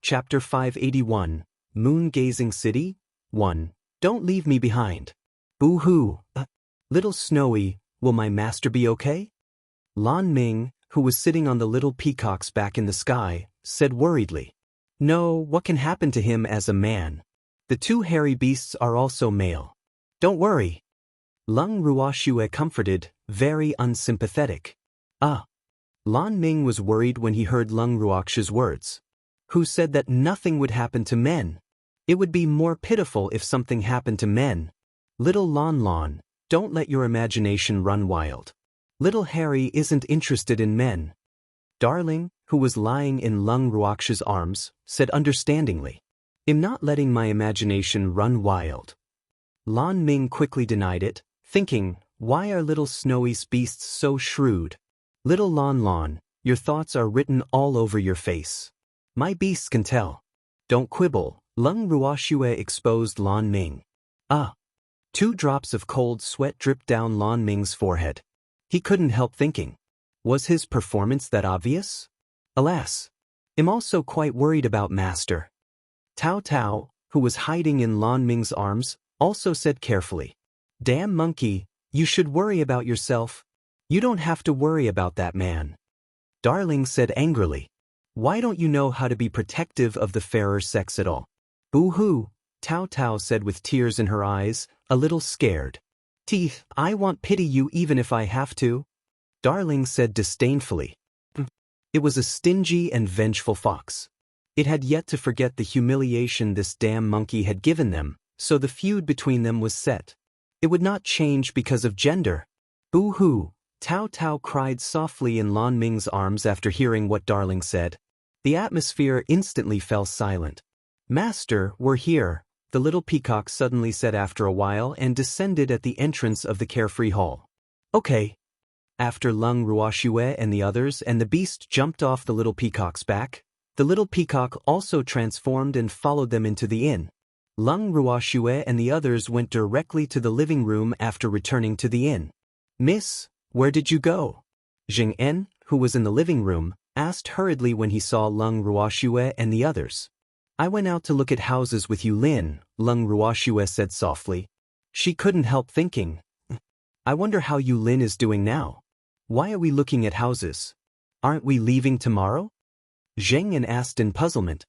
Chapter 581, Moon-Gazing City? 1. Don't leave me behind. Boo-hoo. Little Snowy, will my master be okay? Lan Ming, who was sitting on the little peacock's back in the sky, said worriedly. No, what can happen to him as a man? The two hairy beasts are also male. Don't worry. Lung Ruoxue comforted, very unsympathetic. Lan Ming was worried when he heard Lung Ruoxue's words. Who said that nothing would happen to men? It would be more pitiful if something happened to men. Little Lan, don't let your imagination run wild. Little Harry isn't interested in men. Darling, who was lying in Lung Ruoxue's arms, said understandingly. I'm not letting my imagination run wild. Lan Ming quickly denied it, thinking, why are little snowy beasts so shrewd? Little Lan, your thoughts are written all over your face. My beasts can tell. Don't quibble. Lung Ruoxue exposed Lan Ming. 2 drops of cold sweat dripped down Lan Ming's forehead. He couldn't help thinking. Was his performance that obvious? Alas. I'm also quite worried about Master. Tao Tao, who was hiding in Lan Ming's arms, also said carefully. Damn monkey, you should worry about yourself. You don't have to worry about that man. Darling said angrily. Why don't you know how to be protective of the fairer sex at all? Boo-hoo, Tao Tao said with tears in her eyes, a little scared. Teeth, I won't pity you even if I have to. Darling said disdainfully. It was a stingy and vengeful fox. It had yet to forget the humiliation this damn monkey had given them, so the feud between them was set. It would not change because of gender. Boo-hoo, Tao Tao cried softly in Lan Ming's arms after hearing what Darling said. The atmosphere instantly fell silent. Master, we're here, the little peacock suddenly said after a while and descended at the entrance of the carefree hall. Okay. After Lung Ruoxue and the others and the beast jumped off the little peacock's back, the little peacock also transformed and followed them into the inn. Lung Ruoxue and the others went directly to the living room after returning to the inn. Miss, where did you go? Jing En, who was in the living room, asked hurriedly when he saw Lung Ruoxue and the others. I went out to look at houses with Yulin, Lung Ruoxue said softly. She couldn't help thinking. I wonder how Yulin is doing now. Why are we looking at houses? Aren't we leaving tomorrow? Zheng En asked in puzzlement.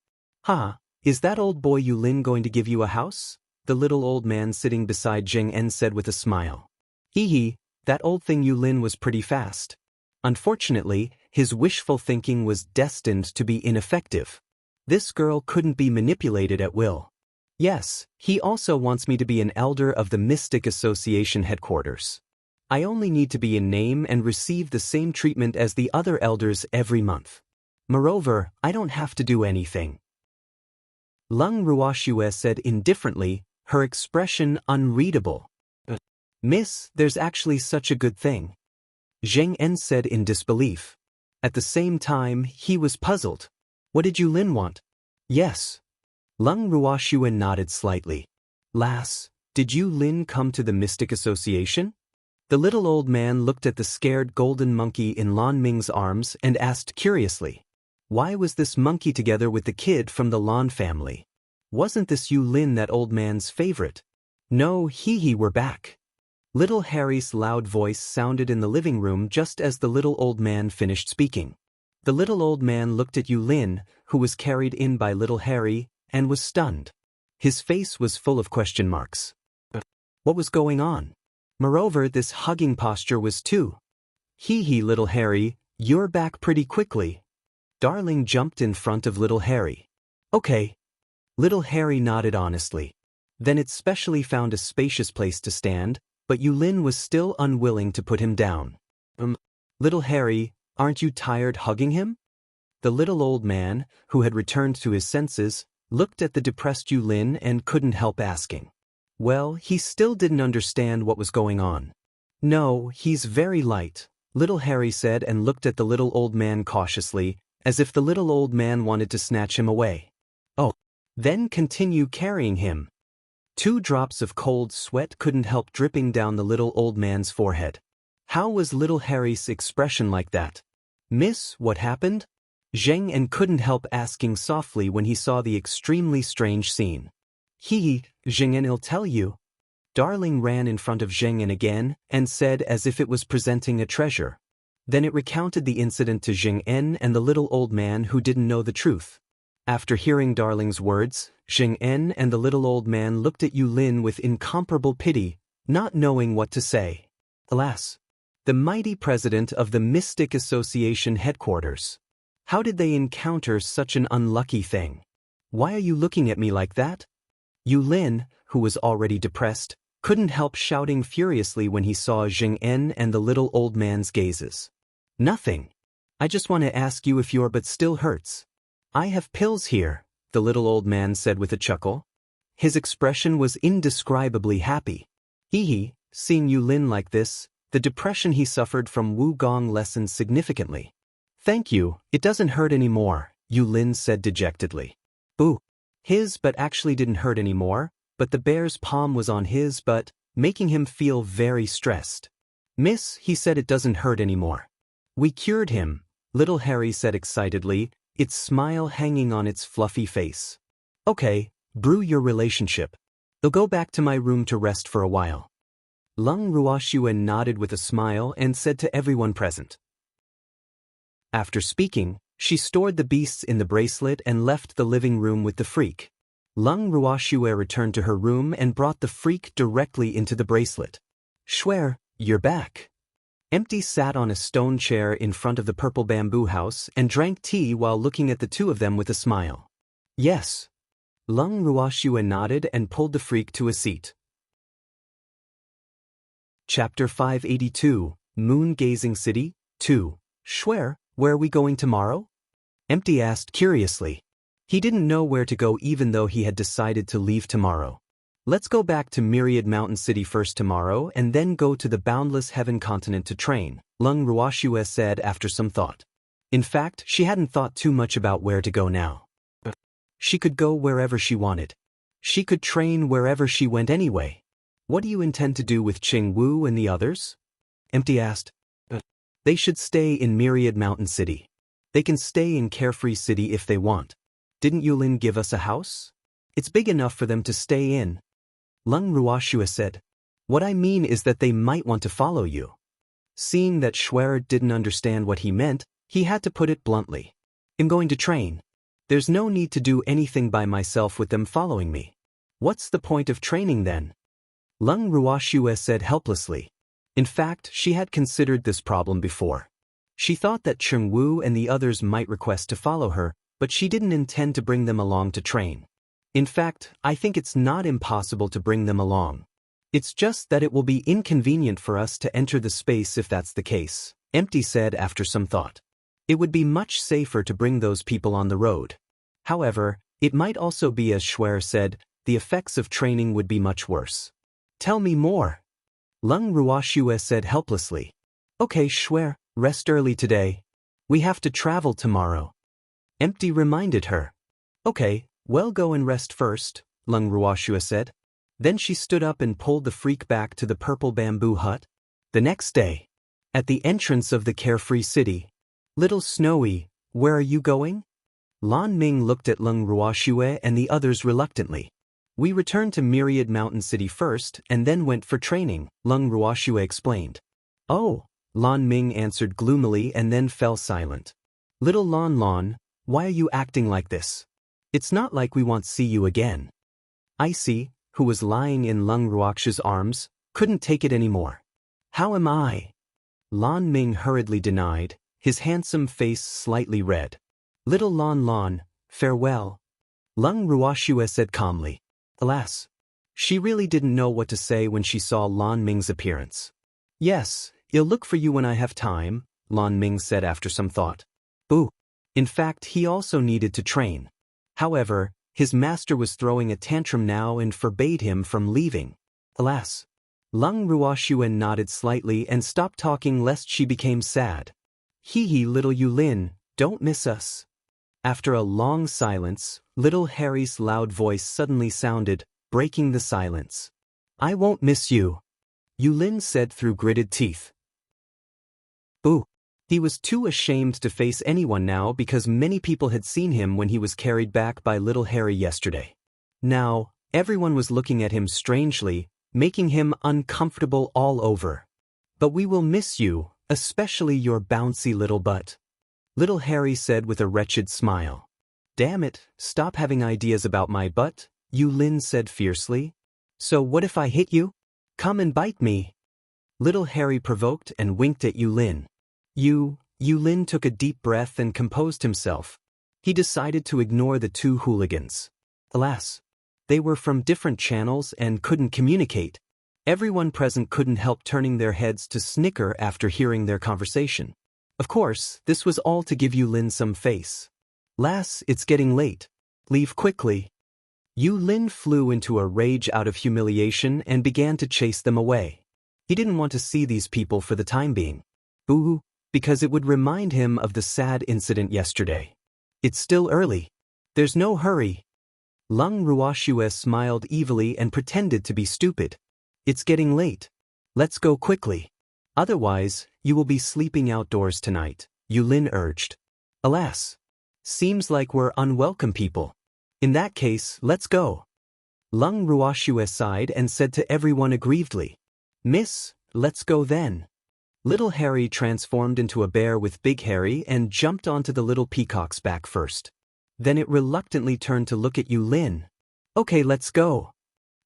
Is that old boy Yulin going to give you a house? The little old man sitting beside Zheng En said with a smile. Hee, that old thing Yulin was pretty fast. Unfortunately, his wishful thinking was destined to be ineffective. This girl couldn't be manipulated at will. Yes, he also wants me to be an elder of the Mystic Association headquarters. I only need to be in name and receive the same treatment as the other elders every month. Moreover, I don't have to do anything. Lung Ruoxue said indifferently, her expression unreadable. Miss, there's actually such a good thing. Zheng En said in disbelief. At the same time, he was puzzled. What did Yulin want? Yes. Lung Ruoxue nodded slightly. Lass, did Yulin come to the Mystic Association? The little old man looked at the scared golden monkey in Lan Ming's arms and asked curiously. Why was this monkey together with the kid from the Lan family? Wasn't this Yulin that old man's favorite? No, we're back. Little Harry's loud voice sounded in the living room just as the little old man finished speaking. The little old man looked at Yulin, who was carried in by little Harry, and was stunned. His face was full of question marks. What was going on? Moreover, this hugging posture was too. Little Harry, you're back pretty quickly. Darling jumped in front of little Harry. Okay. Little Harry nodded honestly. Then it specially found a spacious place to stand, but Yulin was still unwilling to put him down. Little Harry, aren't you tired hugging him? The little old man, who had returned to his senses, looked at the depressed Yulin and couldn't help asking. Well, he still didn't understand what was going on. No, he's very light, little Harry said and looked at the little old man cautiously, as if the little old man wanted to snatch him away. Oh, then continue carrying him. 2 drops of cold sweat couldn't help dripping down the little old man's forehead. How was little Harry's expression like that? Miss, what happened? Zheng En couldn't help asking softly when he saw the extremely strange scene. He, Zheng En'll tell you. Darling ran in front of Zheng En again and said as if it was presenting a treasure. Then it recounted the incident to Zheng En and the little old man who didn't know the truth. After hearing Darling's words, Zheng En and the little old man looked at Yulin with incomparable pity, not knowing what to say. Alas! The mighty president of the Mystic Association headquarters. How did they encounter such an unlucky thing? Why are you looking at me like that? Yulin, who was already depressed, couldn't help shouting furiously when he saw Zheng En and the little old man's gazes. Nothing. I just want to ask you if your butt still hurts. I have pills here, the little old man said with a chuckle. His expression was indescribably happy. Seeing Yulin like this, the depression he suffered from Wugong lessened significantly. Thank you, it doesn't hurt anymore, Yulin said dejectedly. Boo. His butt actually didn't hurt anymore, but the bear's palm was on his butt, making him feel very stressed. Miss, he said it doesn't hurt anymore. We cured him, little Harry said excitedly, its smile hanging on its fluffy face. Okay, brew your relationship. I'll go back to my room to rest for a while. Lung Ruoxuan nodded with a smile and said to everyone present. After speaking, she stored the beasts in the bracelet and left the living room with the freak. Lung Ruoxue returned to her room and brought the freak directly into the bracelet. Shuer, you're back. Empty sat on a stone chair in front of the purple bamboo house and drank tea while looking at the two of them with a smile. Yes. Lung Ruoxue nodded and pulled the freak to a seat. Chapter 582, Moon-Gazing City, 2. Shuer, where are we going tomorrow? Empty asked curiously. He didn't know where to go even though he had decided to leave tomorrow. Let's go back to Myriad Mountain City first tomorrow and then go to the Boundless Heaven continent to train, Lung Ruoxue said after some thought. In fact, she hadn't thought too much about where to go now. She could go wherever she wanted. She could train wherever she went anyway. What do you intend to do with Qing Wu and the others? Empty asked. They should stay in Myriad Mountain City. They can stay in Carefree City if they want. Didn't Yulin give us a house? It's big enough for them to stay in. Lung Ruoxue said. What I mean is that they might want to follow you. Seeing that Shuer didn't understand what he meant, he had to put it bluntly. I'm going to train. There's no need to do anything by myself with them following me. What's the point of training then? Lung Ruoxue said helplessly. In fact, she had considered this problem before. She thought that Qing Wu and the others might request to follow her, but she didn't intend to bring them along to train. In fact, I think it's not impossible to bring them along. It's just that it will be inconvenient for us to enter the space if that's the case, Empty said after some thought. It would be much safer to bring those people on the road. However, it might also be as Shuer said, the effects of training would be much worse. Tell me more. Lung Ruoxue said helplessly. Okay, Shuer, rest early today. We have to travel tomorrow. Empty reminded her. Okay, well go and rest first, Lung Ruoxue said. Then she stood up and pulled the freak back to the purple bamboo hut. The next day, at the entrance of the Carefree City. Little Snowy, where are you going? Lan Ming looked at Lung Ruoxue and the others reluctantly. We returned to Myriad Mountain City first and then went for training, Lung Ruoxue explained. Oh, Lan Ming answered gloomily and then fell silent. Little Lan, why are you acting like this? It's not like we want to see you again. Icy, who was lying in Lung Ruoxue's arms, couldn't take it anymore. How am I? Lan Ming hurriedly denied, his handsome face slightly red. Little Lan, farewell. Lung Ruoxue said calmly. Alas, she really didn't know what to say when she saw Lan Ming's appearance. Yes, I'll look for you when I have time, Lan Ming said after some thought. Boo. In fact, he also needed to train. However, his master was throwing a tantrum now and forbade him from leaving. Alas. Lung Ruoxue nodded slightly and stopped talking lest she became sad. Hee little Yulin, don't miss us. After a long silence, little Harry's loud voice suddenly sounded, breaking the silence. I won't miss you, Yulin said through gritted teeth. Boo. He was too ashamed to face anyone now because many people had seen him when he was carried back by little Harry yesterday. Now, everyone was looking at him strangely, making him uncomfortable all over. "But we will miss you, especially your bouncy little butt," little Harry said with a wretched smile. "Damn it, stop having ideas about my butt," Yulin said fiercely. "So what if I hit you? Come and bite me." Little Harry provoked and winked at Yulin. Yulin took a deep breath and composed himself. He decided to ignore the two hooligans. Alas, they were from different channels and couldn't communicate. Everyone present couldn't help turning their heads to snicker after hearing their conversation. Of course, this was all to give Yulin some face. "Lass, it's getting late. Leave quickly." Yulin flew into a rage out of humiliation and began to chase them away. He didn't want to see these people for the time being. Boo, because it would remind him of the sad incident yesterday. "It's still early. There's no hurry." Lung Ruoxue smiled evilly and pretended to be stupid. "It's getting late. Let's go quickly. Otherwise, you will be sleeping outdoors tonight," Yulin urged. "Alas. Seems like we're unwelcome people. In that case, let's go." Lung Ruoxue sighed and said to everyone aggrievedly, "Miss, let's go then." Little Harry transformed into a bear with Big Harry and jumped onto the little peacock's back first. Then it reluctantly turned to look at Yulin. "Okay, let's go."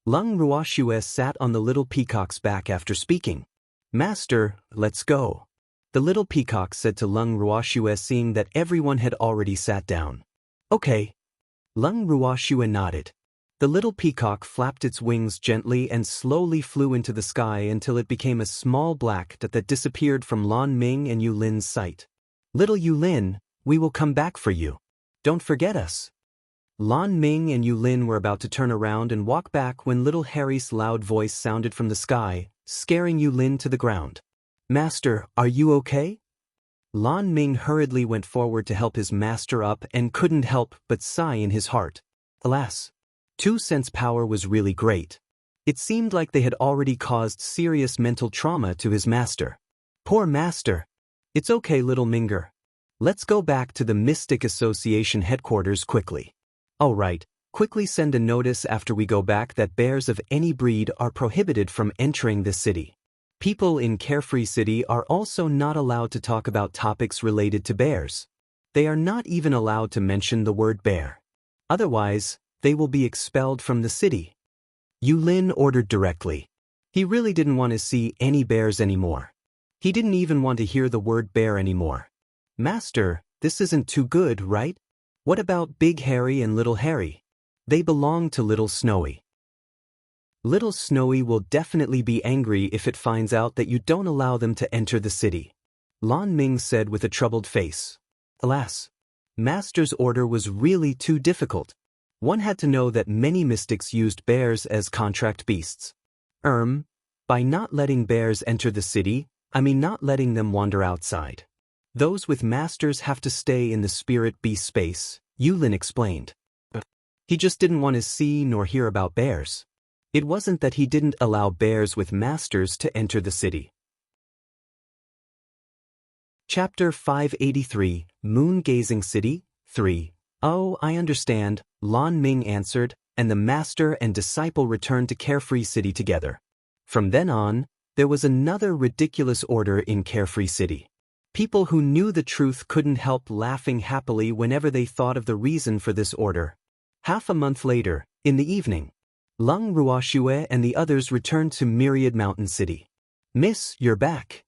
Lung Ruoxue sat on the little peacock's back after speaking. "Master, let's go." The little peacock said to Lung Ruoxue, seeing that everyone had already sat down. "Okay." Lung Ruoxue nodded. The little peacock flapped its wings gently and slowly flew into the sky until it became a small black dot that disappeared from Lan Ming and Yulin's sight. "Little Yulin, we will come back for you. Don't forget us." Lan Ming and Yulin were about to turn around and walk back when little Harry's loud voice sounded from the sky, scaring Yulin to the ground. "Master, are you okay?" Lan Ming hurriedly went forward to help his master up and couldn't help but sigh in his heart. Alas, 2 Cents' power was really great. It seemed like they had already caused serious mental trauma to his master. Poor master. "It's okay, little Minger. Let's go back to the Mystic Association headquarters quickly." "All right, quickly send a notice after we go back that bears of any breed are prohibited from entering this city. People in Carefree City are also not allowed to talk about topics related to bears. They are not even allowed to mention the word bear. Otherwise, they will be expelled from the city." Yulin ordered directly. He really didn't want to see any bears anymore. He didn't even want to hear the word bear anymore. "Master, this isn't too good, right? What about Big Harry and Little Harry? They belong to Little Snowy. Little Snowy will definitely be angry if it finds out that you don't allow them to enter the city," Lan Ming said with a troubled face. Alas, Master's order was really too difficult. One had to know that many mystics used bears as contract beasts. By not letting bears enter the city, I mean not letting them wander outside. Those with masters have to stay in the spirit beast space, Yulin explained. He just didn't want to see nor hear about bears. It wasn't that he didn't allow bears with masters to enter the city. Chapter 583, Moon-Gazing City, 3. "Oh, I understand," Lan Ming answered, and the master and disciple returned to Carefree City together. From then on, there was another ridiculous order in Carefree City. People who knew the truth couldn't help laughing happily whenever they thought of the reason for this order. Half a month later, in the evening, Lung Ruoxue and the others returned to Myriad Mountain City. "Miss, you're back."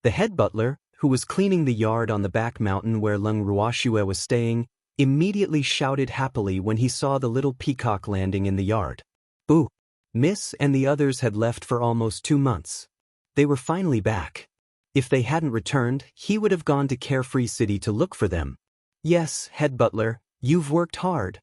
The head butler, who was cleaning the yard on the back mountain where Lung Ruoxue was staying, immediately shouted happily when he saw the little peacock landing in the yard. Boo! Miss and the others had left for almost 2 months. They were finally back. If they hadn't returned, he would have gone to Carefree City to look for them. "Yes, head butler, you've worked hard."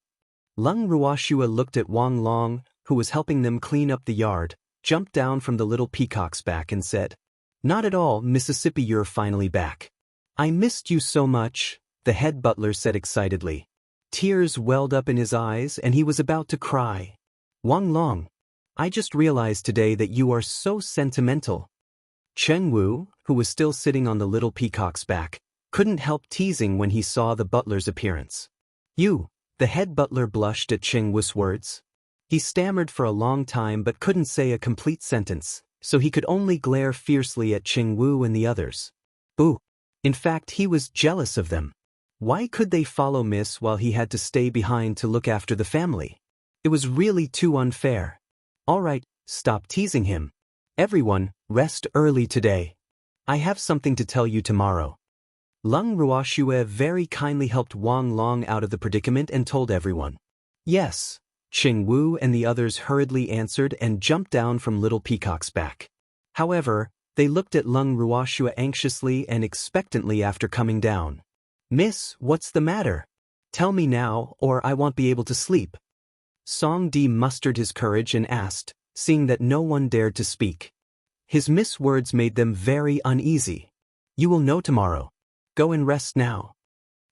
Lung Ruoxue looked at Wang Long, who was helping them clean up the yard, jumped down from the little peacock's back and said, "Not at all, Mississippi, you're finally back." "I missed you so much," the head butler said excitedly. Tears welled up in his eyes and he was about to cry. "Wang Long, I just realized today that you are so sentimental." Cheng Wu, who was still sitting on the little peacock's back, couldn't help teasing when he saw the butler's appearance. "You," the head butler blushed at Cheng Wu's words. He stammered for a long time but couldn't say a complete sentence, so he could only glare fiercely at Cheng Wu and the others. Boo! In fact, he was jealous of them. Why could they follow Miss while he had to stay behind to look after the family? It was really too unfair. All right, stop teasing him. Everyone, rest early today. I have something to tell you tomorrow. Lung Ruoxue very kindly helped Wang Long out of the predicament and told everyone. Yes. Cheng Wu and the others hurriedly answered and jumped down from Little Peacock's back. However, they looked at Lung Ruoxue anxiously and expectantly after coming down. Miss, what's the matter? Tell me now, or I won't be able to sleep. Song Di mustered his courage and asked, seeing that no one dared to speak. His words made them very uneasy. You will know tomorrow. Go and rest now.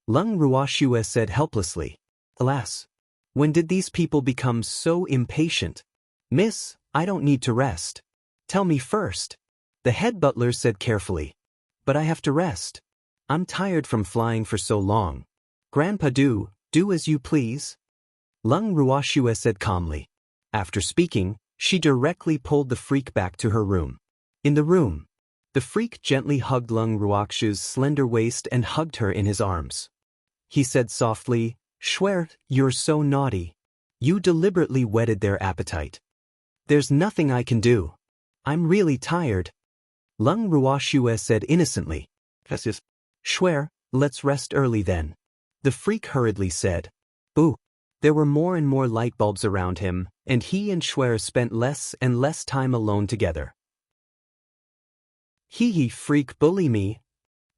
Lung Ruoxue said helplessly. Alas. When did these people become so impatient? Miss, I don't need to rest. Tell me first. The head butler said carefully. But I have to rest. I'm tired from flying for so long. Grandpa, do as you please. Lung Ruoxue said calmly. After speaking, she directly pulled the freak back to her room. In the room, the freak gently hugged Lung Ruoxue's slender waist and hugged her in his arms. He said softly, Schwer, you're so naughty. You deliberately whetted their appetite. There's nothing I can do. I'm really tired. Lung Ruoxue said innocently. Schwer, let's rest early then. The freak hurriedly said. Boo. There were more and more light bulbs around him, and he and Schwer spent less and less time alone together. Hee freak bully me,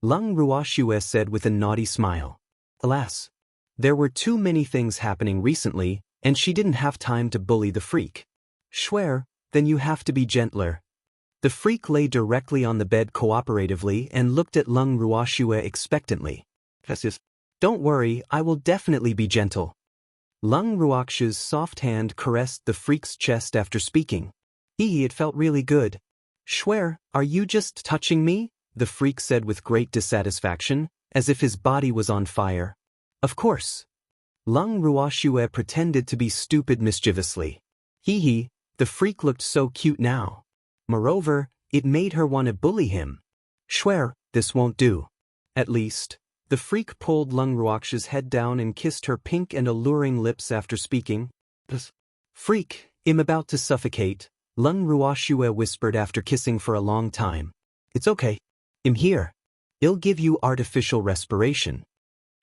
Lung Ruoxue said with a naughty smile. Alas. There were too many things happening recently, and she didn't have time to bully the freak. Schwer, then you have to be gentler. The freak lay directly on the bed cooperatively and looked at Lung Ruoxue expectantly. Don't worry, I will definitely be gentle. Lung Ruoxue's soft hand caressed the freak's chest after speaking. It felt really good. Schwer, are you just touching me? The freak said with great dissatisfaction, as if his body was on fire. Of course. Lung Ruoxue pretended to be stupid mischievously. The freak looked so cute now. Moreover, it made her want to bully him. Schwer, this won't do. At least. The freak pulled Lung Ruoxue's head down and kissed her pink and alluring lips after speaking. Freak, I'm about to suffocate, Lung Ruoxue whispered after kissing for a long time. It's okay. I'm here. I'll give you artificial respiration.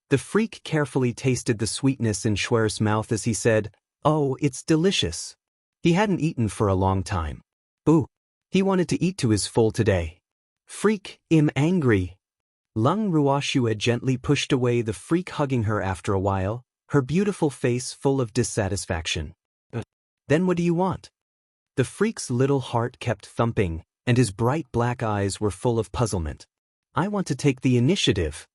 The freak carefully tasted the sweetness in Schwer's mouth as he said, Oh, it's delicious. He hadn't eaten for a long time. Boo. He wanted to eat to his full today. Freak, I'm angry. Lung Ruoxue gently pushed away the freak, hugging her after a while, her beautiful face full of dissatisfaction. Then what do you want? The freak's little heart kept thumping, and his bright black eyes were full of puzzlement. I want to take the initiative.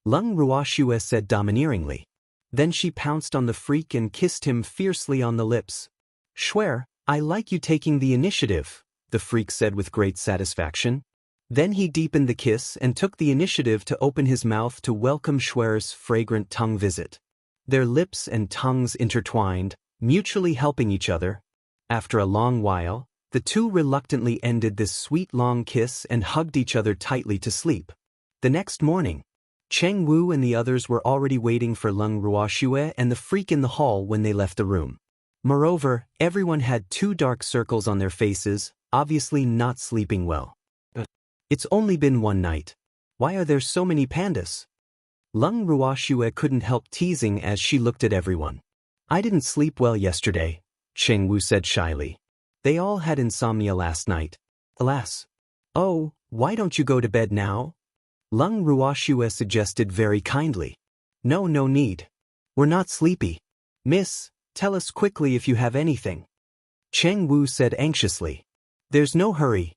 Lung Ruoxue said domineeringly. Then she pounced on the freak and kissed him fiercely on the lips. Schwer, I like you taking the initiative, the freak said with great satisfaction. Then he deepened the kiss and took the initiative to open his mouth to welcome Schwer's fragrant tongue visit. Their lips and tongues intertwined, mutually helping each other. After a long while, the two reluctantly ended this sweet long kiss and hugged each other tightly to sleep. The next morning, Cheng Wu and the others were already waiting for Lung Ruoxue and the freak in the hall when they left the room. Moreover, everyone had 2 dark circles on their faces, obviously not sleeping well. It's only been one night. Why are there so many pandas? Lung Ruoxue couldn't help teasing as she looked at everyone. I didn't sleep well yesterday, Cheng Wu said shyly. They all had insomnia last night. Alas. Oh, why don't you go to bed now? Lung Ruoxue suggested very kindly. No need. We're not sleepy. Miss, tell us quickly if you have anything. Cheng Wu said anxiously. There's no hurry.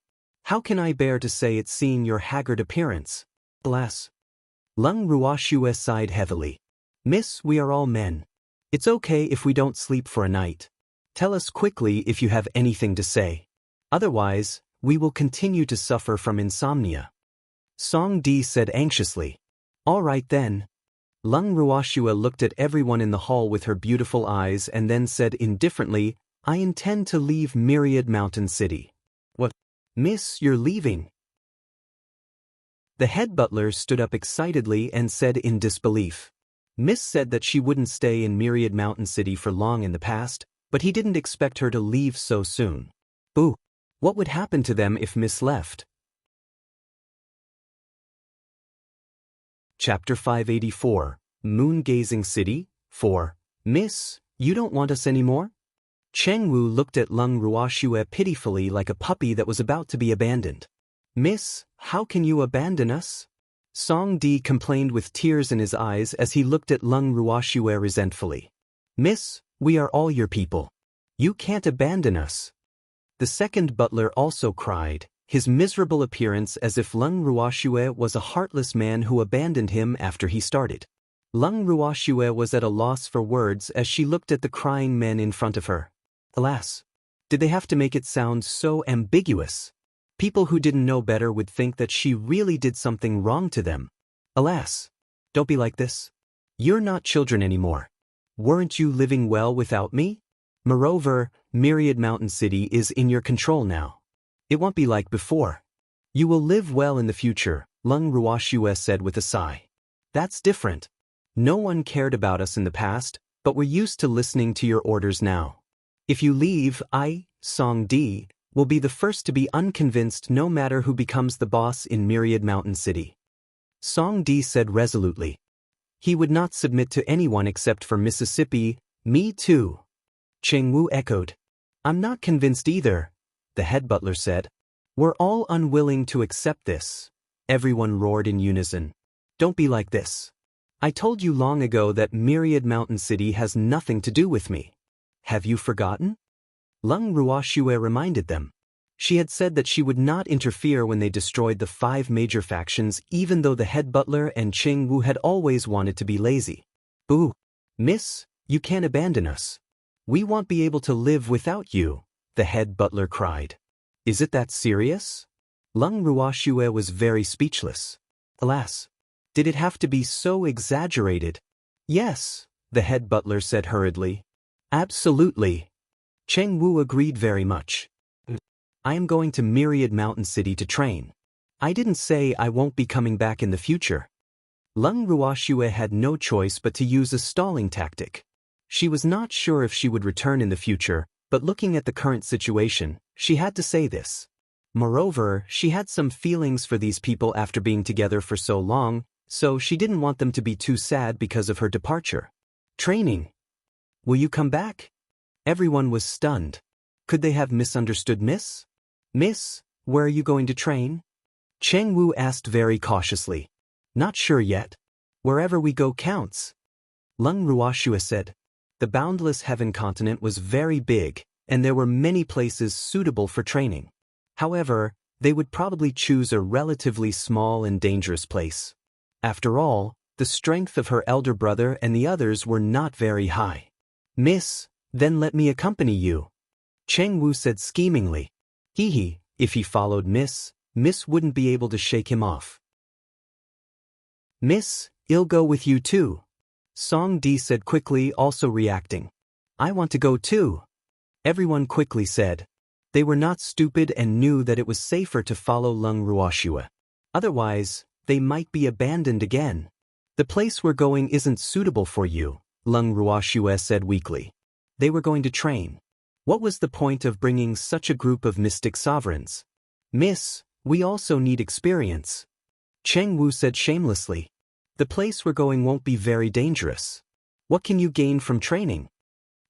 How can I bear to say it seeing your haggard appearance? Alas. Lung Ruoxue sighed heavily. Miss, we are all men. It's okay if we don't sleep for a night. Tell us quickly if you have anything to say. Otherwise, we will continue to suffer from insomnia. Song Di said anxiously. All right then. Lung Ruoshua looked at everyone in the hall with her beautiful eyes and then said indifferently, I intend to leave Myriad Mountain City. What? Miss, you're leaving? The head butler stood up excitedly and said in disbelief. Miss said that she wouldn't stay in Myriad Mountain City for long in the past, but he didn't expect her to leave so soon. Boo! What would happen to them if Miss left? Chapter 584, Moon-Gazing City, 4. Miss, you don't want us anymore? Cheng Wu looked at Lung Ruoshua pitifully like a puppy that was about to be abandoned. Miss, how can you abandon us? Song Di complained with tears in his eyes as he looked at Lung Ruoshua resentfully. Miss, we are all your people. You can't abandon us. The second butler also cried, his miserable appearance as if Lung Ruoshua was a heartless man who abandoned him after he started. Lung Ruoshua was at a loss for words as she looked at the crying men in front of her. Alas, did they have to make it sound so ambiguous? People who didn't know better would think that she really did something wrong to them. Alas, don't be like this. You're not children anymore. Weren't you living well without me? Moreover, Myriad Mountain City is in your control now. It won't be like before. You will live well in the future, Lung Ruoshua said with a sigh. That's different. No one cared about us in the past, but we're used to listening to your orders now. If you leave, I, Song Di, will be the first to be unconvinced no matter who becomes the boss in Myriad Mountain City. Song Di said resolutely. He would not submit to anyone except for Mississippi. Me too. Cheng Wu echoed. I'm not convinced either, the head butler said. We're all unwilling to accept this. Everyone roared in unison. Don't be like this. I told you long ago that Myriad Mountain City has nothing to do with me. Have you forgotten? Lung Ruoshua reminded them. She had said that she would not interfere when they destroyed the 5 major factions, even though the head butler and Cheng Wu had always wanted to be lazy. Boo! Miss, you can't abandon us. We won't be able to live without you, the head butler cried. Is it that serious? Lung Ruoshua was very speechless. Alas, did it have to be so exaggerated? Yes, the head butler said hurriedly. Absolutely. Cheng Wu agreed very much. I am going to Myriad Mountain City to train. I didn't say I won't be coming back in the future. Lung Ruoshua had no choice but to use a stalling tactic. She was not sure if she would return in the future, but looking at the current situation, she had to say this. Moreover, she had some feelings for these people after being together for so long, so she didn't want them to be too sad because of her departure. Training. Will you come back? Everyone was stunned. Could they have misunderstood Miss? Miss, where are you going to train? Cheng Wu asked very cautiously. Not sure yet. Wherever we go counts. Lung Ruoshua said. The boundless heaven continent was very big, and there were many places suitable for training. However, they would probably choose a relatively small and dangerous place. After all, the strength of her elder brother and the others were not very high. Miss, then let me accompany you. Cheng Wu said schemingly. If he followed Miss wouldn't be able to shake him off. Miss, I'll go with you too. Song Di said quickly, also reacting. I want to go too. Everyone quickly said. They were not stupid and knew that it was safer to follow Lung Ruoshua. Otherwise, they might be abandoned again. The place we're going isn't suitable for you, Lung Ruoshua said weakly. They were going to train. What was the point of bringing such a group of mystic sovereigns? Miss, we also need experience. Cheng Wu said shamelessly. The place we're going won't be very dangerous. What can you gain from training?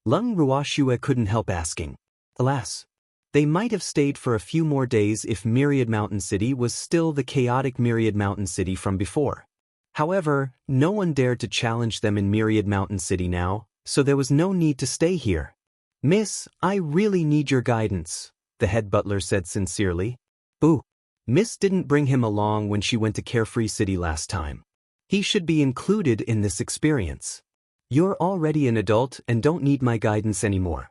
Lung Ruoshua couldn't help asking. Alas, they might have stayed for a few more days if Myriad Mountain City was still the chaotic Myriad Mountain City from before. However, no one dared to challenge them in Myriad Mountain City now, so there was no need to stay here. Miss, I really need your guidance, the head butler said sincerely. Boo. Miss didn't bring him along when she went to Carefree City last time. He should be included in this experience. You're already an adult and don't need my guidance anymore.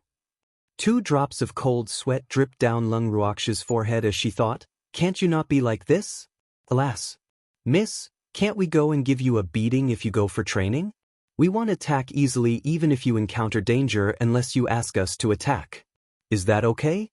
2 drops of cold sweat dripped down Lung Ruox's forehead as she thought, "Can't you not be like this?" "Alas. Miss, can't we go and give you a beating if you go for training? We won't attack easily even if you encounter danger unless you ask us to attack. Is that okay?"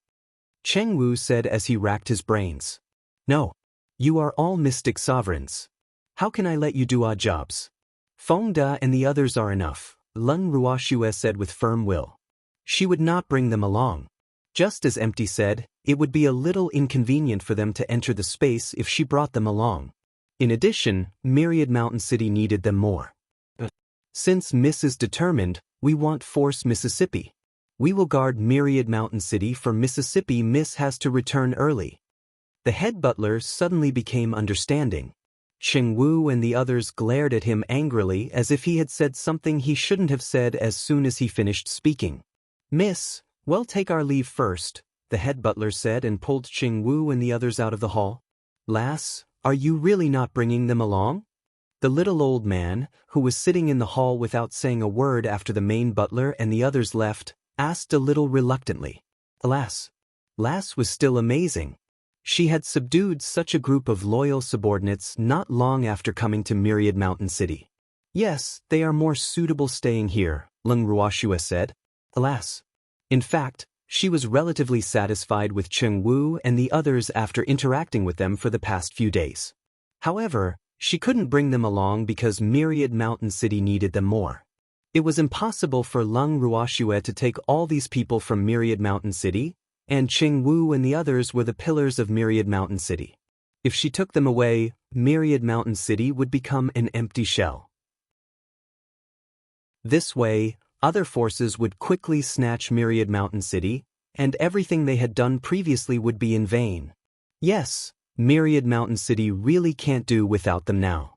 Cheng Wu said as he racked his brains. "No. You are all mystic sovereigns. How can I let you do odd jobs? Feng Da and the others are enough," Lung Ruoxue said with firm will. She would not bring them along. Just as Empty said, it would be a little inconvenient for them to enter the space if she brought them along. In addition, Myriad Mountain City needed them more. Since Miss is determined, we won't force Mississippi. We will guard Myriad Mountain City for Mississippi. Miss has to return early. The head butler suddenly became understanding. Cheng Wu and the others glared at him angrily as if he had said something he shouldn't have said as soon as he finished speaking. "Miss, we'll take our leave first," the head butler said and pulled Cheng Wu and the others out of the hall. "Lass, are you really not bringing them along?" The little old man, who was sitting in the hall without saying a word after the main butler and the others left, asked a little reluctantly. Alas. Lass was still amazing. She had subdued such a group of loyal subordinates not long after coming to Myriad Mountain City. "Yes, they are more suitable staying here," Lung Ruoxue said. Alas. In fact, she was relatively satisfied with Cheng Wu and the others after interacting with them for the past few days. However, she couldn't bring them along because Myriad Mountain City needed them more. It was impossible for Lung Ruoxue to take all these people from Myriad Mountain City, and Cheng Wu and the others were the pillars of Myriad Mountain City. If she took them away, Myriad Mountain City would become an empty shell. This way, other forces would quickly snatch Myriad Mountain City, and everything they had done previously would be in vain. Yes, Myriad Mountain City really can't do without them now.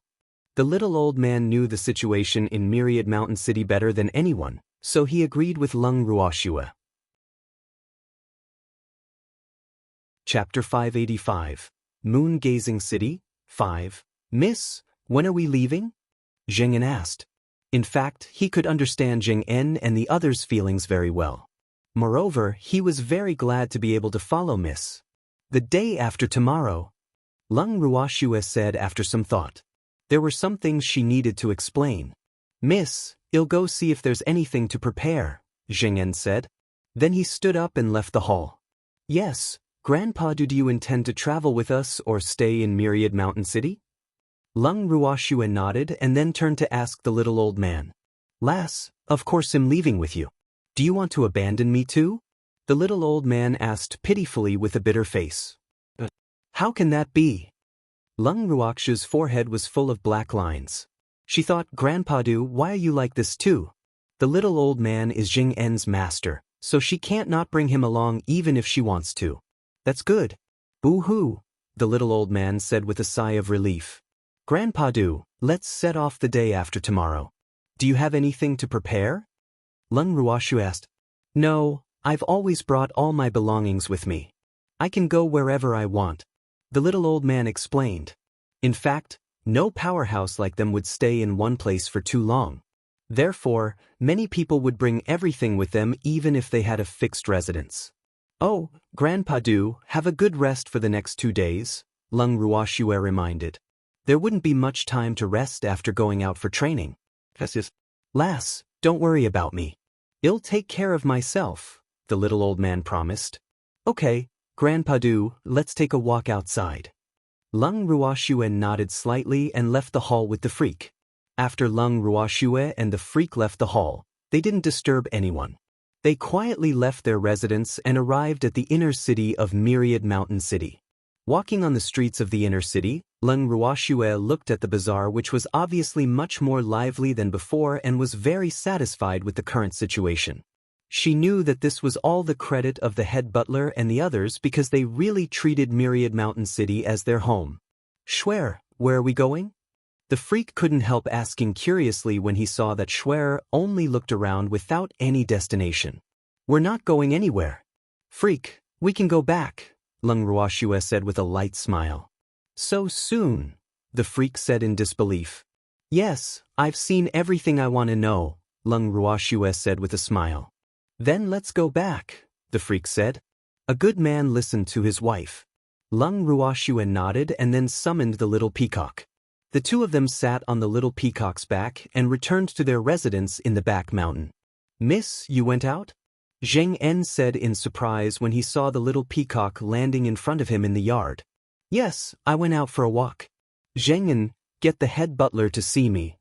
The little old man knew the situation in Myriad Mountain City better than anyone, so he agreed with Lung Ruoxue. Chapter 585. Moon-Gazing City, 5. "Miss, when are we leaving?" Zheng En asked. In fact, he could understand Zheng En and the others' feelings very well. Moreover, he was very glad to be able to follow Miss. "The day after tomorrow," Lung Ruoxue said after some thought. There were some things she needed to explain. "Miss, I'll go see if there's anything to prepare," Zheng En said. Then he stood up and left the hall. "Yes, Grandpa, do you intend to travel with us or stay in Myriad Mountain City?" Lung Ruoxue nodded and then turned to ask the little old man. "Lass, of course I'm leaving with you. Do you want to abandon me too?" The little old man asked pitifully with a bitter face. "How can that be?" Lung Ruox's forehead was full of black lines. She thought, "Grandpa, why are you like this too? The little old man is Zheng En's master, so she can't not bring him along even if she wants to." "That's good. Boo-hoo," the little old man said with a sigh of relief. "Grandpa, let's set off the day after tomorrow. Do you have anything to prepare?" Lung Ruoxu asked. "No, I've always brought all my belongings with me. I can go wherever I want," the little old man explained. In fact, no powerhouse like them would stay in one place for too long. Therefore, many people would bring everything with them even if they had a fixed residence. "Oh, Grandpa, have a good rest for the next 2 days," Lung Ruoxue reminded. There wouldn't be much time to rest after going out for training. "Lass, don't worry about me. I'll take care of myself," the little old man promised. "Okay, Grandpa, let's take a walk outside." Lung Ruoxue nodded slightly and left the hall with the freak. After Lung Ruoxue and the freak left the hall, they didn't disturb anyone. They quietly left their residence and arrived at the inner city of Myriad Mountain City. Walking on the streets of the inner city, Lung Ruoxue looked at the bazaar, which was obviously much more lively than before, and was very satisfied with the current situation. She knew that this was all the credit of the head butler and the others because they really treated Myriad Mountain City as their home. "Schwer, where are we going?" The freak couldn't help asking curiously when he saw that Schwer only looked around without any destination. "We're not going anywhere. Freak, we can go back," Lung Ruoxue said with a light smile. "So soon?" the freak said in disbelief. "Yes, I've seen everything I want to know," Lung Ruoxue said with a smile. "Then let's go back," the freak said. A good man listened to his wife. Lung Ruoxue nodded and then summoned the little peacock. The two of them sat on the little peacock's back and returned to their residence in the back mountain. Miss, you went out? Zheng En said in surprise when he saw the little peacock landing in front of him in the yard. Yes, I went out for a walk. Zheng En, get the head butler to see me.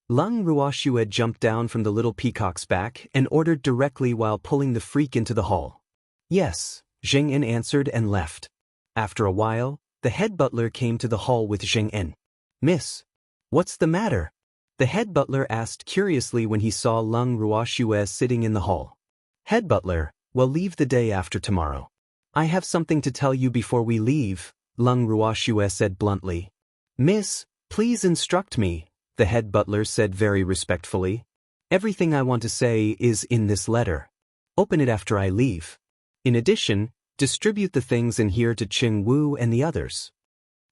Lung Ruoxue jumped down from the little peacock's back and ordered directly while pulling the freak into the hall. Yes, Zheng En answered and left. After a while, the head butler came to the hall with Zheng En. Miss, what's the matter? The head butler asked curiously when he saw Lung Ruoxue sitting in the hall. Head butler, we'll leave the day after tomorrow. I have something to tell you before we leave, Lung Ruoxue said bluntly. Miss, please instruct me, the head butler said very respectfully. Everything I want to say is in this letter. Open it after I leave. In addition, distribute the things in here to Qing Wu and the others.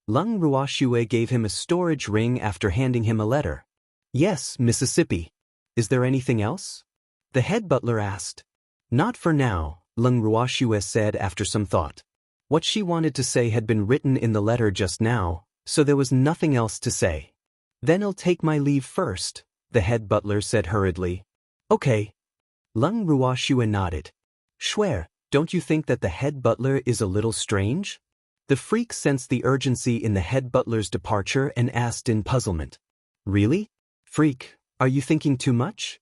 Lung Ruoxue gave him a storage ring after handing him a letter. Yes, Mississippi. Is there anything else? The head butler asked. Not for now, Lung Ruoxue said after some thought. What she wanted to say had been written in the letter just now, so there was nothing else to say. Then I'll take my leave first, the head butler said hurriedly. Okay. Lung Ruoxue nodded. Swear, don't you think that the head butler is a little strange? The freak sensed the urgency in the head butler's departure and asked in puzzlement. Really? Freak, are you thinking too much?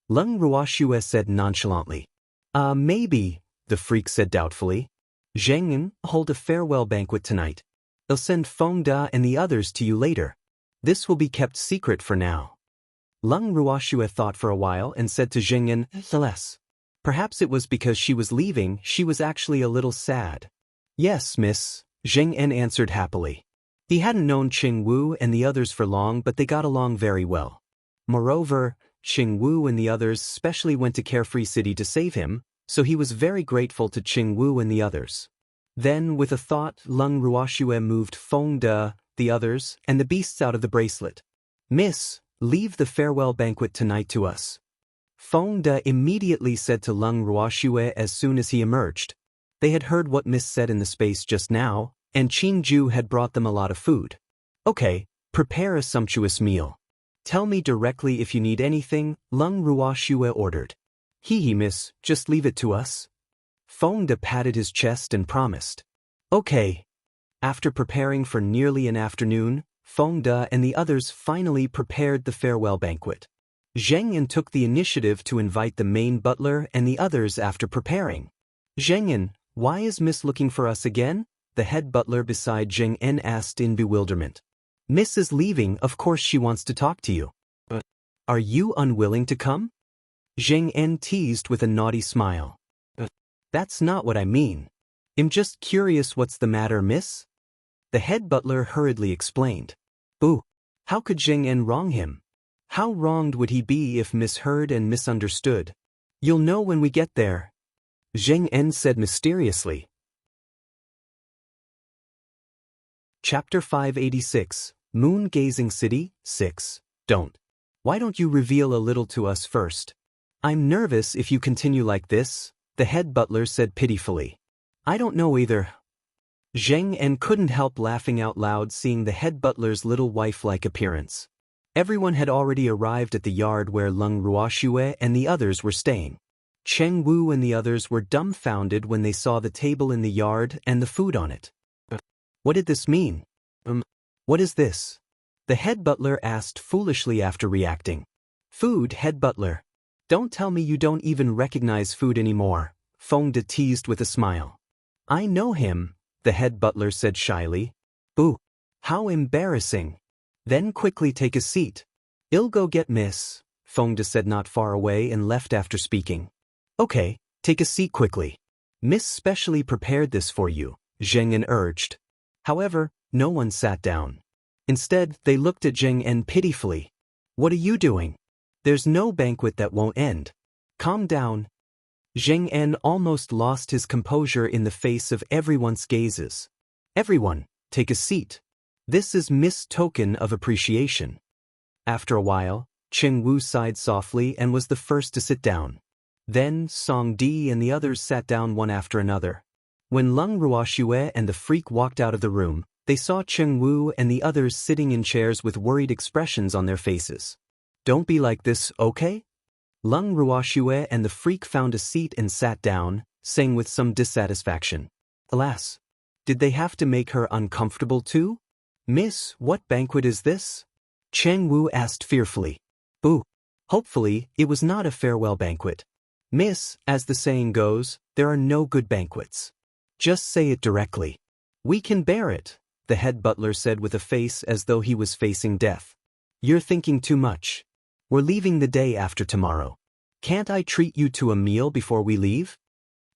Lung Ruoxue said nonchalantly. Maybe, the freak said doubtfully. Zheng En, hold a farewell banquet tonight. I'll send Feng Da and the others to you later. This will be kept secret for now. Lung Ruoxue thought for a while and said to Zheng En, Celeste. Perhaps it was because she was leaving, she was actually a little sad. Yes, miss, Zheng En answered happily. He hadn't known Qing Wu and the others for long, but they got along very well. Moreover, Qing Wu and the others specially went to Carefree City to save him, so he was very grateful to Qing Wu and the others. Then, with a thought, Lung Ruoxue moved Feng Da, the others, and the beasts out of the bracelet. Miss, leave the farewell banquet tonight to us. Feng Da immediately said to Lung Ruoxue as soon as he emerged. They had heard what Miss said in the space just now, and Qing Ju had brought them a lot of food. Okay, prepare a sumptuous meal. Tell me directly if you need anything, Lung Ruoxue ordered. Hee miss, just leave it to us. Feng Da patted his chest and promised. Okay. After preparing for nearly an afternoon, Feng Da and the others finally prepared the farewell banquet. Zheng En took the initiative to invite the main butler and the others after preparing. Zheng En, why is Miss looking for us again? The head butler beside Zheng En asked in bewilderment. Miss is leaving, of course she wants to talk to you. But are you unwilling to come? Zheng En teased with a naughty smile. That's not what I mean. I'm just curious what's the matter, miss? The head butler hurriedly explained. Boo! How could Zheng En wrong him? How wronged would he be if misheard and misunderstood? You'll know when we get there, Zheng En said mysteriously. Chapter 586, Moon Gazing City, 6. Why don't you reveal a little to us first? I'm nervous if you continue like this, the head butler said pitifully. I don't know either. Zheng En couldn't help laughing out loud seeing the head butler's little wife-like appearance. Everyone had already arrived at the yard where Lung Ruoxue and the others were staying. Qing Wu and the others were dumbfounded when they saw the table in the yard and the food on it. What did this mean? What is this? The head butler asked foolishly after reacting. Food, head butler. Don't tell me you don't even recognize food anymore, Feng Da teased with a smile. I know him, the head butler said shyly. Boo! How embarrassing. Then quickly take a seat. I'll go get Miss, Feng Da said not far away and left after speaking. Okay, take a seat quickly. Miss specially prepared this for you, Zheng En urged. However, no one sat down. Instead, they looked at Zheng En pitifully. What are you doing? There's no banquet that won't end. Calm down. Zheng En almost lost his composure in the face of everyone's gazes. Everyone, take a seat. This is Miss' token of appreciation. After a while, Qing Wu sighed softly and was the first to sit down. Then Song Di and the others sat down one after another. When Lung Ruoxue and the freak walked out of the room, they saw Cheng Wu and the others sitting in chairs with worried expressions on their faces. Don't be like this, okay? Lung Ruoxue and the freak found a seat and sat down, saying with some dissatisfaction. Alas! Did they have to make her uncomfortable too? Miss, what banquet is this? Cheng Wu asked fearfully. Boo! Hopefully, it was not a farewell banquet. Miss, as the saying goes, there are no good banquets. Just say it directly. We can bear it, the head butler said with a face as though he was facing death. You're thinking too much. We're leaving the day after tomorrow. Can't I treat you to a meal before we leave?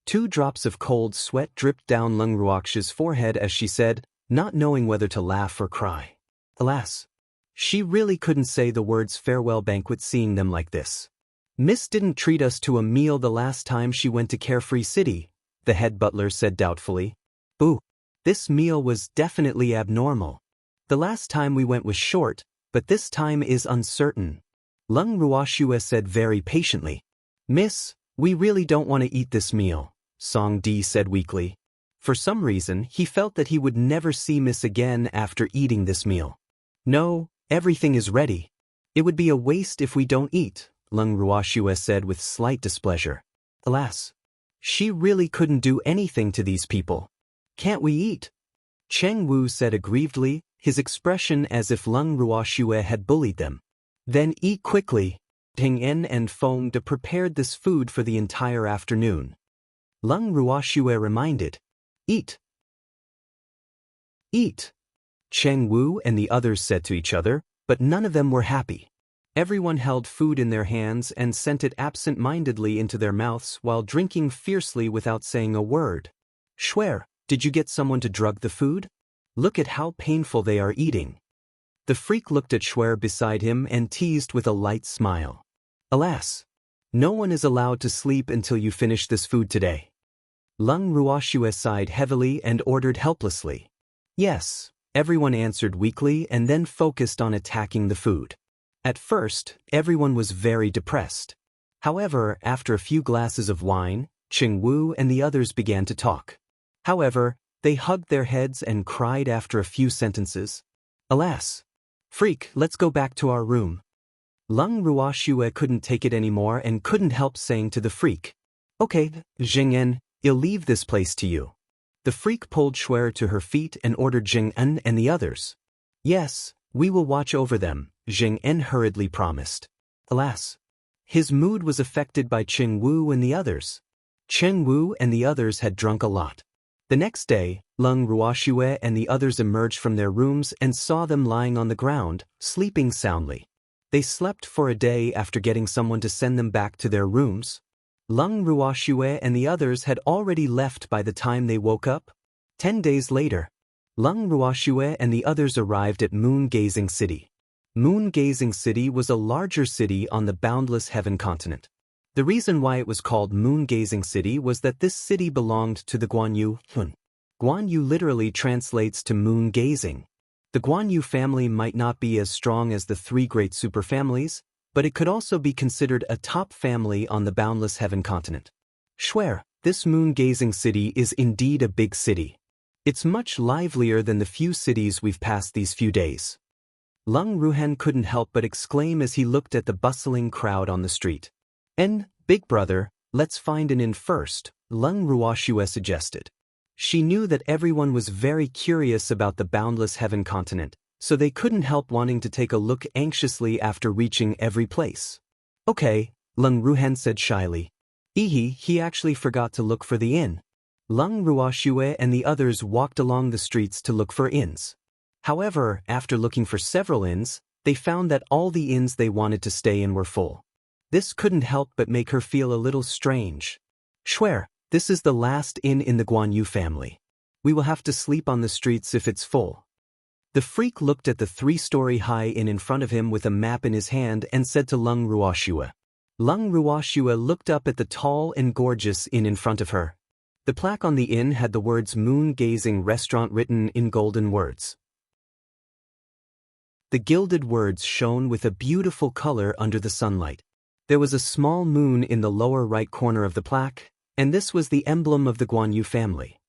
2 drops of cold sweat dripped down Lung Ruoxue's forehead as she said, not knowing whether to laugh or cry. Alas! She really couldn't say the words farewell banquet seeing them like this. Miss didn't treat us to a meal the last time she went to Carefree City, the head butler said doubtfully. Boo! This meal was definitely abnormal. The last time we went was short, but this time is uncertain. Lung Ruoxue said very patiently. Miss, we really don't want to eat this meal, Song Di said weakly. For some reason, he felt that he would never see Miss again after eating this meal. No, everything is ready. It would be a waste if we don't eat, Lung Ruoxue said with slight displeasure. Alas! She really couldn't do anything to these people. Can't we eat? Cheng Wu said aggrievedly, his expression as if Lung Ruoxue had bullied them. Then eat quickly. Ting En and Feng De prepared this food for the entire afternoon. Lung Ruoxue reminded. Eat. Eat. Cheng Wu and the others said to each other, but none of them were happy. Everyone held food in their hands and sent it absent-mindedly into their mouths while drinking fiercely without saying a word. Schwer, did you get someone to drug the food? Look at how painful they are eating. The freak looked at Schwer beside him and teased with a light smile. Alas! No one is allowed to sleep until you finish this food today. Lung Ruoxue sighed heavily and ordered helplessly. Yes, everyone answered weakly and then focused on attacking the food. At first, everyone was very depressed. However, after a few glasses of wine, Cheng Wu and the others began to talk. However, they hugged their heads and cried after a few sentences. Alas! Freak, let's go back to our room. Lung Ruoxue couldn't take it anymore and couldn't help saying to the freak. Okay, Jing En, I'll leave this place to you. The freak pulled Schwer to her feet and ordered Jing En and the others. Yes, we will watch over them, Jing En hurriedly promised. Alas! His mood was affected by Cheng Wu and the others. Cheng Wu and the others had drunk a lot. The next day, Lung Ruoxue and the others emerged from their rooms and saw them lying on the ground, sleeping soundly. They slept for a day after getting someone to send them back to their rooms. Lung Ruoxue and the others had already left by the time they woke up. 10 days later, Lung Ruoxue and the others arrived at Moon-Gazing City. Moon-Gazing City was a larger city on the boundless heaven continent. The reason why it was called Moon-Gazing City was that this city belonged to the Guanyu. Guanyu literally translates to moon-gazing. The Guanyu family might not be as strong as the 3 great superfamilies, but it could also be considered a top family on the boundless heaven continent. Schwer, this moon-gazing city is indeed a big city. It's much livelier than the few cities we've passed these few days. Lung Ruhan couldn't help but exclaim as he looked at the bustling crowd on the street. Big brother, let's find an inn first, Lung Ruoxue suggested. She knew that everyone was very curious about the boundless heaven continent, so they couldn't help wanting to take a look anxiously after reaching every place. Okay, Lung Ruhan said shyly. He actually forgot to look for the inn. Lung Ruoxue and the others walked along the streets to look for inns. However, after looking for several inns, they found that all the inns they wanted to stay in were full. This couldn't help but make her feel a little strange. Schwer, this is the last inn in the Guanyu family. We will have to sleep on the streets if it's full. The freak looked at the 3-story-high inn in front of him with a map in his hand and said to Lung Ruoxue. Lung Ruoxue looked up at the tall and gorgeous inn in front of her. The plaque on the inn had the words Moon-Gazing Restaurant written in golden words. The gilded words shone with a beautiful color under the sunlight. There was a small moon in the lower right corner of the plaque, and this was the emblem of the Guan Yu family.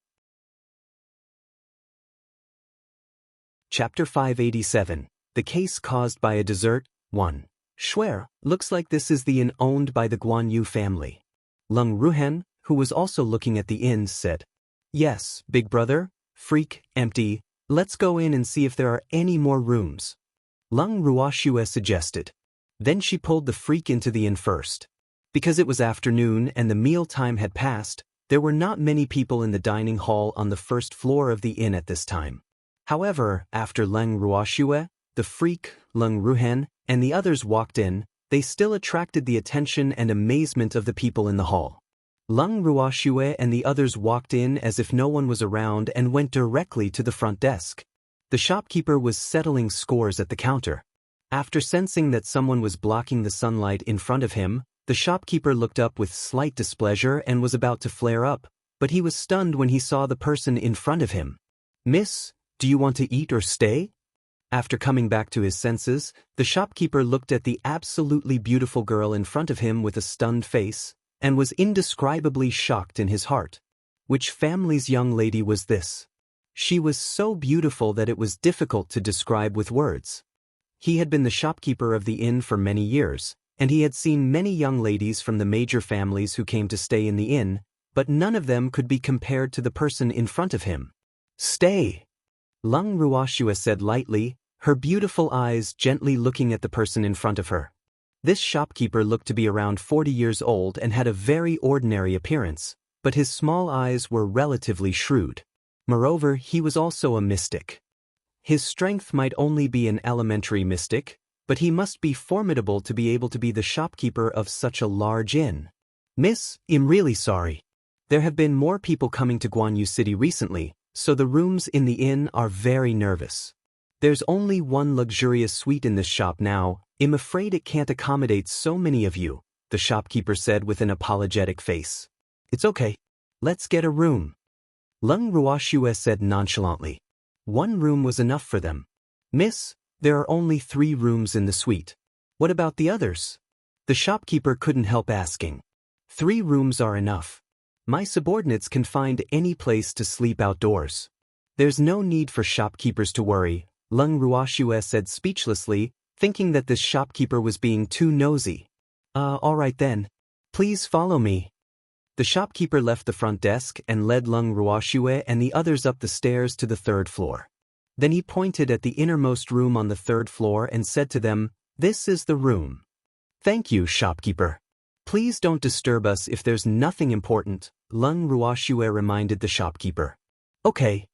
Chapter 587. The Case Caused by a Dessert. 1. Shuer, looks like this is the inn owned by the Guan Yu family. Leng Ruhen, who was also looking at the inn, said, "Yes, big brother, freak, empty, let's go in and see if there are any more rooms." Leng Ruoxue suggested. Then she pulled the freak into the inn first. Because it was afternoon and the meal time had passed, there were not many people in the dining hall on the first floor of the inn at this time. However, after Leng Ruoxue, the freak, Leng Ruhen, and the others walked in, they still attracted the attention and amazement of the people in the hall. Leng Ruoxue and the others walked in as if no one was around and went directly to the front desk. The shopkeeper was settling scores at the counter. After sensing that someone was blocking the sunlight in front of him, the shopkeeper looked up with slight displeasure and was about to flare up, but he was stunned when he saw the person in front of him. "Miss, do you want to eat or stay?" After coming back to his senses, the shopkeeper looked at the absolutely beautiful girl in front of him with a stunned face, and was indescribably shocked in his heart. Which family's young lady was this? She was so beautiful that it was difficult to describe with words. He had been the shopkeeper of the inn for many years, and he had seen many young ladies from the major families who came to stay in the inn, but none of them could be compared to the person in front of him. "Stay," Leng Ruoxue said lightly, her beautiful eyes gently looking at the person in front of her. This shopkeeper looked to be around 40 years old and had a very ordinary appearance, but his small eyes were relatively shrewd. Moreover, he was also a mystic. His strength might only be an elementary mystic, but he must be formidable to be able to be the shopkeeper of such a large inn. "Miss, I'm really sorry. There have been more people coming to Guan Yu City recently, so the rooms in the inn are very nervous. There's only one luxurious suite in this shop now. I'm afraid it can't accommodate so many of you," the shopkeeper said with an apologetic face. "It's okay. Let's get a room," Leng Ruoxue said nonchalantly. One room was enough for them. "Miss, there are only 3 rooms in the suite. What about the others?" The shopkeeper couldn't help asking. 3 rooms are enough. My subordinates can find any place to sleep outdoors. There's no need for shopkeepers to worry, Leng Ruoxue said speechlessly, thinking that this shopkeeper was being too nosy. All right then. Please follow me." The shopkeeper left the front desk and led Leng Ruoxue and the others up the stairs to the 3rd floor. Then he pointed at the innermost room on the 3rd floor and said to them, "This is the room." "Thank you, shopkeeper. Please don't disturb us if there's nothing important," Leng Ruoxue reminded the shopkeeper. "Okay.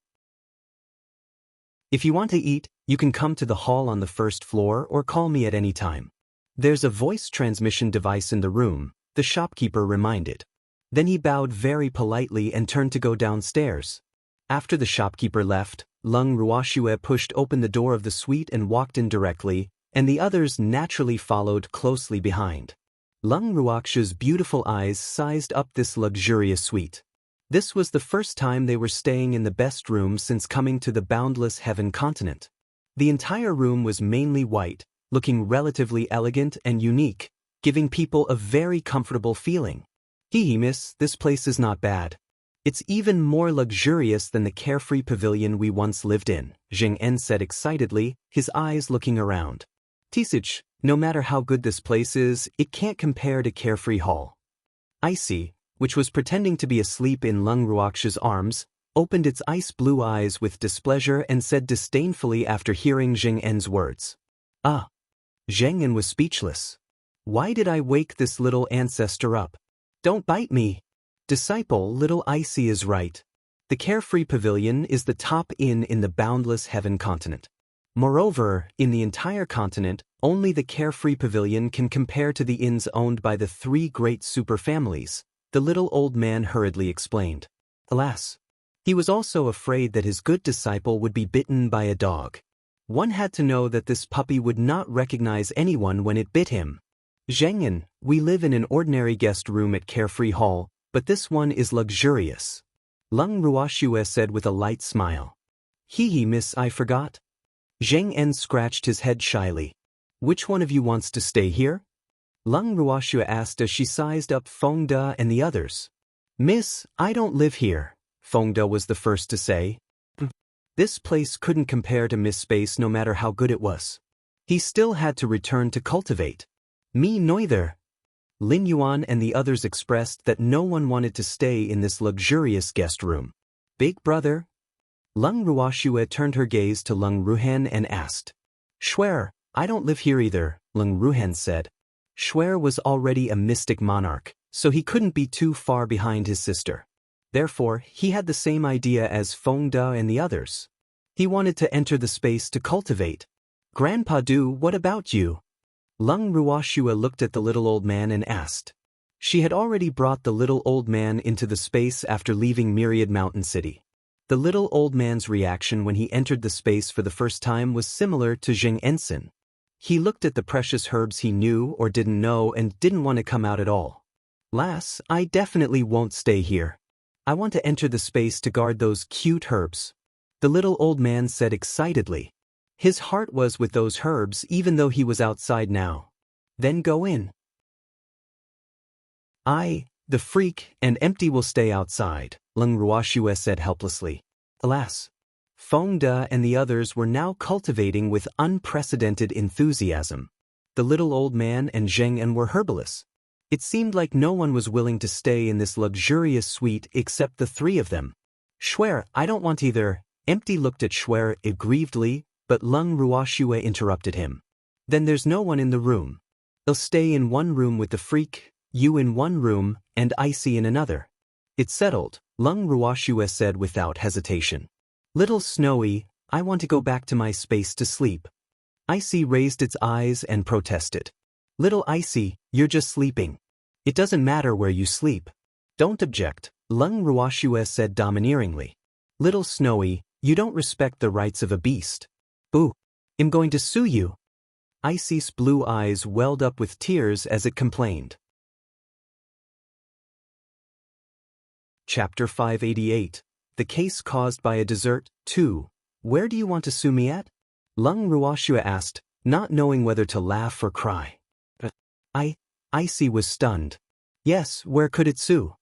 If you want to eat, you can come to the hall on the 1st floor or call me at any time. There's a voice transmission device in the room," the shopkeeper reminded. Then he bowed very politely and turned to go downstairs. After the shopkeeper left, Leng Ruoxue pushed open the door of the suite and walked in directly, and the others naturally followed closely behind. Leng Ruoxue's beautiful eyes sized up this luxurious suite. This was the first time they were staying in the best room since coming to the boundless heaven continent. The entire room was mainly white, looking relatively elegant and unique, giving people a very comfortable feeling. "Hee miss, this place is not bad. It's even more luxurious than the carefree pavilion we once lived in," Jing En said excitedly, his eyes looking around. "Tisich, no matter how good this place is, it can't compare to Carefree Hall." Icy, which was pretending to be asleep in Leng Ruoxue's arms, opened its ice-blue eyes with displeasure and said disdainfully after hearing Jing En's words. "Ah." Zheng En was speechless. "Why did I wake this little ancestor up? Don't bite me." "Disciple, little Icy is right. The Carefree Pavilion is the top inn in the boundless heaven continent. Moreover, in the entire continent, only the Carefree Pavilion can compare to the inns owned by the 3 great super families," the little old man hurriedly explained. Alas, he was also afraid that his good disciple would be bitten by a dog. One had to know that this puppy would not recognize anyone when it bit him. "Zheng En, we live in an ordinary guest room at Carefree Hall, but this one is luxurious," Leng Ruoxue said with a light smile. "Hee miss, I forgot." Zheng En scratched his head shyly. "Which one of you wants to stay here?" Lung Ruoxue asked as she sized up Feng De and the others. Miss, I don't live here, Feng De was the first to say. This place couldn't compare to Miss Space no matter how good it was. He still had to return to cultivate. Me neither. Lin Yuan and the others expressed that no one wanted to stay in this luxurious guest room. Big brother? Lung Ruoxue turned her gaze to Lung Ruhan and asked. Swear, I don't live here either, Lung Ruhan said. Swear was already a mystic monarch, so he couldn't be too far behind his sister. Therefore, he had the same idea as Feng De and the others. He wanted to enter the space to cultivate. Grandpa Du, what about you? Lung Ruoxue looked at the little old man and asked. She had already brought the little old man into the space after leaving Myriad Mountain City. The little old man's reaction when he entered the space for the first time was similar to Zheng Ensign. He looked at the precious herbs he knew or didn't know and didn't want to come out at all. Lass, I definitely won't stay here. I want to enter the space to guard those cute herbs. The little old man said excitedly. His heart was with those herbs even though he was outside now. Then go in. I, the freak, and Empty will stay outside, Lung Ruoxue said helplessly. Alas. Feng De and the others were now cultivating with unprecedented enthusiasm. The little old man and Zheng En were herbalists. It seemed like no one was willing to stay in this luxurious suite except the three of them. Swear, I don't want either. Empty looked at Swear aggrievedly, but Lung Ruoxue interrupted him. Then there's no one in the room. They'll stay in one room with the freak, you in one room, and Icy in another. It's settled, Lung Ruoxue said without hesitation. Little Snowy, I want to go back to my space to sleep. Icy raised its eyes and protested. Little Icy, you're just sleeping. It doesn't matter where you sleep. Don't object, Lung Ruoxue said domineeringly. Little Snowy, you don't respect the rights of a beast. Boo. I'm going to sue you. Icy's blue eyes welled up with tears as it complained. Chapter 588. The Case Caused by a Dessert, 2. Where do you want to sue me at? Lung Ruoxue asked, not knowing whether to laugh or cry. Icy was stunned. Yes, where could it sue?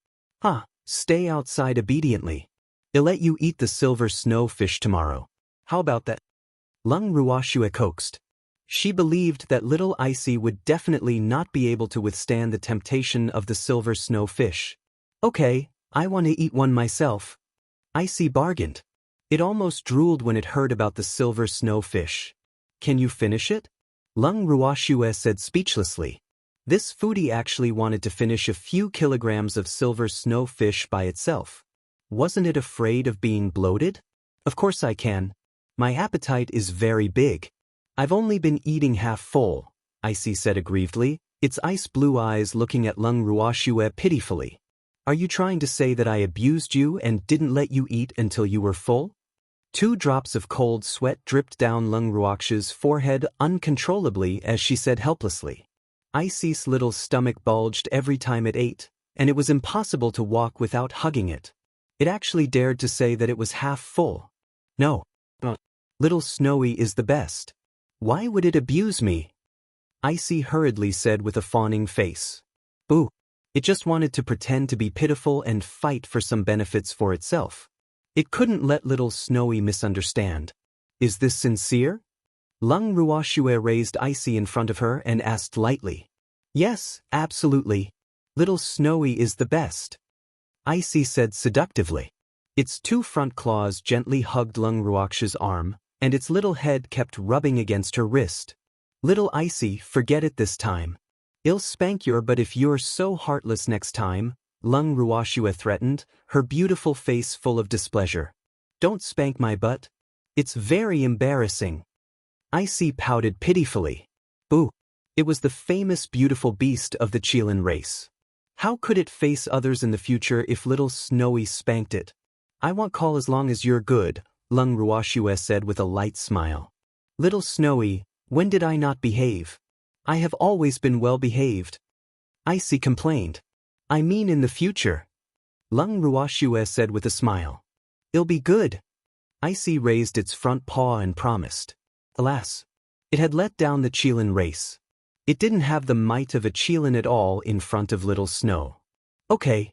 Stay outside obediently. I'll let you eat the silver snow fish tomorrow. How about that? Lung Ruoxue coaxed. She believed that little Icy would definitely not be able to withstand the temptation of the silver snow fish. Okay, I want to eat one myself. Icy bargained. It almost drooled when it heard about the silver snow fish. Can you finish it? Lung Ruoxue said speechlessly. This foodie actually wanted to finish a few kilograms of silver snow fish by itself. Wasn't it afraid of being bloated? Of course I can. My appetite is very big. I've only been eating half full, Icy said aggrievedly, its ice blue eyes looking at Lung Ruoxue pitifully. Are you trying to say that I abused you and didn't let you eat until you were full? 2 drops of cold sweat dripped down Lung Ruoxue's forehead uncontrollably as she said helplessly. Icy's little stomach bulged every time it ate, and it was impossible to walk without hugging it. It actually dared to say that it was half full. No. Little Snowy is the best. Why would it abuse me? Icy hurriedly said with a fawning face. Boo. It just wanted to pretend to be pitiful and fight for some benefits for itself. It couldn't let little Snowy misunderstand. Is this sincere? Lung Ruoxue raised Icy in front of her and asked lightly. Yes, absolutely. Little Snowy is the best. Icy said seductively. Its 2 front claws gently hugged Lung Ruoxue's arm, and its little head kept rubbing against her wrist. Little Icy, forget it this time. I'll spank your butt if you're so heartless next time, Lung Ruoxue threatened, her beautiful face full of displeasure. Don't spank my butt. It's very embarrassing. Icy pouted pitifully. Boo. It was the famous beautiful beast of the Qilin race. How could it face others in the future if little Snowy spanked it? I won't call as long as you're good, Lung Ruoxue said with a light smile. Little Snowy, when did I not behave? I have always been well behaved. Icy complained. I mean in the future. Lung Ruoxue said with a smile. It'll be good. Icy raised its front paw and promised. Alas. It had let down the Qilin race. It didn't have the might of a Qilin at all in front of little Snow. Okay.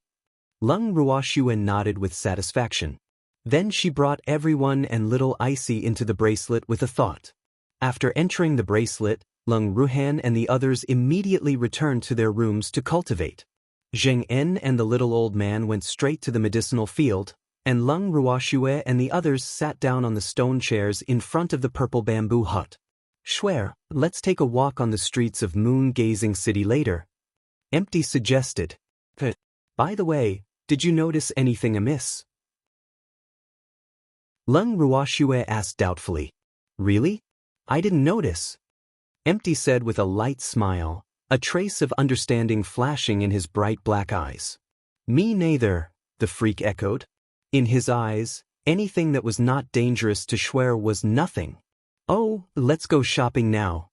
Lung Ruoxue nodded with satisfaction. Then she brought everyone and little Icy into the bracelet with a thought. After entering the bracelet, Lung Ruhan and the others immediately returned to their rooms to cultivate. Zheng En and the little old man went straight to the medicinal field, and Lung Ruoxue and the others sat down on the stone chairs in front of the purple bamboo hut. Swear, let's take a walk on the streets of moon-gazing city later. Empty suggested. By the way, did you notice anything amiss? Lung Ruoxue asked doubtfully. Really? I didn't notice. Empty said with a light smile, a trace of understanding flashing in his bright black eyes. Me neither, the freak echoed. In his eyes, anything that was not dangerous to Schwer was nothing. Oh, let's go shopping now.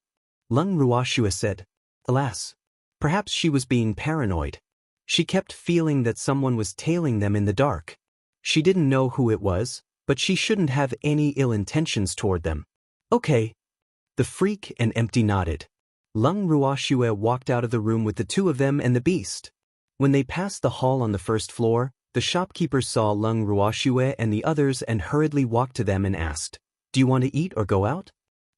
Lung Ruoxue said. Alas. Perhaps she was being paranoid. She kept feeling that someone was tailing them in the dark. She didn't know who it was, but she shouldn't have any ill intentions toward them. Okay. The freak and Empty nodded. Lung Ruoxue walked out of the room with the two of them and the beast. When they passed the hall on the first floor, the shopkeeper saw Lung Ruoxue and the others and hurriedly walked to them and asked, Do you want to eat or go out?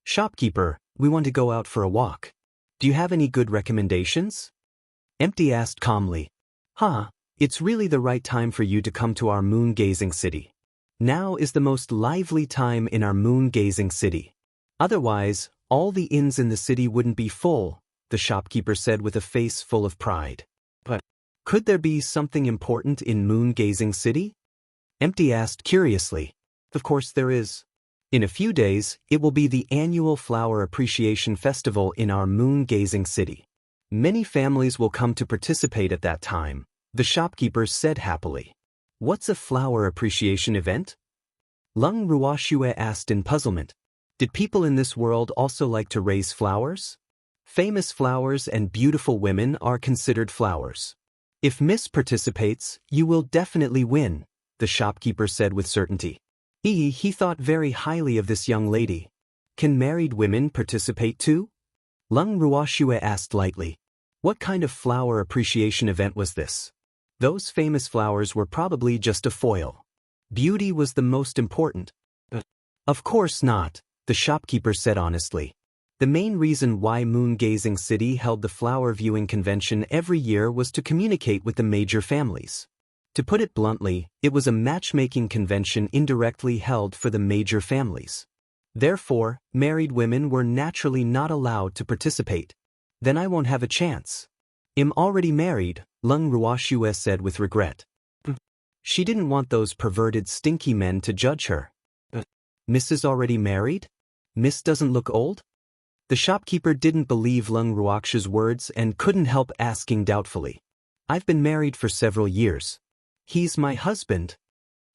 Shopkeeper, we want to go out for a walk. Do you have any good recommendations? Empty asked calmly. It's really the right time for you to come to our moon-gazing city. Now is the most lively time in our moon-gazing city. Otherwise, all the inns in the city wouldn't be full, the shopkeeper said with a face full of pride. But could there be something important in moon-gazing city? Empty asked curiously. Of course there is. In a few days, it will be the annual Flower Appreciation Festival in our moon-gazing city. Many families will come to participate at that time, the shopkeeper said happily. What's a flower appreciation event? Lung Ruoxue asked in puzzlement. Did people in this world also like to raise flowers? Famous flowers and beautiful women are considered flowers. If Miss participates, you will definitely win, the shopkeeper said with certainty. He thought very highly of this young lady. Can married women participate too? Lung Ruoxue asked lightly. What kind of flower appreciation event was this? Those famous flowers were probably just a foil. Beauty was the most important. Of course not, the shopkeeper said honestly. The main reason why Moon-Gazing City held the flower viewing convention every year was to communicate with the major families. To put it bluntly, it was a matchmaking convention indirectly held for the major families. Therefore, married women were naturally not allowed to participate. Then I won't have a chance. I'm already married, Lung Ruoxue said with regret. She didn't want those perverted stinky men to judge her. Miss is already married? Miss doesn't look old? The shopkeeper didn't believe Lung Ruoxue's words and couldn't help asking doubtfully. I've been married for several years. He's my husband.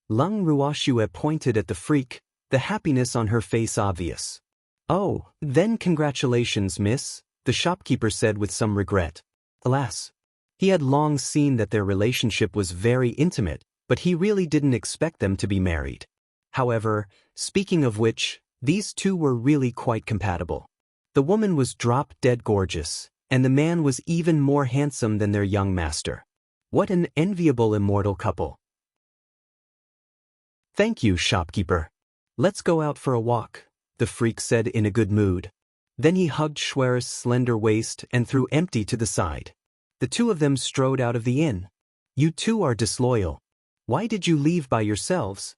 Lung Ruoxue pointed at the freak, the happiness on her face obvious. Oh, then congratulations, miss, the shopkeeper said with some regret. Alas. He had long seen that their relationship was very intimate, but he really didn't expect them to be married. However, speaking of which, these two were really quite compatible. The woman was drop-dead gorgeous, and the man was even more handsome than their young master. What an enviable immortal couple. Thank you, shopkeeper. Let's go out for a walk, the freak said in a good mood. Then he hugged Schwer's slender waist and threw Empty to the side. The two of them strode out of the inn. You two are disloyal. Why did you leave by yourselves?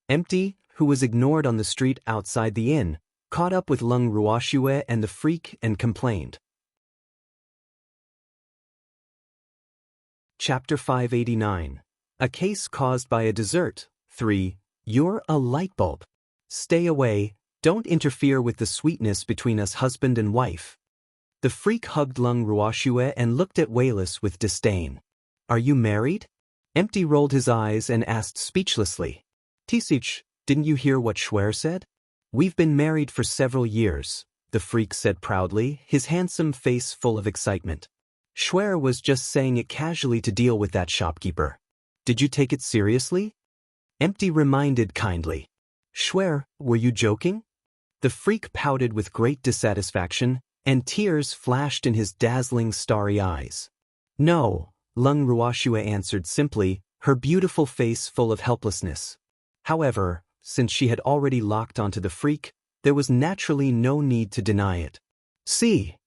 Empty, who was ignored on the street outside the inn, caught up with Lung Ruoxue and the freak and complained. Chapter 589. A Case Caused by a Dessert. 3. You're a light bulb. Stay away, don't interfere with the sweetness between us husband and wife. The freak hugged Lung Ruoxue and looked at Wayless with disdain. Are you married? Empty rolled his eyes and asked speechlessly. Tisich, didn't you hear what Schwer said? We've been married for several years, the freak said proudly, his handsome face full of excitement. Schwer was just saying it casually to deal with that shopkeeper. Did you take it seriously? Empty reminded kindly. Schwer, were you joking? The freak pouted with great dissatisfaction, and tears flashed in his dazzling starry eyes. No, Lung Ruoxue answered simply, her beautiful face full of helplessness. However, since she had already locked onto the freak, there was naturally no need to deny it. See?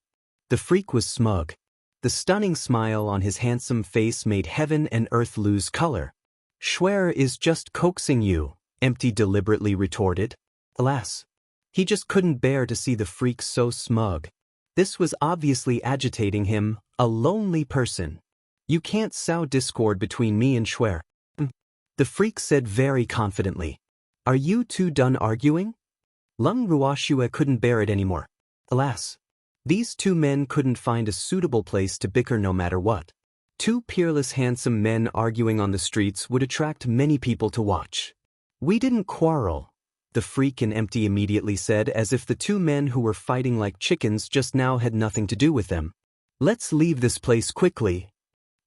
The freak was smug. The stunning smile on his handsome face made heaven and earth lose color. Schwer is just coaxing you, Empty deliberately retorted. Alas. He just couldn't bear to see the freak so smug. This was obviously agitating him, a lonely person. You can't sow discord between me and Schwer. The freak said very confidently. Are you two done arguing? Lung Ruoxue couldn't bear it anymore. Alas. These two men couldn't find a suitable place to bicker no matter what. Two peerless handsome men arguing on the streets would attract many people to watch. We didn't quarrel, the freak and Empty immediately said, as if the two men who were fighting like chickens just now had nothing to do with them. Let's leave this place quickly.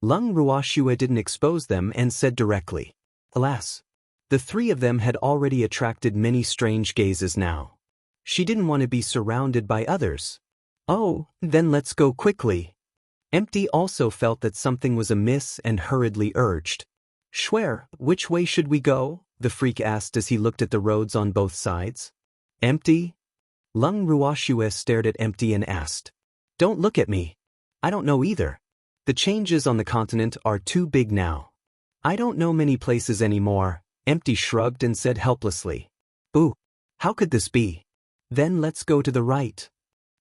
Lung Ruoxue didn't expose them and said directly. Alas. The three of them had already attracted many strange gazes now. She didn't want to be surrounded by others. Oh, then let's go quickly. Empty also felt that something was amiss and hurriedly urged. Schwer, which way should we go? The freak asked as he looked at the roads on both sides. Empty? Lung Ruoxue stared at Empty and asked. Don't look at me. I don't know either. The changes on the continent are too big now. I don't know many places anymore. Empty shrugged and said helplessly. Boo. How could this be? Then let's go to the right.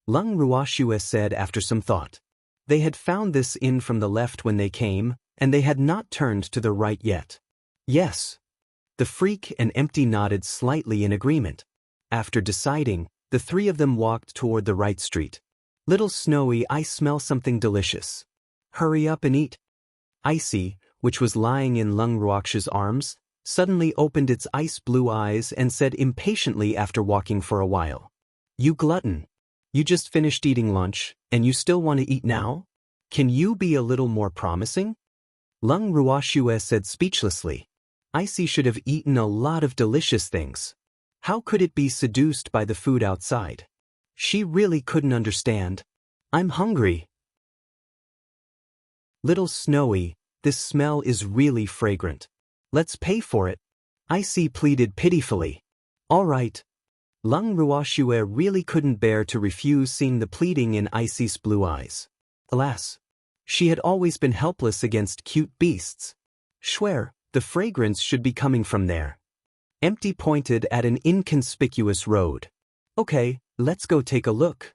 Lung Ruoxue said after some thought. They had found this inn from the left when they came, and they had not turned to the right yet. Yes. The freak and Empty nodded slightly in agreement. After deciding, the three of them walked toward the right street. Little Snowy, I smell something delicious. Hurry up and eat. Icy, which was lying in Lung Ruoxue's arms, suddenly opened its ice-blue eyes and said impatiently after walking for a while. You glutton. You just finished eating lunch, and you still want to eat now? Can you be a little more promising? Lung Ruoxue said speechlessly. Icy should have eaten a lot of delicious things. How could it be seduced by the food outside? She really couldn't understand. I'm hungry. Little Snowy, this smell is really fragrant. Let's pay for it. Icy pleaded pitifully. All right. Lung Ruoxue really couldn't bear to refuse seeing the pleading in Icy's blue eyes. Alas. She had always been helpless against cute beasts. Schwer, the fragrance should be coming from there. Empty pointed at an inconspicuous road. Okay, let's go take a look.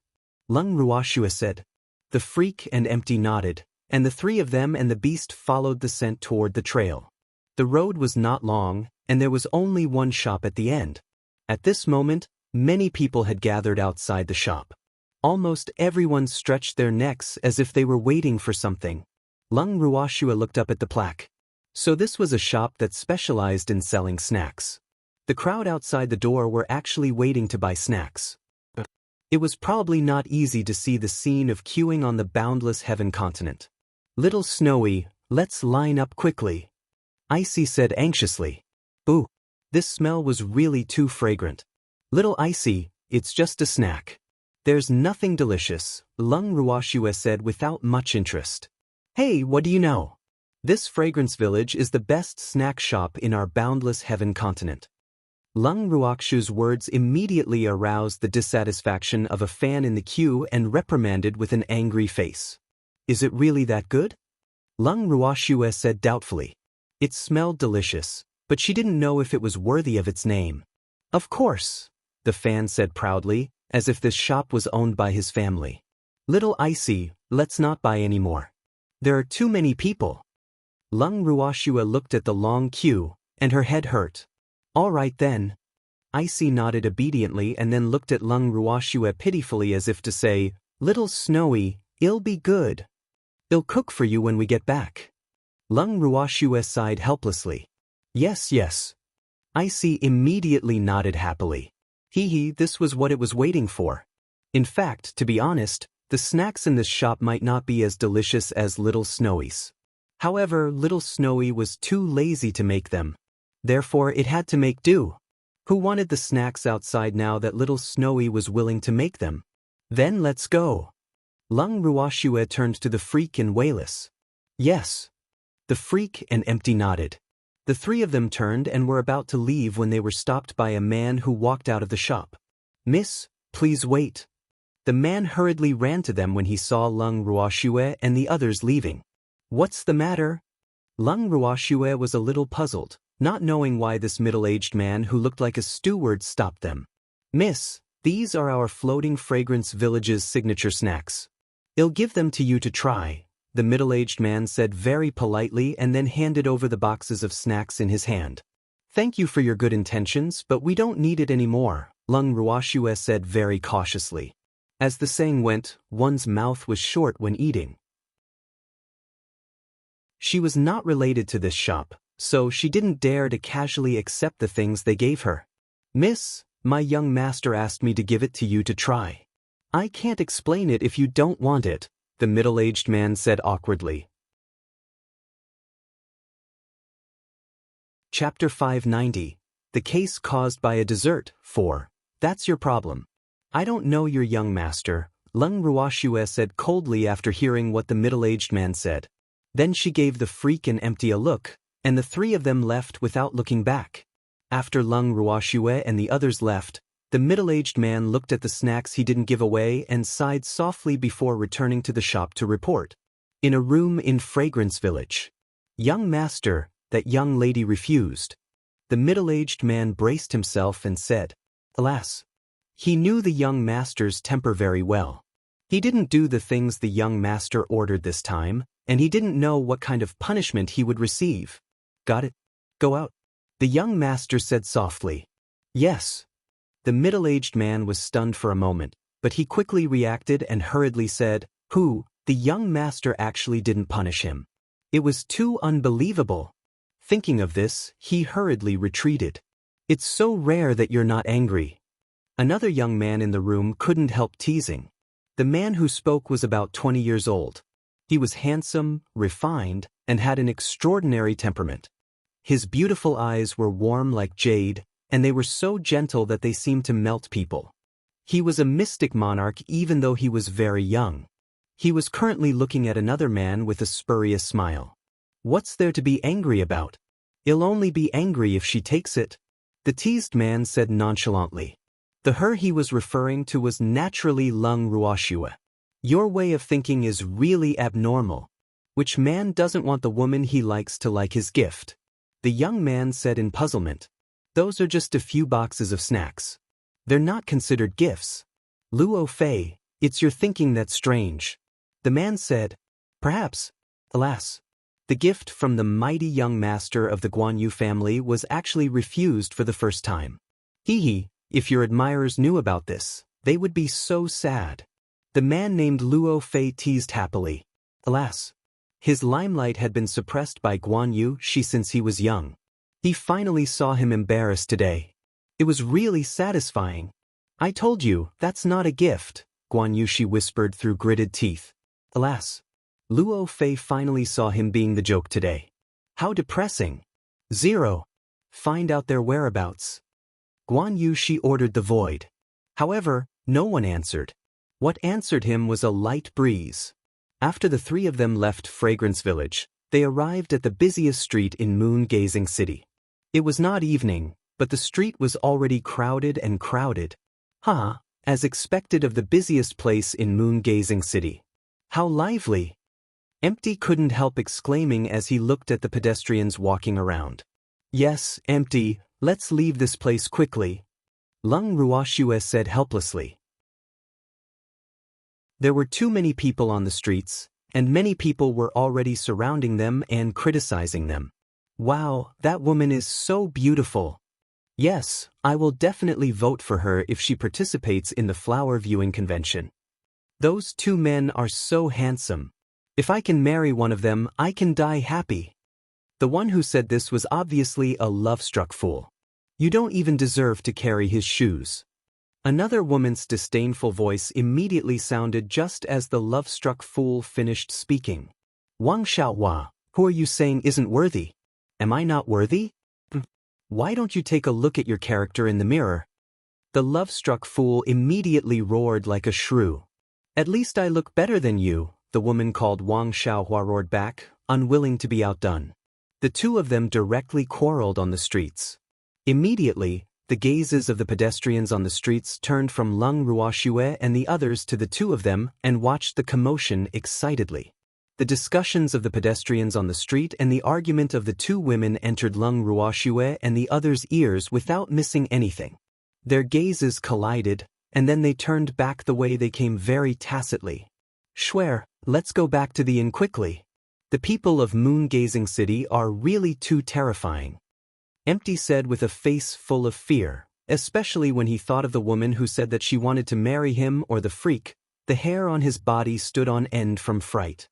Lung Ruoxue said. The freak and Empty nodded, and the three of them and the beast followed the scent toward the trail. The road was not long, and there was only one shop at the end. At this moment, many people had gathered outside the shop. Almost everyone stretched their necks as if they were waiting for something. Lung Ruoxue looked up at the plaque. So this was a shop that specialized in selling snacks. The crowd outside the door were actually waiting to buy snacks. It was probably not easy to see the scene of queuing on the boundless heaven continent. Little Snowy, let's line up quickly. Icy said anxiously. Boo. This smell was really too fragrant. Little Icy, it's just a snack. There's nothing delicious, Lung Ruoxue said without much interest. Hey, what do you know? This fragrance village is the best snack shop in our boundless heaven continent. Lung Ruoxue's words immediately aroused the dissatisfaction of a fan in the queue and reprimanded with an angry face. Is it really that good? Lung Ruoxue said doubtfully. It smelled delicious, but she didn't know if it was worthy of its name. Of course, the fan said proudly, as if this shop was owned by his family. Little Icy, let's not buy any more. There are too many people. Lung Ruoxue looked at the long queue, and her head hurt. All right then. Icy nodded obediently and then looked at Lung Ruoxue pitifully as if to say, Little Snowy, it'll be good. They'll cook for you when we get back. Lung Ruoxue sighed helplessly. Yes, yes. Icy immediately nodded happily. Hee, this was what it was waiting for. In fact, to be honest, the snacks in this shop might not be as delicious as Little Snowy's. However, Little Snowy was too lazy to make them. Therefore, it had to make do. Who wanted the snacks outside now that Little Snowy was willing to make them? Then let's go. Lung Ruoxue turned to the freak and Wayless. Yes. The freak and Empty nodded. The three of them turned and were about to leave when they were stopped by a man who walked out of the shop. Miss, please wait. The man hurriedly ran to them when he saw Lung Ruoxue and the others leaving. What's the matter? Lung Ruoxue was a little puzzled, not knowing why this middle-aged man who looked like a steward stopped them. Miss, these are our Floating Fragrance Village's signature snacks. I'll give them to you to try, the middle-aged man said very politely and then handed over the boxes of snacks in his hand. Thank you for your good intentions, but we don't need it anymore, Lung Ruoxue said very cautiously. As the saying went, one's mouth was short when eating. She was not related to this shop, so she didn't dare to casually accept the things they gave her. Miss, my young master asked me to give it to you to try. I can't explain it if you don't want it, the middle-aged man said awkwardly. Chapter 590. The Case Caused by a Dessert, 4. That's your problem. I don't know your young master, Lung Ruoxue said coldly after hearing what the middle-aged man said. Then she gave the freak and Empty a look, and the three of them left without looking back. After Lung Ruoxue and the others left, the middle-aged man looked at the snacks he didn't give away and sighed softly before returning to the shop to report. In a room in Fragrance Village. Young master, that young lady refused. The middle-aged man braced himself and said, Alas. He knew the young master's temper very well. He didn't do the things the young master ordered this time, and he didn't know what kind of punishment he would receive. Got it? Go out. The young master said softly. Yes. The middle-aged man was stunned for a moment, but he quickly reacted and hurriedly said, the young master actually didn't punish him. It was too unbelievable. Thinking of this, he hurriedly retreated. It's so rare that you're not angry. Another young man in the room couldn't help teasing. The man who spoke was about 20 years old. He was handsome, refined, and had an extraordinary temperament. His beautiful eyes were warm like jade, and they were so gentle that they seemed to melt people. He was a mystic monarch even though he was very young. He was currently looking at another man with a spurious smile. What's there to be angry about? I'll only be angry if she takes it, the teased man said nonchalantly. The her he was referring to was naturally Lung Ruoxue. Your way of thinking is really abnormal. Which man doesn't want the woman he likes to like his gift? The young man said in puzzlement. Those are just a few boxes of snacks. They're not considered gifts. Luo Fei, it's your thinking that's strange. The man said, Perhaps. Alas. The gift from the mighty young master of the Guan Yu family was actually refused for the first time. Hee. If your admirers knew about this, they would be so sad. The man named Luo Fei teased happily. Alas. His limelight had been suppressed by Guan Yu since he was young. He finally saw him embarrassed today. It was really satisfying. I told you, that's not a gift, Guan Yu whispered through gritted teeth. Alas. Luo Fei finally saw him being the joke today. How depressing. 0. Find out their whereabouts. Guan Yu ordered the void. However, no one answered. What answered him was a light breeze. After the three of them left Fragrance Village, they arrived at the busiest street in Moon-Gazing City. It was not evening, but the street was already crowded and crowded. As expected of the busiest place in Moon-Gazing City. How lively! Empty couldn't help exclaiming as he looked at the pedestrians walking around. Yes, Empty, let's leave this place quickly, Lung Ruoxue said helplessly. There were too many people on the streets, and many people were already surrounding them and criticizing them. Wow, that woman is so beautiful. Yes, I will definitely vote for her if she participates in the flower viewing convention. Those two men are so handsome. If I can marry one of them, I can die happy. The one who said this was obviously a love-struck fool. You don't even deserve to carry his shoes. Another woman's disdainful voice immediately sounded just as the love-struck fool finished speaking. Wang Xiaohua, who are you saying isn't worthy? Am I not worthy? Why don't you take a look at your character in the mirror? The love-struck fool immediately roared like a shrew. At least I look better than you, the woman called Wang Xiaohua roared back, unwilling to be outdone. The two of them directly quarreled on the streets. Immediately, the gazes of the pedestrians on the streets turned from Leng Ruoxue and the others to the two of them and watched the commotion excitedly. The discussions of the pedestrians on the street and the argument of the two women entered Leng Ruoxue and the others' ears without missing anything. Their gazes collided, and then they turned back the way they came very tacitly. Swear, let's go back to the inn quickly. The people of moon-gazing city are really too terrifying. Empty said with a face full of fear, especially when he thought of the woman who said that she wanted to marry him or the freak. The hair on his body stood on end from fright.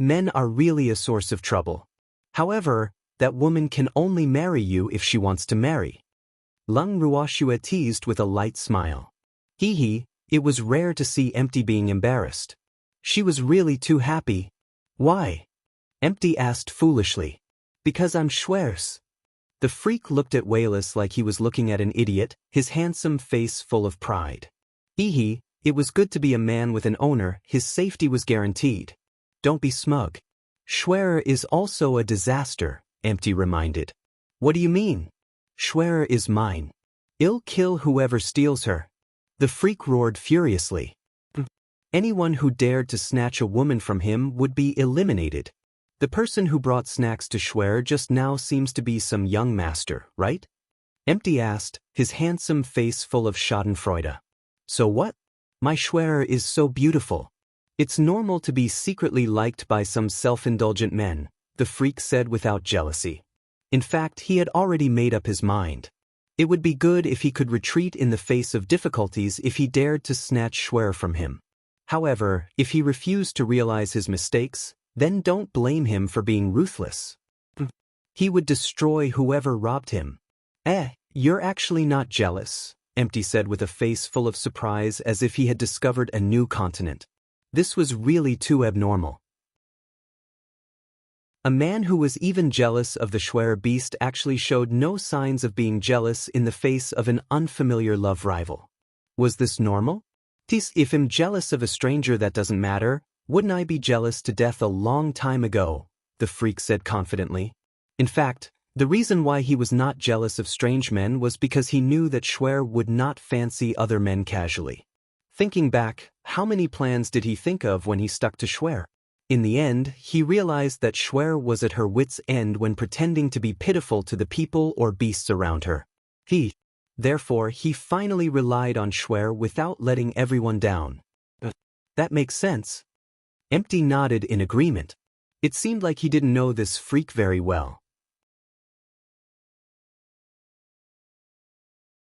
Men are really a source of trouble. However, that woman can only marry you if she wants to marry. Leng Ruoxue teased with a light smile. Hee, it was rare to see Empty being embarrassed. She was really too happy. Why? Empty asked foolishly. Because I'm Schwer's. The freak looked at Wayless like he was looking at an idiot, his handsome face full of pride. Hee, it was good to be a man with an owner, his safety was guaranteed. Don't be smug. Schwerer is also a disaster, Empty reminded. What do you mean? Schwerer is mine. I'll kill whoever steals her. The freak roared furiously. Anyone who dared to snatch a woman from him would be eliminated. The person who brought snacks to Schwerer just now seems to be some young master, right? Empty asked, his handsome face full of schadenfreude. So what? My Schwerer is so beautiful. It's normal to be secretly liked by some self-indulgent men, the freak said without jealousy. In fact, he had already made up his mind. It would be good if he could retreat in the face of difficulties if he dared to snatch Schwerer from him. However, if he refused to realize his mistakes, then don't blame him for being ruthless. He would destroy whoever robbed him. You're actually not jealous, Empty said with a face full of surprise as if he had discovered a new continent. This was really too abnormal. A man who was even jealous of the Schwerer beast actually showed no signs of being jealous in the face of an unfamiliar love rival. Was this normal? If I'm jealous of a stranger, that doesn't matter. Wouldn't I be jealous to death a long time ago? The freak said confidently. In fact, the reason why he was not jealous of strange men was because he knew that Schwerer would not fancy other men casually. Thinking back, how many plans did he think of when he stuck to Schwerer? In the end, he realized that Schwerer was at her wits' end when pretending to be pitiful to the people or beasts around her. Therefore, he finally relied on Schwerer without letting everyone down. That makes sense. Empty nodded in agreement. It seemed like he didn't know this freak very well.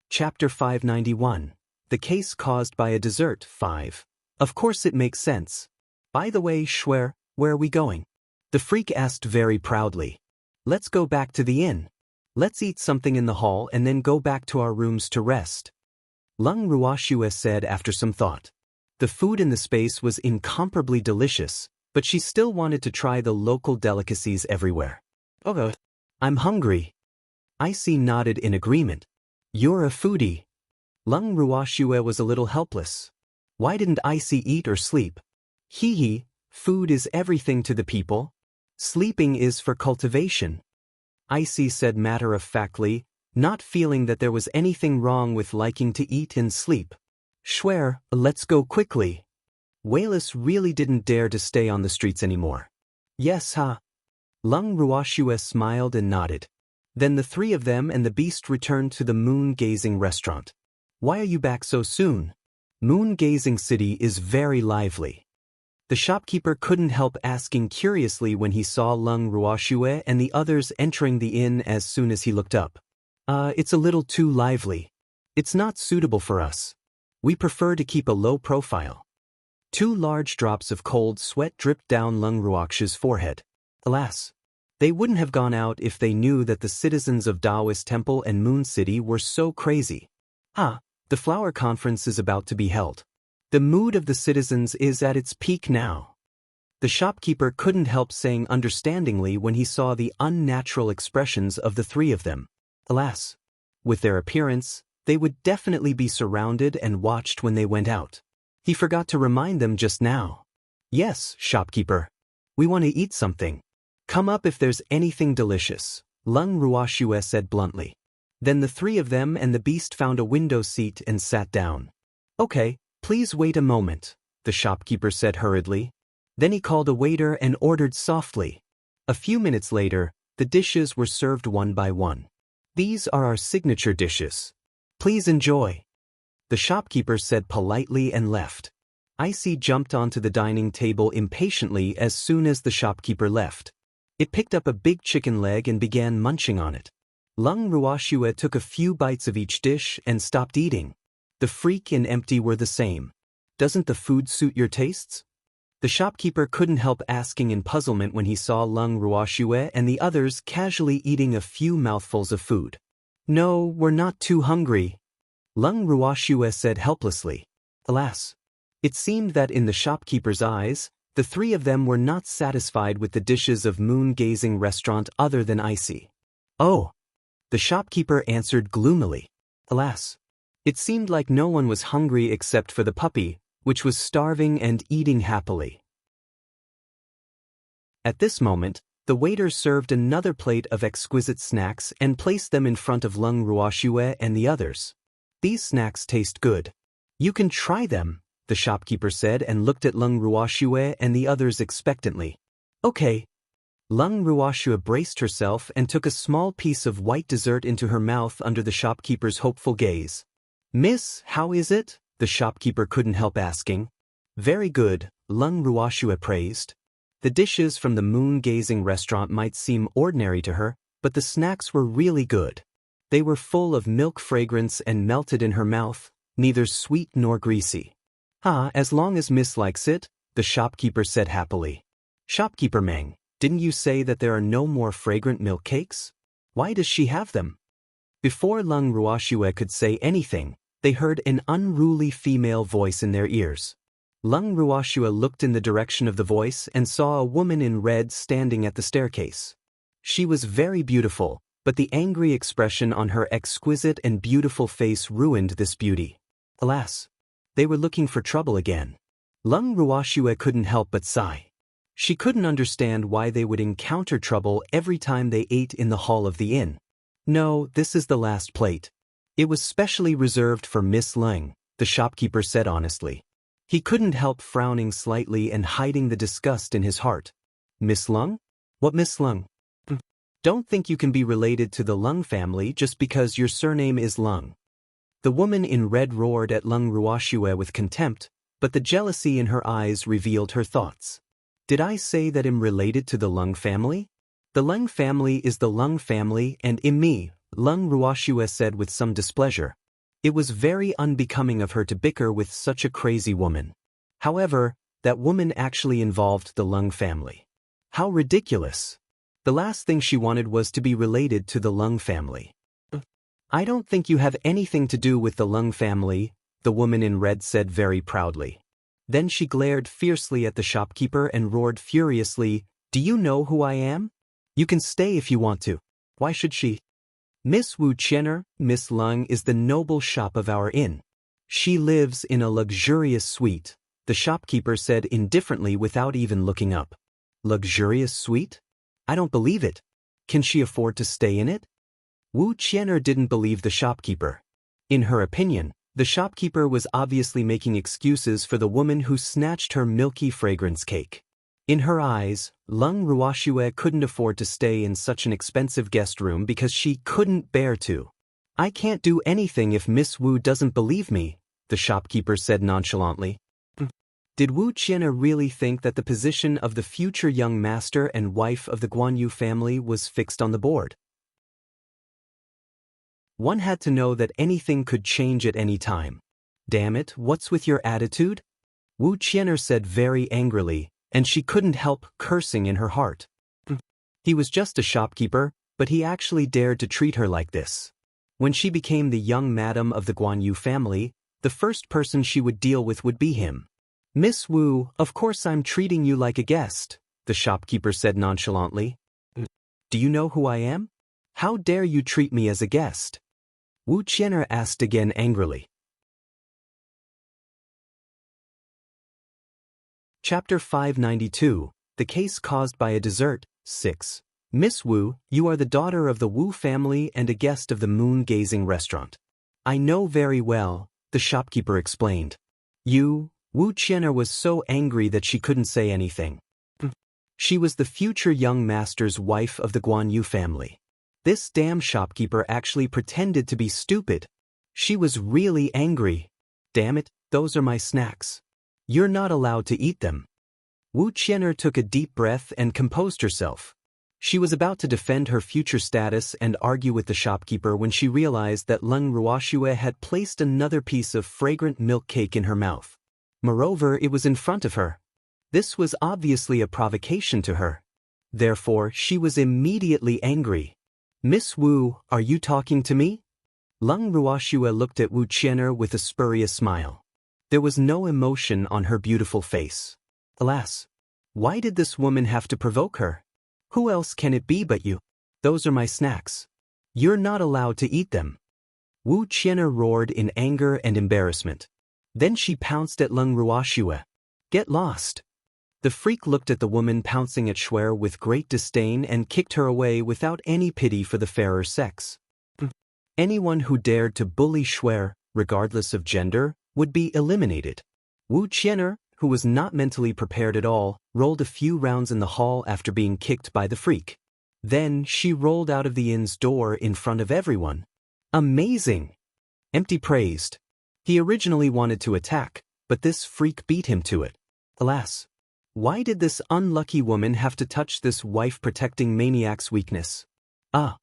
Chapter 591. The case caused by a dessert. 5. Of course it makes sense. By the way, Schwerer, where are we going? The freak asked very proudly. Let's go back to the inn. Let's eat something in the hall and then go back to our rooms to rest. Leng Ruoxue said after some thought. The food in the space was incomparably delicious, but she still wanted to try the local delicacies everywhere. Okay. I'm hungry. Icy nodded in agreement. You're a foodie. Leng Ruoxue was a little helpless. Why didn't Icy eat or sleep? Food is everything to the people. Sleeping is for cultivation. Icy said matter-of-factly, not feeling that there was anything wrong with liking to eat and sleep. Schwerer, let's go quickly. Wayless really didn't dare to stay on the streets anymore. Yes, Leng Ruoxue smiled and nodded. Then the three of them and the beast returned to the moon-gazing restaurant. Why are you back so soon? Moon-gazing city is very lively. The shopkeeper couldn't help asking curiously when he saw Leng Ruoxue and the others entering the inn as soon as he looked up. It's a little too lively. It's not suitable for us. We prefer to keep a low profile. 2 large drops of cold sweat dripped down Leng Ruoxue's forehead. Alas, they wouldn't have gone out if they knew that the citizens of Taoist Temple and Moon City were so crazy. The flower conference is about to be held. The mood of the citizens is at its peak now. The shopkeeper couldn't help saying understandingly when he saw the unnatural expressions of the three of them. Alas, with their appearance, They would definitely be surrounded and watched when they went out. He forgot to remind them just now. Yes, shopkeeper. We want to eat something. Come up if there's anything delicious, Lung Ruoxue said bluntly. Then the three of them and the beast found a window seat and sat down. Okay, please wait a moment, the shopkeeper said hurriedly. Then he called a waiter and ordered softly. A few minutes later, the dishes were served one by one. These are our signature dishes. Please enjoy. The shopkeeper said politely and left. Icy jumped onto the dining table impatiently as soon as the shopkeeper left. It picked up a big chicken leg and began munching on it. Lung Ruoxue took a few bites of each dish and stopped eating. The freak and empty were the same. Doesn't the food suit your tastes? The shopkeeper couldn't help asking in puzzlement when he saw Lung Ruoxue and the others casually eating a few mouthfuls of food. No, we're not too hungry, Lung Ruoxue said helplessly. Alas. It seemed that in the shopkeeper's eyes, the three of them were not satisfied with the dishes of moon-gazing restaurant other than Icy. Oh. The shopkeeper answered gloomily. Alas. It seemed like no one was hungry except for the puppy, which was starving and eating happily. At this moment, the waiter served another plate of exquisite snacks and placed them in front of Lung Ruoxue and the others. These snacks taste good. You can try them, the shopkeeper said and looked at Lung Ruoxue and the others expectantly. Okay. Lung Ruoxue braced herself and took a small piece of white dessert into her mouth under the shopkeeper's hopeful gaze. Miss, how is it? The shopkeeper couldn't help asking. Very good, Lung Ruoxue praised. The dishes from the moon-gazing restaurant might seem ordinary to her, but the snacks were really good. They were full of milk fragrance and melted in her mouth, neither sweet nor greasy. As long as Miss likes it, the shopkeeper said happily. Shopkeeper Meng, didn't you say that there are no more fragrant milk cakes? Why does she have them? Before Lung Ruoxue could say anything, they heard an unruly female voice in their ears. Lung Ruoxue looked in the direction of the voice and saw a woman in red standing at the staircase. She was very beautiful, but the angry expression on her exquisite and beautiful face ruined this beauty. Alas. They were looking for trouble again. Lung Ruoxue couldn't help but sigh. She couldn't understand why they would encounter trouble every time they ate in the hall of the inn. No, this is the last plate. It was specially reserved for Miss Lung, the shopkeeper said honestly. He couldn't help frowning slightly and hiding the disgust in his heart. Miss Lung? What Miss Lung? Don't think you can be related to the Lung family just because your surname is Lung. The woman in red roared at Lung Ruoxue with contempt, but the jealousy in her eyes revealed her thoughts. Did I say that I'm related to the Lung family? The Lung family is the Lung family and I'm me, Lung Ruoxue said with some displeasure. It was very unbecoming of her to bicker with such a crazy woman. However, that woman actually involved the Lung family. How ridiculous. The last thing she wanted was to be related to the Lung family. I don't think you have anything to do with the Lung family, the woman in red said very proudly. Then she glared fiercely at the shopkeeper and roared furiously, Do you know who I am? You can stay if you want to. Why should she? Miss Wu Qianer, Miss Lung is the noble shop of our inn. She lives in a luxurious suite, the shopkeeper said indifferently without even looking up. Luxurious suite? I don't believe it. Can she afford to stay in it? Wu Qianer didn't believe the shopkeeper. In her opinion, the shopkeeper was obviously making excuses for the woman who snatched her milky fragrance cake. In her eyes, Lung Ruoxue couldn't afford to stay in such an expensive guest room because she couldn't bear to. I can't do anything if Miss Wu doesn't believe me, the shopkeeper said nonchalantly. Did Wu Qianer really think that the position of the future young master and wife of the Guanyu family was fixed on the board? One had to know that anything could change at any time. Damn it, what's with your attitude? Wu Qianer said very angrily, and she couldn't help cursing in her heart. He was just a shopkeeper, but he actually dared to treat her like this. When she became the young madam of the Guanyu family, the first person she would deal with would be him. Miss Wu, of course I'm treating you like a guest, the shopkeeper said nonchalantly. Do you know who I am? How dare you treat me as a guest? Wu Qian'er asked again angrily. Chapter 592, The Case Caused by a Dessert, 6. Miss Wu, you are the daughter of the Wu family and a guest of the moon-gazing restaurant. I know very well, the shopkeeper explained. Wu Qian'er was so angry that she couldn't say anything. She was the future young master's wife of the Guan Yu family. This damn shopkeeper actually pretended to be stupid. She was really angry. Damn it, those are my snacks. You're not allowed to eat them. Wu Qian'er took a deep breath and composed herself. She was about to defend her future status and argue with the shopkeeper when she realized that Leng Ruoxue had placed another piece of fragrant milk cake in her mouth. Moreover, it was in front of her. This was obviously a provocation to her. Therefore, she was immediately angry. Miss Wu, are you talking to me? Leng Ruoxue looked at Wu Qian'er with a spurious smile. There was no emotion on her beautiful face. Alas, why did this woman have to provoke her? Who else can it be but you? Those are my snacks. You're not allowed to eat them. Wu Qian'er roared in anger and embarrassment. Then she pounced at Leng Ruoxue. Get lost. The freak looked at the woman pouncing at Shuer with great disdain and kicked her away without any pity for the fairer sex. Anyone who dared to bully Shuer, regardless of gender, would be eliminated. Wu Qian'er, who was not mentally prepared at all, rolled a few rounds in the hall after being kicked by the freak. Then she rolled out of the inn's door in front of everyone. Amazing! Empty praised. He originally wanted to attack, but this freak beat him to it. Alas, why did this unlucky woman have to touch this wife-protecting maniac's weakness? Leng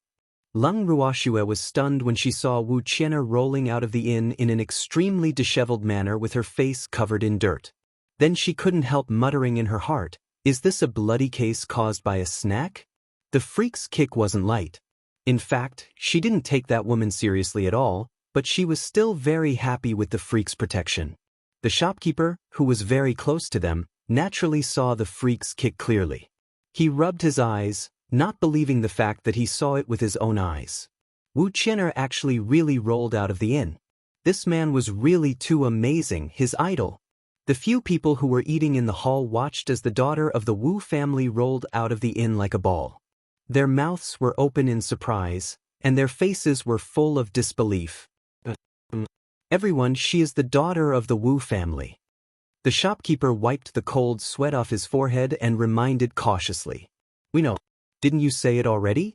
Ruoxue was stunned when she saw Wu Qian'er rolling out of the inn in an extremely disheveled manner with her face covered in dirt. Then she couldn't help muttering in her heart, is this a bloody case caused by a snack? The freak's kick wasn't light. In fact, she didn't take that woman seriously at all, but she was still very happy with the freak's protection. The shopkeeper, who was very close to them, naturally saw the freak's kick clearly. He rubbed his eyes, not believing the fact that he saw it with his own eyes. Wu Qian'er actually really rolled out of the inn. This man was really too amazing, his idol. The few people who were eating in the hall watched as the daughter of the Wu family rolled out of the inn like a ball. Their mouths were open in surprise, and their faces were full of disbelief. Everyone, she is the daughter of the Wu family. The shopkeeper wiped the cold sweat off his forehead and reminded cautiously. We know. Didn't you say it already?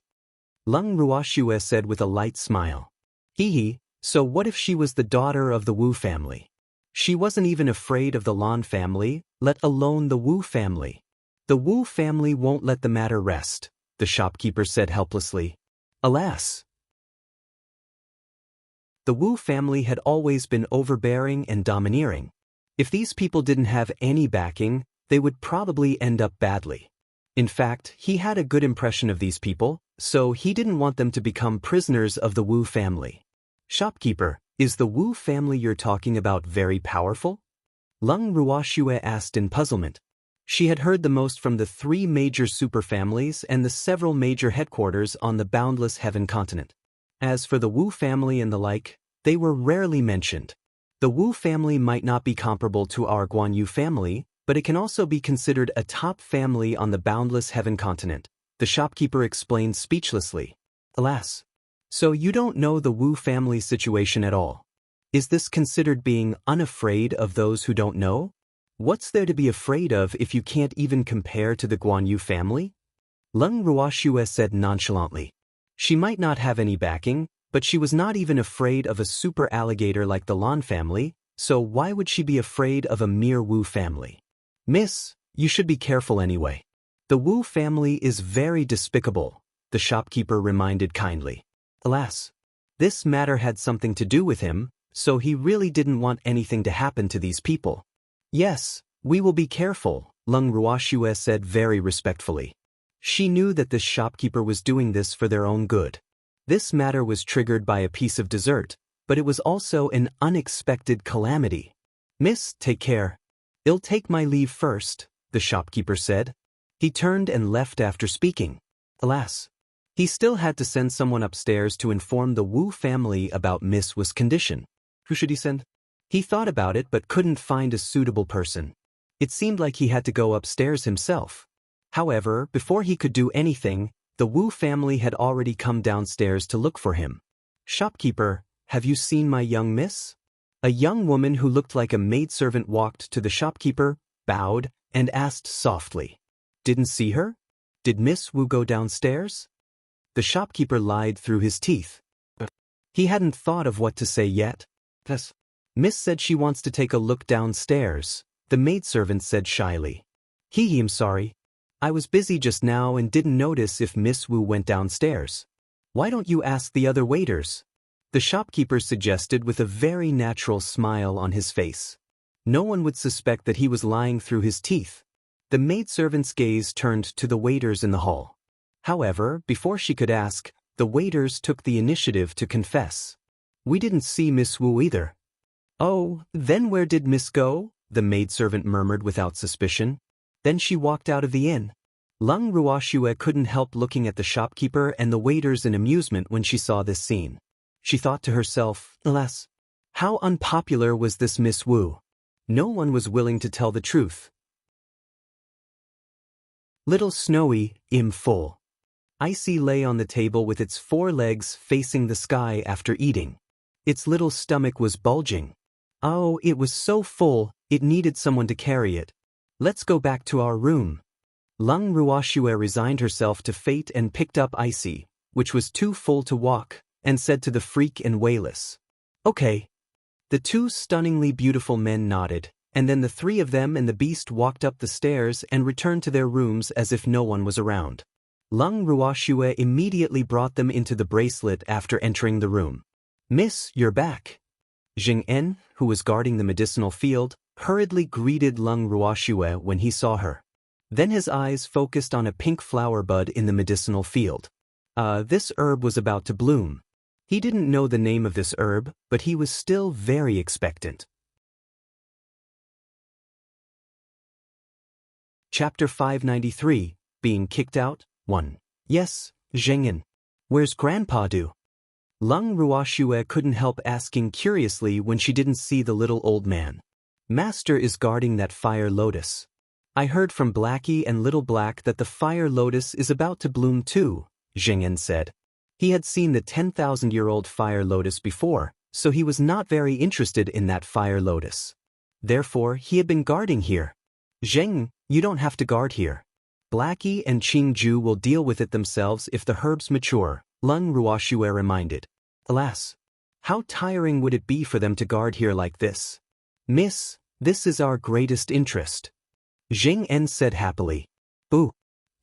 Leng Ruoxue said with a light smile. So what if she was the daughter of the Wu family? She wasn't even afraid of the Lan family, let alone the Wu family. The Wu family won't let the matter rest, the shopkeeper said helplessly. Alas! The Wu family had always been overbearing and domineering. If these people didn't have any backing, they would probably end up badly. In fact, he had a good impression of these people, so he didn't want them to become prisoners of the Wu family. Shopkeeper, is the Wu family you're talking about very powerful? Leng Ruoxue asked in puzzlement. She had heard the most from the 3 major superfamilies and the several major headquarters on the boundless heaven continent. As for the Wu family and the like, they were rarely mentioned. The Wu family might not be comparable to our Guan Yu family, but it can also be considered a top family on the boundless heaven continent, the shopkeeper explained speechlessly. Alas. So you don't know the Wu family situation at all. Is this considered being unafraid of those who don't know? What's there to be afraid of if you can't even compare to the Guan Yu family? Leng Ruoxue said nonchalantly. She might not have any backing, but she was not even afraid of a super alligator like the Lan family, so why would she be afraid of a mere Wu family? Miss, you should be careful anyway. The Wu family is very despicable, the shopkeeper reminded kindly. Alas, this matter had something to do with him, so he really didn't want anything to happen to these people. Yes, we will be careful, Leng Ruoxue said very respectfully. She knew that this shopkeeper was doing this for their own good. This matter was triggered by a piece of dessert, but it was also an unexpected calamity. Miss, take care. I'll take my leave first, the shopkeeper said. He turned and left after speaking. Alas. He still had to send someone upstairs to inform the Wu family about Miss Wu's condition. Who should he send? He thought about it but couldn't find a suitable person. It seemed like he had to go upstairs himself. However, before he could do anything, the Wu family had already come downstairs to look for him. "Shopkeeper, have you seen my young miss?" A young woman who looked like a maidservant walked to the shopkeeper, bowed, and asked softly, "Didn't see her? Did Miss Wu go downstairs?" The shopkeeper lied through his teeth. He hadn't thought of what to say yet. "Yes. Miss said she wants to take a look downstairs," the maidservant said shyly. "I'm sorry. I was busy just now and didn't notice if Miss Wu went downstairs. Why don't you ask the other waiters?" The shopkeeper suggested with a very natural smile on his face. No one would suspect that he was lying through his teeth. The maidservant's gaze turned to the waiters in the hall. However, before she could ask, the waiters took the initiative to confess. "We didn't see Miss Wu either." "Oh, then where did Miss go?" the maidservant murmured without suspicion. "Then she walked out of the inn." Lung Ruoxue couldn't help looking at the shopkeeper and the waiters in amusement when she saw this scene. She thought to herself, alas, how unpopular was this Miss Wu? No one was willing to tell the truth. Little Snowy, full. Icy lay on the table with its 4 legs facing the sky after eating. Its little stomach was bulging. Oh, it was so full, it needed someone to carry it. "Let's go back to our room." Lung Ruoxue resigned herself to fate and picked up Icy, which was too full to walk, and said to the freak and Wayless, "Okay." The 2 stunningly beautiful men nodded, and then the 3 of them and the beast walked up the stairs and returned to their rooms as if no one was around. Lung Ruoxue immediately brought them into the bracelet after entering the room. "Miss, you're back." Jing En, who was guarding the medicinal field, hurriedly greeted Lung Ruoxue when he saw her. Then his eyes focused on a pink flower bud in the medicinal field. This herb was about to bloom. He didn't know the name of this herb, but he was still very expectant. Chapter 593, Being Kicked Out, 1. "Yes, Zhengyan. Where's Grandpa do?" Lung Ruoxue couldn't help asking curiously when she didn't see the little old man. "Master is guarding that fire lotus. I heard from Blackie and Little Black that the fire lotus is about to bloom too," Zhengyan said. He had seen the 10,000-year-old fire lotus before, so he was not very interested in that fire lotus. Therefore, he had been guarding here. "Zheng, you don't have to guard here. Blackie and Qingju will deal with it themselves if the herbs mature," Lung Ruoxue reminded. Alas, how tiring would it be for them to guard here like this? "Miss, this is our greatest interest," Jing En said happily. Boo.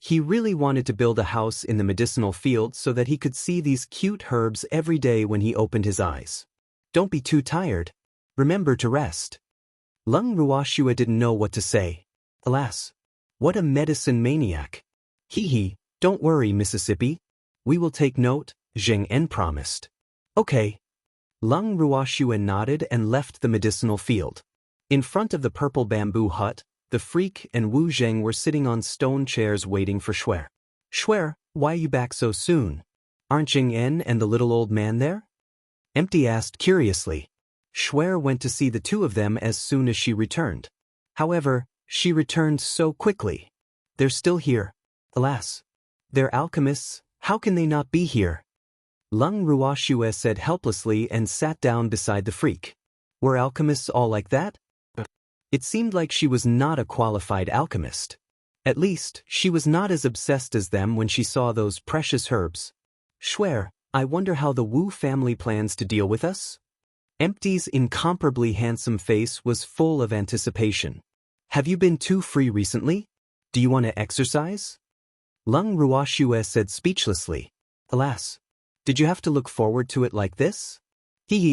He really wanted to build a house in the medicinal field so that he could see these cute herbs every day when he opened his eyes. "Don't be too tired. Remember to rest." Lung Ruoxue didn't know what to say. Alas, what a medicine maniac. Don't worry, Mississippi. We will take note," Jing En promised. "Okay." Lung Ruoxue nodded and left the medicinal field. In front of the purple bamboo hut, the freak and Wu Zheng were sitting on stone chairs waiting for Shuer. "Shuer, why are you back so soon? Aren't Jing En and the little old man there?" Empty asked curiously. Shuer went to see the 2 of them as soon as she returned. However, she returned so quickly. "They're still here. Alas. They're alchemists, how can they not be here?" Lung Ruoxue said helplessly and sat down beside the freak. "Were alchemists all like that?" It seemed like she was not a qualified alchemist. At least, she was not as obsessed as them when she saw those precious herbs. "Shuer, I wonder how the Wu family plans to deal with us?" Empty's incomparably handsome face was full of anticipation. "Have you been too free recently? Do you want to exercise?" Lung Ruoxue said speechlessly. Alas. Did you have to look forward to it like this?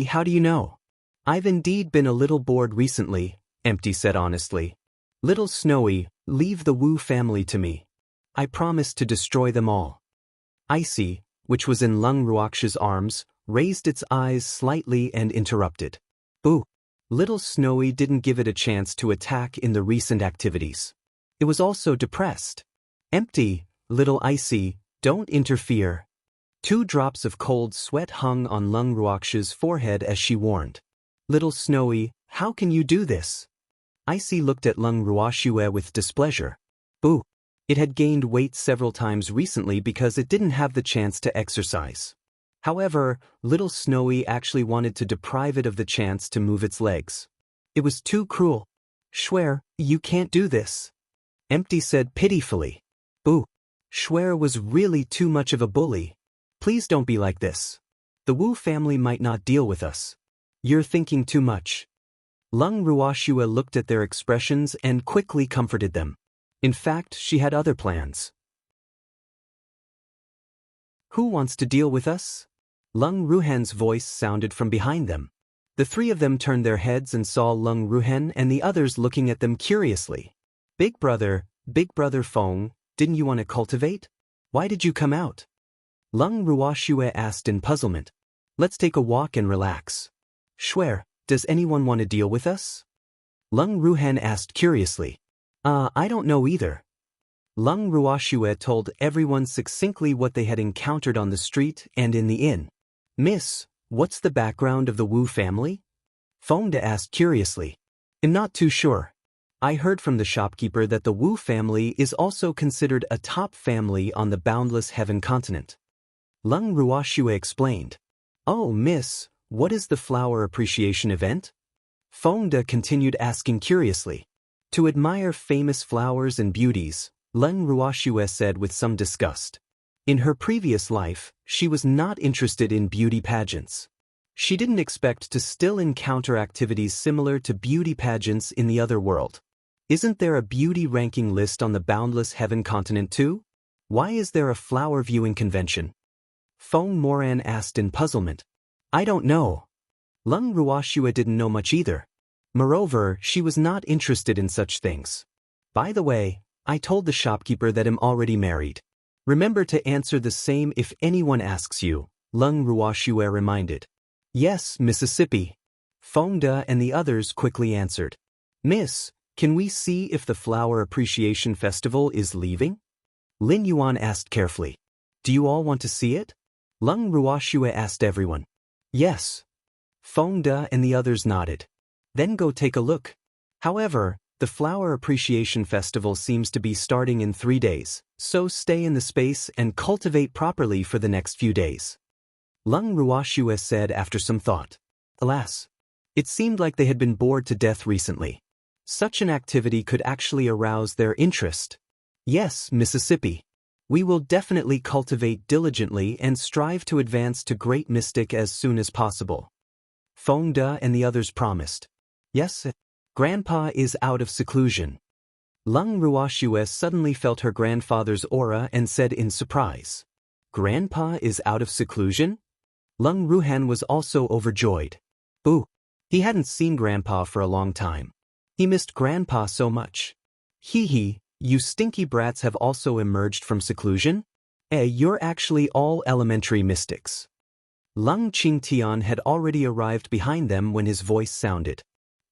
How do you know? I've indeed been a little bored recently, Empty said honestly. Little Snowy, leave the Wu family to me. I promise to destroy them all. Icy, which was in Lung Ruoxue's arms, raised its eyes slightly and interrupted. Boo! Little Snowy didn't give it a chance to attack in the recent activities. It was also depressed. Empty, little Icy, Don't interfere. 2 drops of cold sweat hung on Lung Ruox's forehead as she warned. Little Snowy, how can you do this? Icy looked at Lung Ruoxue with displeasure. Boo. It had gained weight several times recently because it didn't have the chance to exercise. However, Little Snowy actually wanted to deprive it of the chance to move its legs. It was too cruel. Schwer, you can't do this. Empty said pitifully. Boo. Schwer was really too much of a bully. Please don't be like this. The Wu family might not deal with us. You're thinking too much. Lung Ruoxue looked at their expressions and quickly comforted them. In fact, she had other plans. Who wants to deal with us? Lung Ruhen's voice sounded from behind them. The 3 of them turned their heads and saw Lung Ruhen and the others looking at them curiously. Big brother Feng, didn't you want to cultivate? Why did you come out? Lung Ruoxue asked in puzzlement. Let's take a walk and relax. Schwer, does anyone want to deal with us? Lung Ruhen asked curiously. I don't know either. Lung Ruoxue told everyone succinctly what they had encountered on the street and in the inn. Miss, what's the background of the Wu family? Fengde asked curiously. I'm not too sure. I heard from the shopkeeper that the Wu family is also considered a top family on the Boundless Heaven continent. Lung Ruoxue explained. Oh, miss, what is the flower appreciation event? Fengde continued asking curiously. To admire famous flowers and beauties, Lung Ruoxue said with some disgust. In her previous life, she was not interested in beauty pageants. She didn't expect to still encounter activities similar to beauty pageants in the other world. Isn't there a beauty ranking list on the Boundless Heaven continent too? Why is there a flower viewing convention? Feng Moran asked in puzzlement. I don't know. Lung Ruoxue didn't know much either. Moreover, she was not interested in such things. By the way, I told the shopkeeper that I'm already married. Remember to answer the same if anyone asks you, Lung Ruoxue reminded. Yes, Mississippi. Fengde and the others quickly answered. Miss, can we see if the Flower Appreciation Festival is leaving? Lin Yuan asked carefully. Do you all want to see it? Lung Ruoxue asked everyone. Yes. Fengde and the others nodded. Then go take a look. However, the Flower Appreciation Festival seems to be starting in 3 days, so stay in the space and cultivate properly for the next few days. Lung Ruoxue said after some thought. Alas, it seemed like they had been bored to death recently. Such an activity could actually arouse their interest. Yes, Mississippi. We will definitely cultivate diligently and strive to advance to Great Mystic as soon as possible. Fengde and the others promised. Yes, Grandpa is out of seclusion. Lung Ruoxue suddenly felt her grandfather's aura and said in surprise. Grandpa is out of seclusion? Lung Ruhan was also overjoyed. Boo! He hadn't seen Grandpa for a long time. He missed Grandpa so much. Hee hee, you stinky brats have also emerged from seclusion? You're actually all elementary mystics. Lung Qingtian had already arrived behind them when his voice sounded.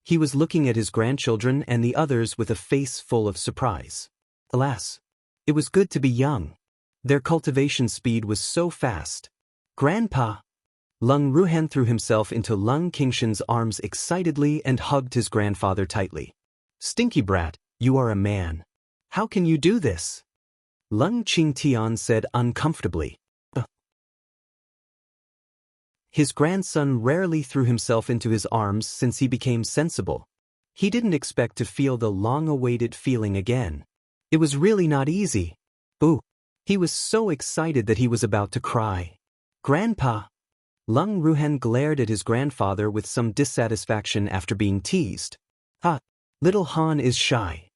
He was looking at his grandchildren and the others with a face full of surprise. Alas, it was good to be young. Their cultivation speed was so fast. Grandpa! Lung Ruhan threw himself into Lung Qingshan's arms excitedly and hugged his grandfather tightly. Stinky brat, you are a man. How can you do this? Lung Qingtian said uncomfortably. His grandson rarely threw himself into his arms since he became sensible. He didn't expect to feel the long-awaited feeling again. It was really not easy. Boo! He was so excited that he was about to cry. Grandpa! Lung Ruhan glared at his grandfather with some dissatisfaction after being teased. Little Han is shy.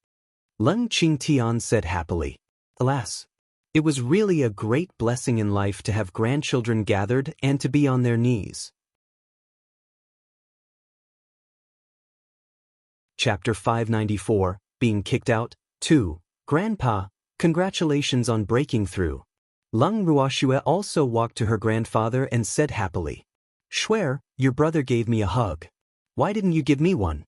Lung Qingtian said happily. Alas, it was really a great blessing in life to have grandchildren gathered and to be on their knees. Chapter 594, Being Kicked Out, 2. Grandpa, congratulations on breaking through. Lung Ruoxue also walked to her grandfather and said happily. Schwer, your brother gave me a hug. Why didn't you give me one?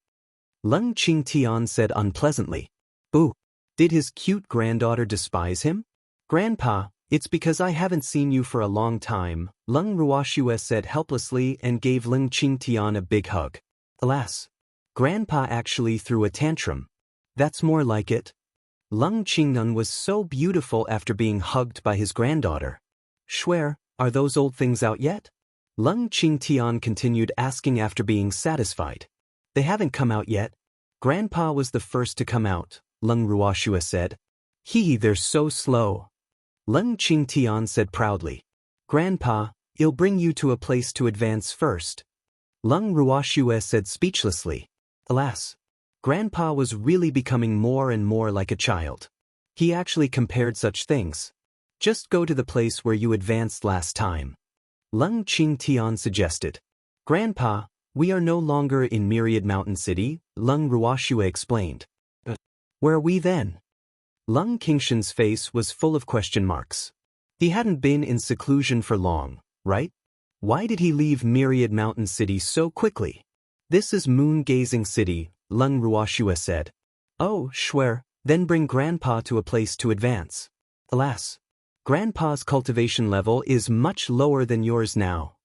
Lung Qingtian said unpleasantly. Boo! Did his cute granddaughter despise him? Grandpa, It's because I haven't seen you for a long time, Lung Ruoxue said helplessly and gave Lung Qingtian a big hug. Alas, Grandpa actually threw a tantrum. That's more like it. Lung Qingnan was so beautiful after being hugged by his granddaughter. Swear, are those old things out yet? Lung Qingtian continued asking after being satisfied. They haven't come out yet. Grandpa was the first to come out, Lung Ruoxue said. They're so slow. Lung Qingtian said proudly. Grandpa, I'll bring you to a place to advance first. Lung Ruoxue said speechlessly. Alas, Grandpa was really becoming more and more like a child. He actually compared such things. Just go to the place where you advanced last time. Lung Qingtian suggested. Grandpa, we are no longer in Myriad Mountain City, Lung Ruoxue explained. Where are we then? Lung Qingshan's face was full of question marks. He hadn't been in seclusion for long, right? Why did he leave Myriad Mountain City so quickly? This is Moon-Gazing City, Lung Ruoxue said. Oh, swear, then bring Grandpa to a place to advance. Alas, Grandpa's cultivation level is much lower than yours now.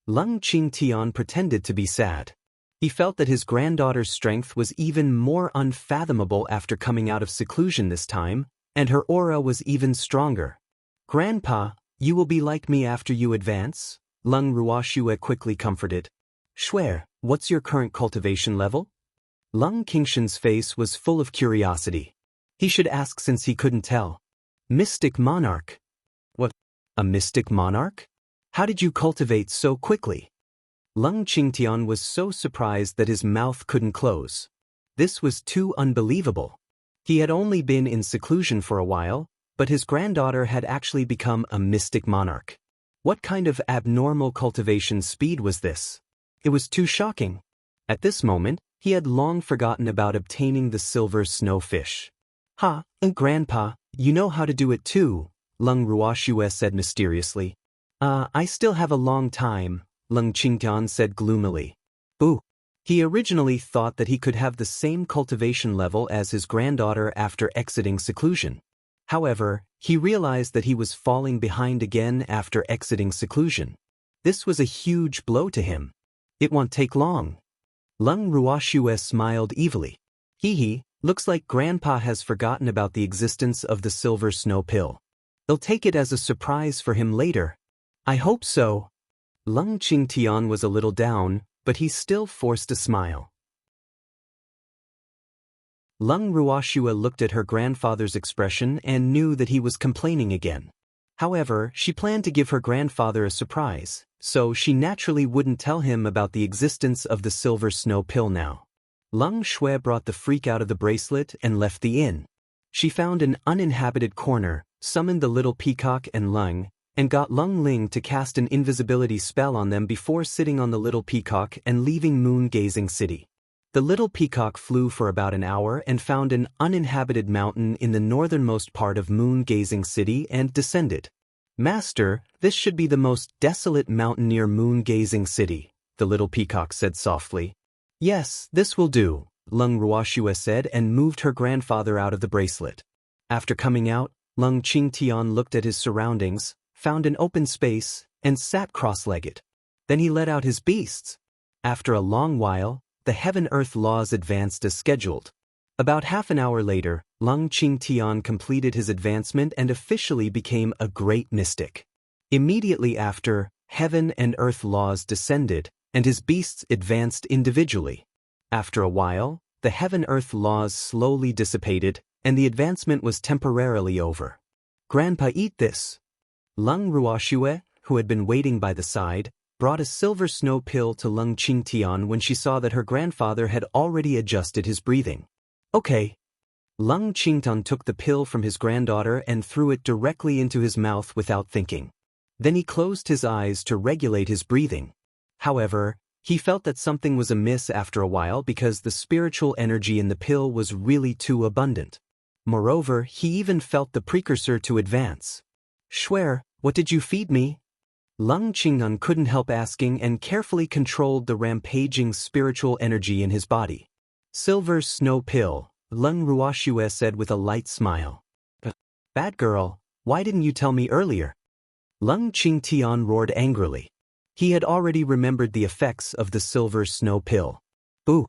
Lung Qingtian pretended to be sad. He felt that his granddaughter's strength was even more unfathomable after coming out of seclusion this time, and her aura was even stronger. Grandpa, you will be like me after you advance? Lung Ruoxue quickly comforted. Swear, what's your current cultivation level? Lung Qingshan's face was full of curiosity. He should ask since he couldn't tell. Mystic Monarch. What? A Mystic Monarch? How did you cultivate so quickly? Lung Qingtian was so surprised that his mouth couldn't close. This was too unbelievable. He had only been in seclusion for a while, but his granddaughter had actually become a Mystic Monarch. What kind of abnormal cultivation speed was this? It was too shocking. At this moment, he had long forgotten about obtaining the silver snowfish. Grandpa, you know how to do it too, Lung Ruoxue said mysteriously. I still have a long time, Lung Qingtian said gloomily. Boo. He originally thought that he could have the same cultivation level as his granddaughter after exiting seclusion. However, he realized that he was falling behind again after exiting seclusion. This was a huge blow to him. It won't take long. Lung Ruoxue smiled evilly. Looks like Grandpa has forgotten about the existence of the silver snow pill. They'll take it as a surprise for him later. I hope so. Lung Qingtian was a little down, but he still forced a smile. Lung Ruoxue looked at her grandfather's expression and knew that he was complaining again. However, she planned to give her grandfather a surprise, so she naturally wouldn't tell him about the existence of the silver snow pill now. Lung Shui brought the freak out of the bracelet and left the inn. She found an uninhabited corner, summoned the little peacock and Lung, and got Lung Ling to cast an invisibility spell on them before sitting on the little peacock and leaving Moon-Gazing City. The little peacock flew for about an hour and found an uninhabited mountain in the northernmost part of Moon-Gazing City and descended. Master, this should be the most desolate mountain near Moon-Gazing City, the little peacock said softly. Yes, this will do, Lung Ruoxue said and moved her grandfather out of the bracelet. After coming out, Lung Qingtian looked at his surroundings, found an open space, and sat cross-legged. Then he let out his beasts. After a long while, the heaven-earth laws advanced as scheduled. About half an hour later, Lung Qingtian completed his advancement and officially became a great mystic. Immediately after, heaven and earth laws descended, and his beasts advanced individually. After a while, the heaven-earth laws slowly dissipated, and the advancement was temporarily over. Grandpa, eat this. Lung Ruoxue, who had been waiting by the side, brought a silver snow pill to Lung Qingtian when she saw that her grandfather had already adjusted his breathing. Okay. Lung Qingtian took the pill from his granddaughter and threw it directly into his mouth without thinking. Then he closed his eyes to regulate his breathing. However, he felt that something was amiss after a while because the spiritual energy in the pill was really too abundant. Moreover, he even felt the precursor to advance. Swear, what did you feed me? Lung Qingnan couldn't help asking and carefully controlled the rampaging spiritual energy in his body. Silver snow pill, Lung Ruoxue said with a light smile. Bad girl, Why didn't you tell me earlier? Lung Qingtian roared angrily. He had already remembered the effects of the silver snow pill. Ooh!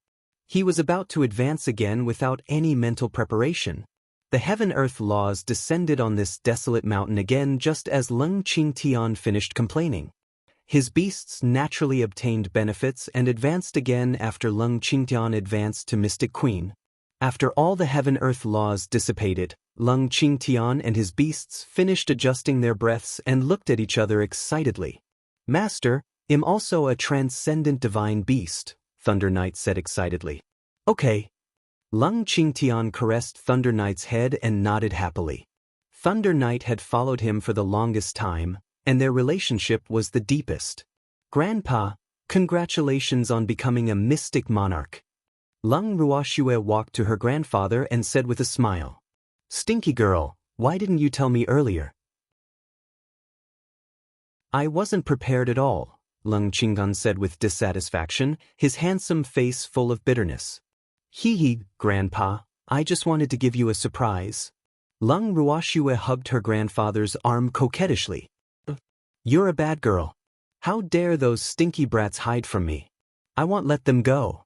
He was about to advance again without any mental preparation. The heaven-earth laws descended on this desolate mountain again just as Lung Qingtian finished complaining. His beasts naturally obtained benefits and advanced again after Lung Qingtian advanced to Mystic Queen. After all the heaven-earth laws dissipated, Lung Qingtian and his beasts finished adjusting their breaths and looked at each other excitedly. Master, I'm also a transcendent divine beast, Thunder Knight said excitedly. Okay. Lung Qingtian caressed Thunder Knight's head and nodded happily. Thunder Knight had followed him for the longest time, and their relationship was the deepest. Grandpa, congratulations on becoming a mystic monarch. Lung Ruoxue walked to her grandfather and said with a smile. Stinky girl, why didn't you tell me earlier? I wasn't prepared at all, Lung Qinggan said with dissatisfaction, his handsome face full of bitterness. Hee, Grandpa, I just wanted to give you a surprise. Lung Ruoxue hugged her grandfather's arm coquettishly. You're a bad girl. How dare those stinky brats hide from me? I won't let them go.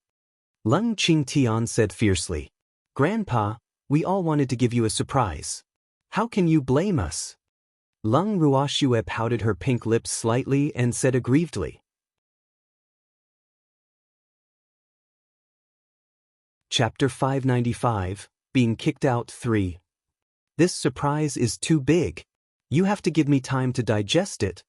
Lung Qingtian said fiercely. Grandpa, we all wanted to give you a surprise. How can you blame us? Lung Ruoxue pouted her pink lips slightly and said aggrievedly. Chapter 595, Being Kicked Out 3. This surprise is too big. You have to give me time to digest it.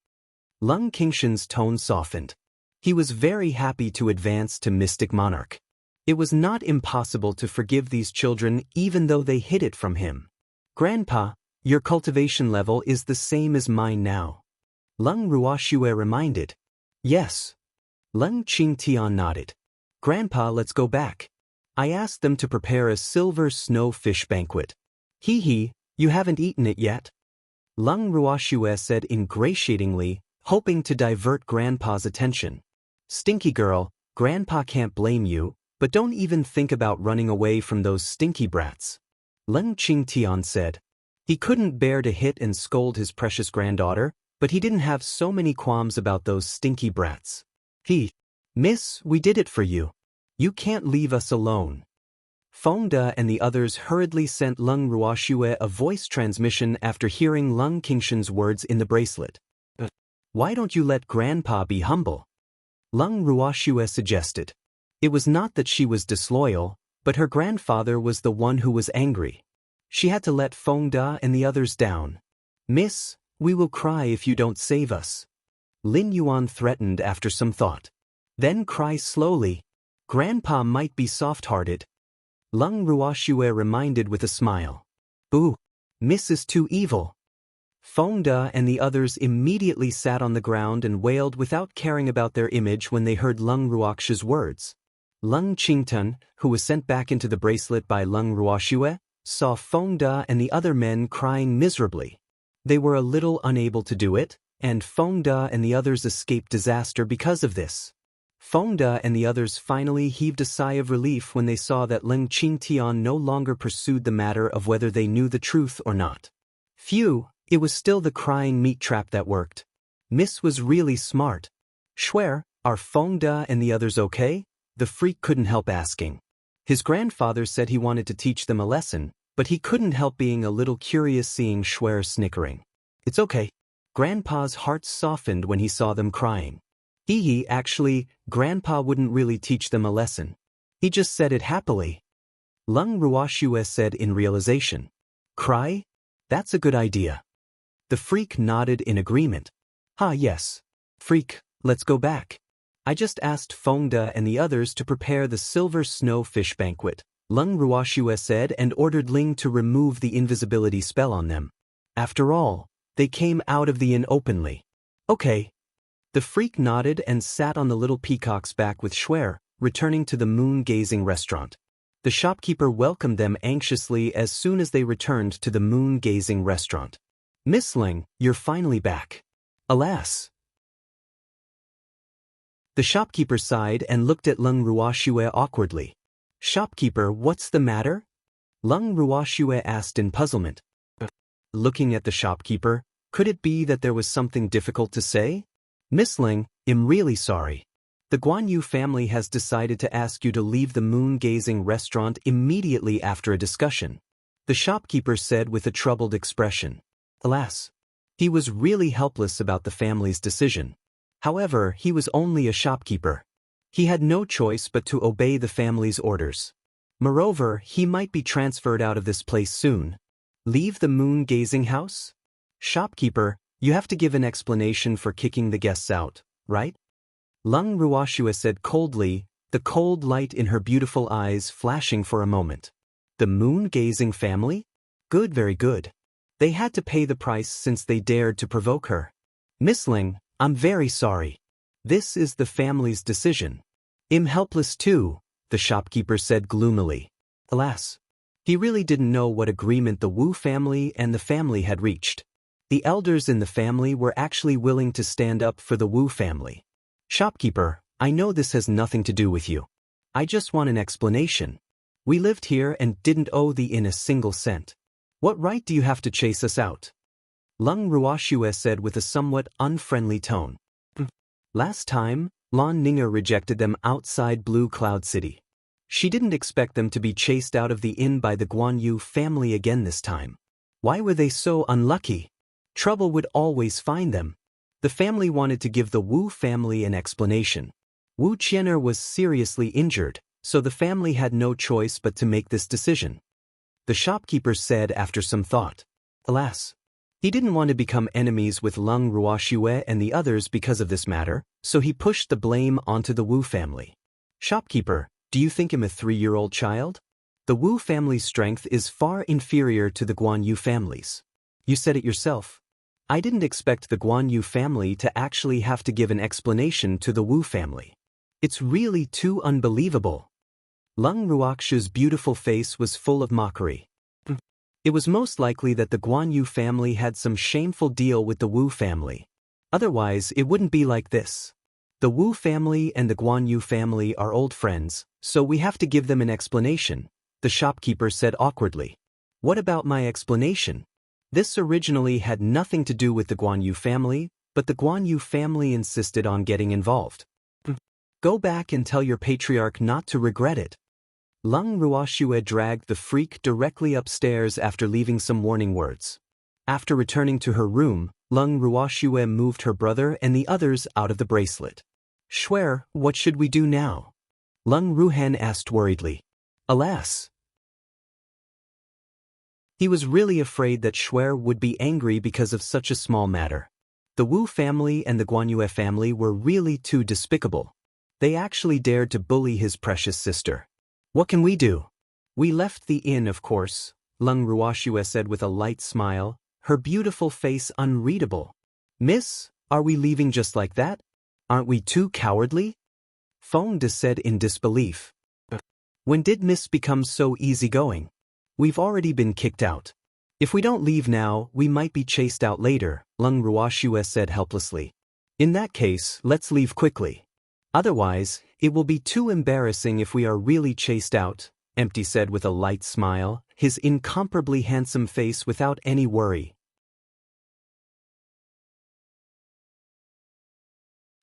Lung Qingshan's tone softened. He was very happy to advance to Mystic Monarch. It was not impossible to forgive these children even though they hid it from him. Grandpa, your cultivation level is the same as mine now. Lung Ruoxue reminded. Yes. Lung Qingtian nodded. Grandpa, let's go back. I asked them to prepare a silver snow fish banquet. Hee, you haven't eaten it yet? Lung Ruoxue said ingratiatingly, hoping to divert Grandpa's attention. Stinky girl, Grandpa can't blame you, but don't even think about running away from those stinky brats. Lung Qingtian said. He couldn't bear to hit and scold his precious granddaughter, but he didn't have so many qualms about those stinky brats. Miss, we did it for you. You can't leave us alone. Fengde and the others hurriedly sent Lung Ruoxue a voice transmission after hearing Lung Qingshan's words in the bracelet. Why don't you let Grandpa be humble? Lung Ruoxue suggested. It was not that she was disloyal, but her grandfather was the one who was angry. She had to let Fengde and the others down. Miss, we will cry if you don't save us. Lin Yuan threatened after some thought. Then cry slowly. Grandpa might be soft-hearted. Lung Ruoxue reminded with a smile. Ooh, Miss is too evil. Fengde and the others immediately sat on the ground and wailed without caring about their image when they heard Lung Ruoxue's words. Lung Qingtun, who was sent back into the bracelet by Lung Ruoxue, saw Fengde and the other men crying miserably. They were a little unable to do it, and Fengde and the others escaped disaster because of this. Fengde and the others finally heaved a sigh of relief when they saw that Lung Qingtian no longer pursued the matter of whether they knew the truth or not. Phew, it was still the crying meat trap that worked. Miss was really smart. Schwer, are Fengde and the others okay? The freak couldn't help asking. His grandfather said he wanted to teach them a lesson, but he couldn't help being a little curious seeing Schwer snickering. It's okay. Grandpa's heart softened when he saw them crying. Actually, Grandpa wouldn't really teach them a lesson. He just said it happily. Lung Ruoxue said in realization. Cry? That's a good idea. The freak nodded in agreement. Yes. Freak, let's go back. I just asked Fengde and the others to prepare the silver snow fish banquet, Lung Ruoxue said, and ordered Ling to remove the invisibility spell on them. After all, they came out of the inn openly. Okay. The freak nodded and sat on the little peacock's back with Schwer, returning to the moon-gazing restaurant. The shopkeeper welcomed them anxiously as soon as they returned to the moon-gazing restaurant. Miss Ling, you're finally back. Alas. The shopkeeper sighed and looked at Lung Ruoxue awkwardly. Shopkeeper, what's the matter? Lung Ruoxue asked in puzzlement. Looking at the shopkeeper, could it be that there was something difficult to say? Miss Ling, I'm really sorry. The Guan Yu family has decided to ask you to leave the moon-gazing restaurant immediately after a discussion, the shopkeeper said with a troubled expression. Alas, he was really helpless about the family's decision. However, he was only a shopkeeper. He had no choice but to obey the family's orders. Moreover, he might be transferred out of this place soon. Leave the moon-gazing house? Shopkeeper, you have to give an explanation for kicking the guests out, right? Lung Ruoxue said coldly, the cold light in her beautiful eyes flashing for a moment. The moon-gazing family? Good, very good. They had to pay the price since they dared to provoke her. Miss Ling, I'm very sorry. This is the family's decision. I'm helpless too, the shopkeeper said gloomily. Alas, he really didn't know what agreement the Wu family and the family had reached. The elders in the family were actually willing to stand up for the Wu family. Shopkeeper, I know this has nothing to do with you. I just want an explanation. We lived here and didn't owe the inn a single cent. What right do you have to chase us out? Lung Ruoxue said with a somewhat unfriendly tone. Last time, Lan Ning'er rejected them outside Blue Cloud City. She didn't expect them to be chased out of the inn by the Guan Yu family again this time. Why were they so unlucky? Trouble would always find them. The family wanted to give the Wu family an explanation. Wu Qian'er was seriously injured, so the family had no choice but to make this decision. The shopkeeper said after some thought. Alas, he didn't want to become enemies with Lung Ruoxue and the others because of this matter, so he pushed the blame onto the Wu family. Shopkeeper, do you think I'm a 3-year-old child? The Wu family's strength is far inferior to the Guan Yu family's. You said it yourself. I didn't expect the Guan Yu family to actually have to give an explanation to the Wu family. It's really too unbelievable. Lung Ruoxue's beautiful face was full of mockery. It was most likely that the Guan Yu family had some shameful deal with the Wu family. Otherwise, it wouldn't be like this. The Wu family and the Guan Yu family are old friends, so we have to give them an explanation, the shopkeeper said awkwardly. What about my explanation? This originally had nothing to do with the Guan Yu family, but the Guan Yu family insisted on getting involved. Go back and tell your patriarch not to regret it. Lung Ruoxue dragged the freak directly upstairs after leaving some warning words. After returning to her room, Lung Ruoxue moved her brother and the others out of the bracelet. Shuer, what should we do now? Lung Ruhan asked worriedly. Alas! He was really afraid that Shuer would be angry because of such a small matter. The Wu family and the Guanyue family were really too despicable. They actually dared to bully his precious sister. What can we do? We left the inn, of course, Lung Ruoxue said with a light smile, her beautiful face unreadable. Miss, are we leaving just like that? Aren't we too cowardly? Feng De said in disbelief. When did Miss become so easygoing? We've already been kicked out. If we don't leave now, we might be chased out later, Lung Ruoxue said helplessly. In that case, let's leave quickly. Otherwise, it will be too embarrassing if we are really chased out, Empty said with a light smile, his incomparably handsome face without any worry.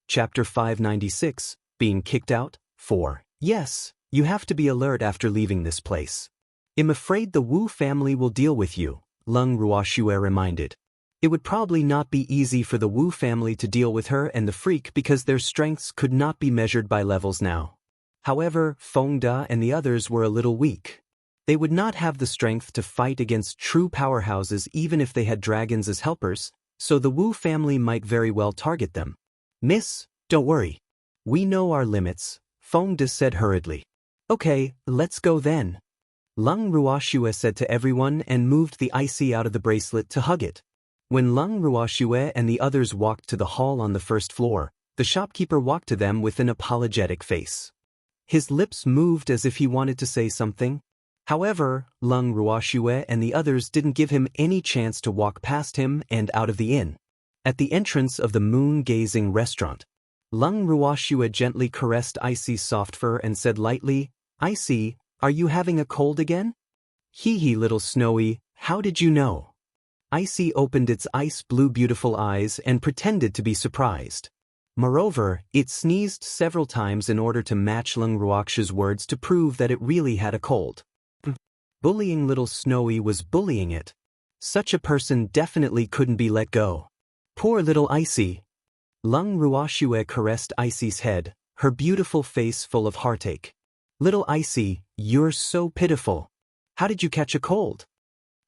Chapter 596, Being Kicked Out, 4. Yes, you have to be alert after leaving this place. I'm afraid the Wu family will deal with you, Lung Ruoxue reminded. It would probably not be easy for the Wu family to deal with her and the freak because their strengths could not be measured by levels now. However, Feng De and the others were a little weak. They would not have the strength to fight against true powerhouses even if they had dragons as helpers, so the Wu family might very well target them. Miss, don't worry. We know our limits, Feng De said hurriedly. Okay, let's go then. Lung Ruoxue said to everyone and moved the IC out of the bracelet to hug it. When Lung Ruoxue and the others walked to the hall on the first floor, the shopkeeper walked to them with an apologetic face. His lips moved as if he wanted to say something. However, Lung Ruoxue and the others didn't give him any chance to walk past him and out of the inn. At the entrance of the moon-gazing restaurant, Lung Ruoxue gently caressed Icy's soft fur and said lightly, Icy, are you having a cold again? Hee hee little Snowy, how did you know? Icy opened its ice-blue beautiful eyes and pretended to be surprised. Moreover, it sneezed several times in order to match Lung Ruoxu's words to prove that it really had a cold. Bullying little Snowy was bullying it. Such a person definitely couldn't be let go. Poor little Icy. Lung Ruoxue caressed Icy's head, her beautiful face full of heartache. Little Icy, you're so pitiful. How did you catch a cold?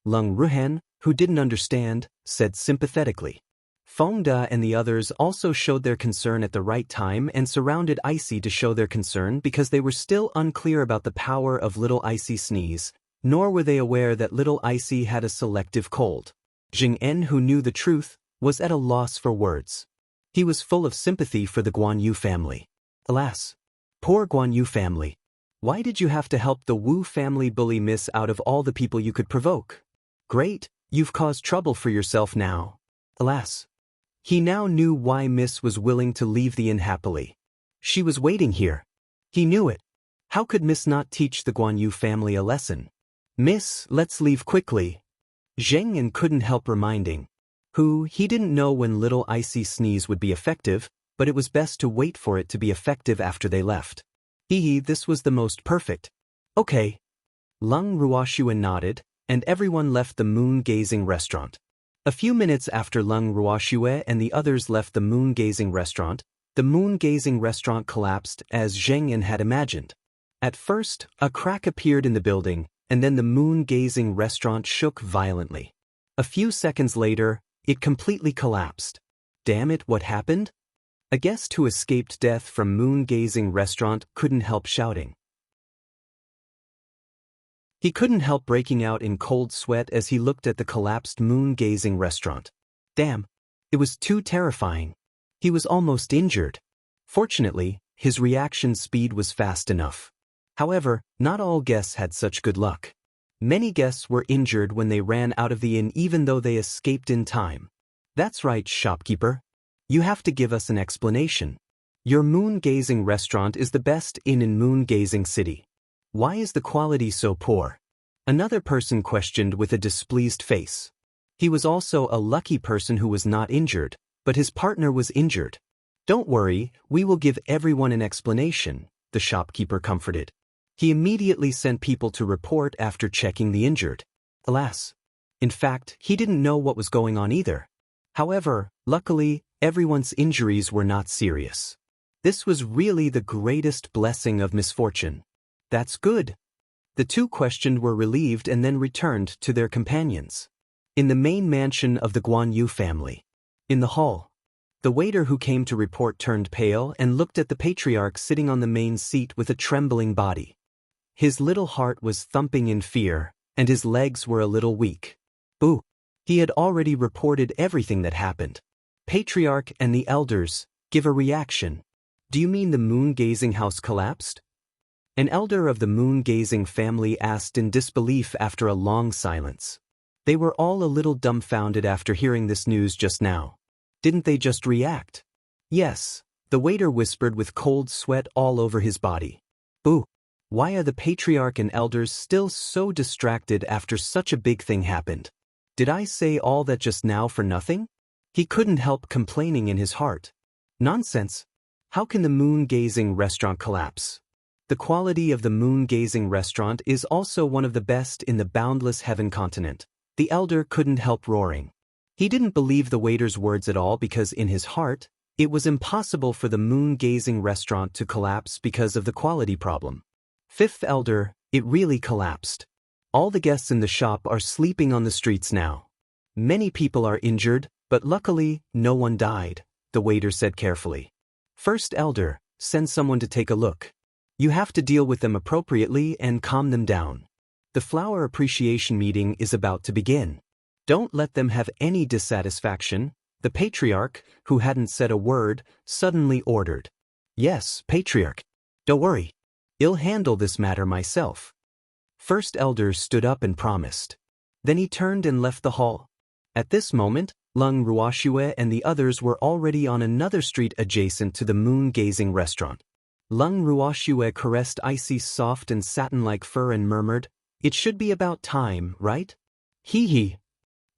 Lung Ruhan, who didn't understand, said sympathetically. Fengda and the others also showed their concern at the right time and surrounded Icy to show their concern because they were still unclear about the power of little Icy's sneeze, nor were they aware that little Icy had a selective cold. Jing En, who knew the truth, was at a loss for words. He was full of sympathy for the Guan Yu family. Alas, poor Guan Yu family. Why did you have to help the Wu family bully Miss out of all the people you could provoke? Great, you've caused trouble for yourself now. Alas. He now knew why Miss was willing to leave the inn happily. She was waiting here. He knew it. How could Miss not teach the Guan Yu family a lesson? Miss, let's leave quickly. Zheng Yan couldn't help reminding. He didn't know when little Icy sneeze would be effective, but it was best to wait for it to be effective after they left. This was the most perfect. Okay. Lung Ruoxuan nodded, and everyone left the moon-gazing restaurant. A few minutes after Lung Ruoxue and the others left the moon-gazing restaurant collapsed as Zheng Yan had imagined. At first, a crack appeared in the building, and then the moon-gazing restaurant shook violently. A few seconds later, it completely collapsed. Damn it, what happened? A guest who escaped death from moon-gazing restaurant couldn't help shouting. He couldn't help breaking out in cold sweat as he looked at the collapsed moon-gazing restaurant. Damn, it was too terrifying. He was almost injured. Fortunately, his reaction speed was fast enough. However, not all guests had such good luck. Many guests were injured when they ran out of the inn even though they escaped in time. That's right, shopkeeper. You have to give us an explanation. Your moon-gazing restaurant is the best inn in moon-gazing city. Why is the quality so poor? Another person questioned with a displeased face. He was also a lucky person who was not injured, but his partner was injured. Don't worry, we will give everyone an explanation, the shopkeeper comforted. He immediately sent people to report after checking the injured. Alas. In fact, he didn't know what was going on either. However, luckily, everyone's injuries were not serious. This was really the greatest blessing of misfortune. That's good. The two questioned were relieved and then returned to their companions. In the main mansion of the Guan Yu family. In the hall. The waiter who came to report turned pale and looked at the patriarch sitting on the main seat with a trembling body. His little heart was thumping in fear, and his legs were a little weak. Boo! He had already reported everything that happened. Patriarch and the elders, give a reaction. Do you mean the moon-gazing house collapsed? An elder of the moon-gazing family asked in disbelief after a long silence. They were all a little dumbfounded after hearing this news just now. Didn't they just react? Yes, the waiter whispered with cold sweat all over his body. Boo! Why are the patriarch and elders still so distracted after such a big thing happened? Did I say all that just now for nothing? He couldn't help complaining in his heart. Nonsense! How can the moon-gazing restaurant collapse? The quality of the moon-gazing restaurant is also one of the best in the boundless heaven continent. The elder couldn't help roaring. He didn't believe the waiter's words at all because in his heart, it was impossible for the moon-gazing restaurant to collapse because of the quality problem. Fifth elder, it really collapsed. All the guests in the shop are sleeping on the streets now. Many people are injured, but luckily, no one died, the waiter said carefully. First elder, send someone to take a look. You have to deal with them appropriately and calm them down. The flower appreciation meeting is about to begin. Don't let them have any dissatisfaction, the patriarch, who hadn't said a word, suddenly ordered. Yes, patriarch. Don't worry. I'll handle this matter myself. First elder stood up and promised. Then he turned and left the hall. At this moment, Lung Ruoxue and the others were already on another street adjacent to the moon-gazing restaurant. Lung Ruoxue caressed Icy's soft and satin-like fur and murmured, "It should be about time, right?" Hee hee.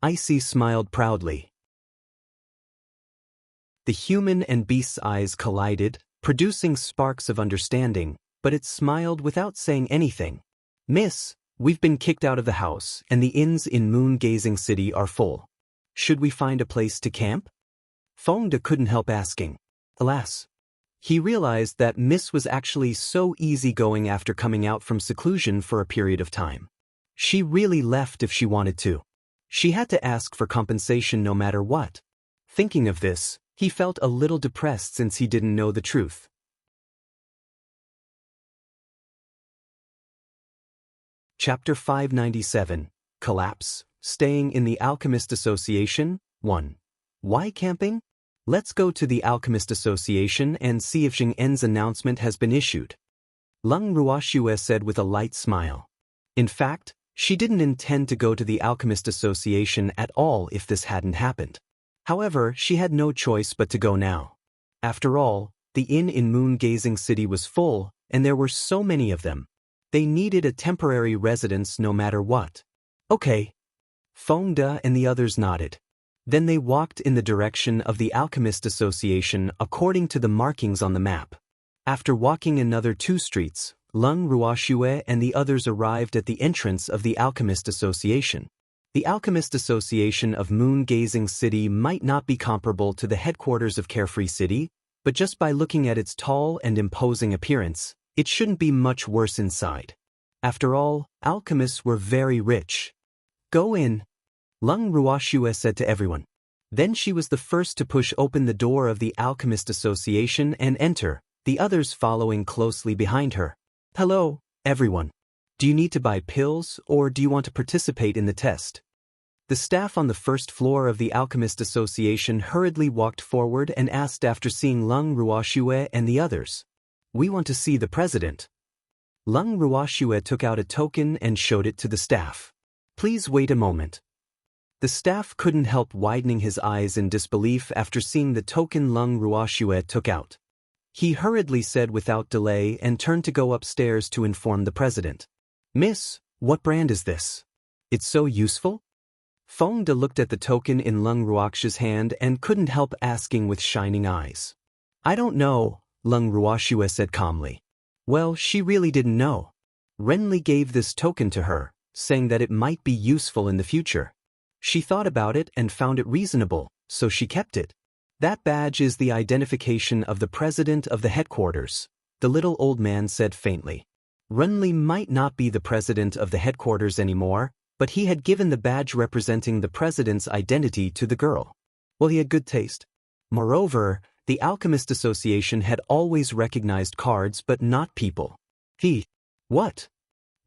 Icy smiled proudly. The human and beast's eyes collided, producing sparks of understanding, but it smiled without saying anything. Miss, we've been kicked out of the house, and the inns in Moon-Gazing City are full. Should we find a place to camp? Fengde couldn't help asking. Alas. He realized that Miss was actually so easygoing after coming out from seclusion for a period of time. She really left if she wanted to. She had to ask for compensation no matter what. Thinking of this, he felt a little depressed since he didn't know the truth. Chapter 597, Collapse, Staying in the Alchemist Association, 1. Why camping? Let's go to the Alchemist Association and see if Xing En's announcement has been issued. Leng Ruoxue said with a light smile. In fact, she didn't intend to go to the Alchemist Association at all if this hadn't happened. However, she had no choice but to go now. After all, the inn in Moon-Gazing City was full, and there were so many of them. They needed a temporary residence no matter what. Okay. Fengde and the others nodded. Then they walked in the direction of the Alchemist Association according to the markings on the map. After walking another 2 streets, Leng Ruoxue and the others arrived at the entrance of the Alchemist Association. The Alchemist Association of Moon-Gazing City might not be comparable to the headquarters of Carefree City, but just by looking at its tall and imposing appearance, it shouldn't be much worse inside. After all, alchemists were very rich. Go in, Leng Ruoxue said to everyone. Then she was the first to push open the door of the Alchemist Association and enter, the others following closely behind her. Hello, everyone. Do you need to buy pills or do you want to participate in the test? The staff on the first floor of the Alchemist Association hurriedly walked forward and asked after seeing Leng Ruoxue and the others. We want to see the president. Leng Ruoxue took out a token and showed it to the staff. Please wait a moment. The staff couldn't help widening his eyes in disbelief after seeing the token Leng Ruoxue took out. He hurriedly said without delay and turned to go upstairs to inform the president. Miss, what brand is this? It's so useful? Fengde looked at the token in Leng Ruoxue's hand and couldn't help asking with shining eyes. I don't know, Leng Ruoxue said calmly. Well, she really didn't know. Renli gave this token to her, saying that it might be useful in the future. She thought about it and found it reasonable, so she kept it. That badge is the identification of the president of the headquarters, the little old man said faintly. Renli might not be the president of the headquarters anymore, but he had given the badge representing the president's identity to the girl. Well, he had good taste. Moreover, the Alchemist Association had always recognized cards but not people. What?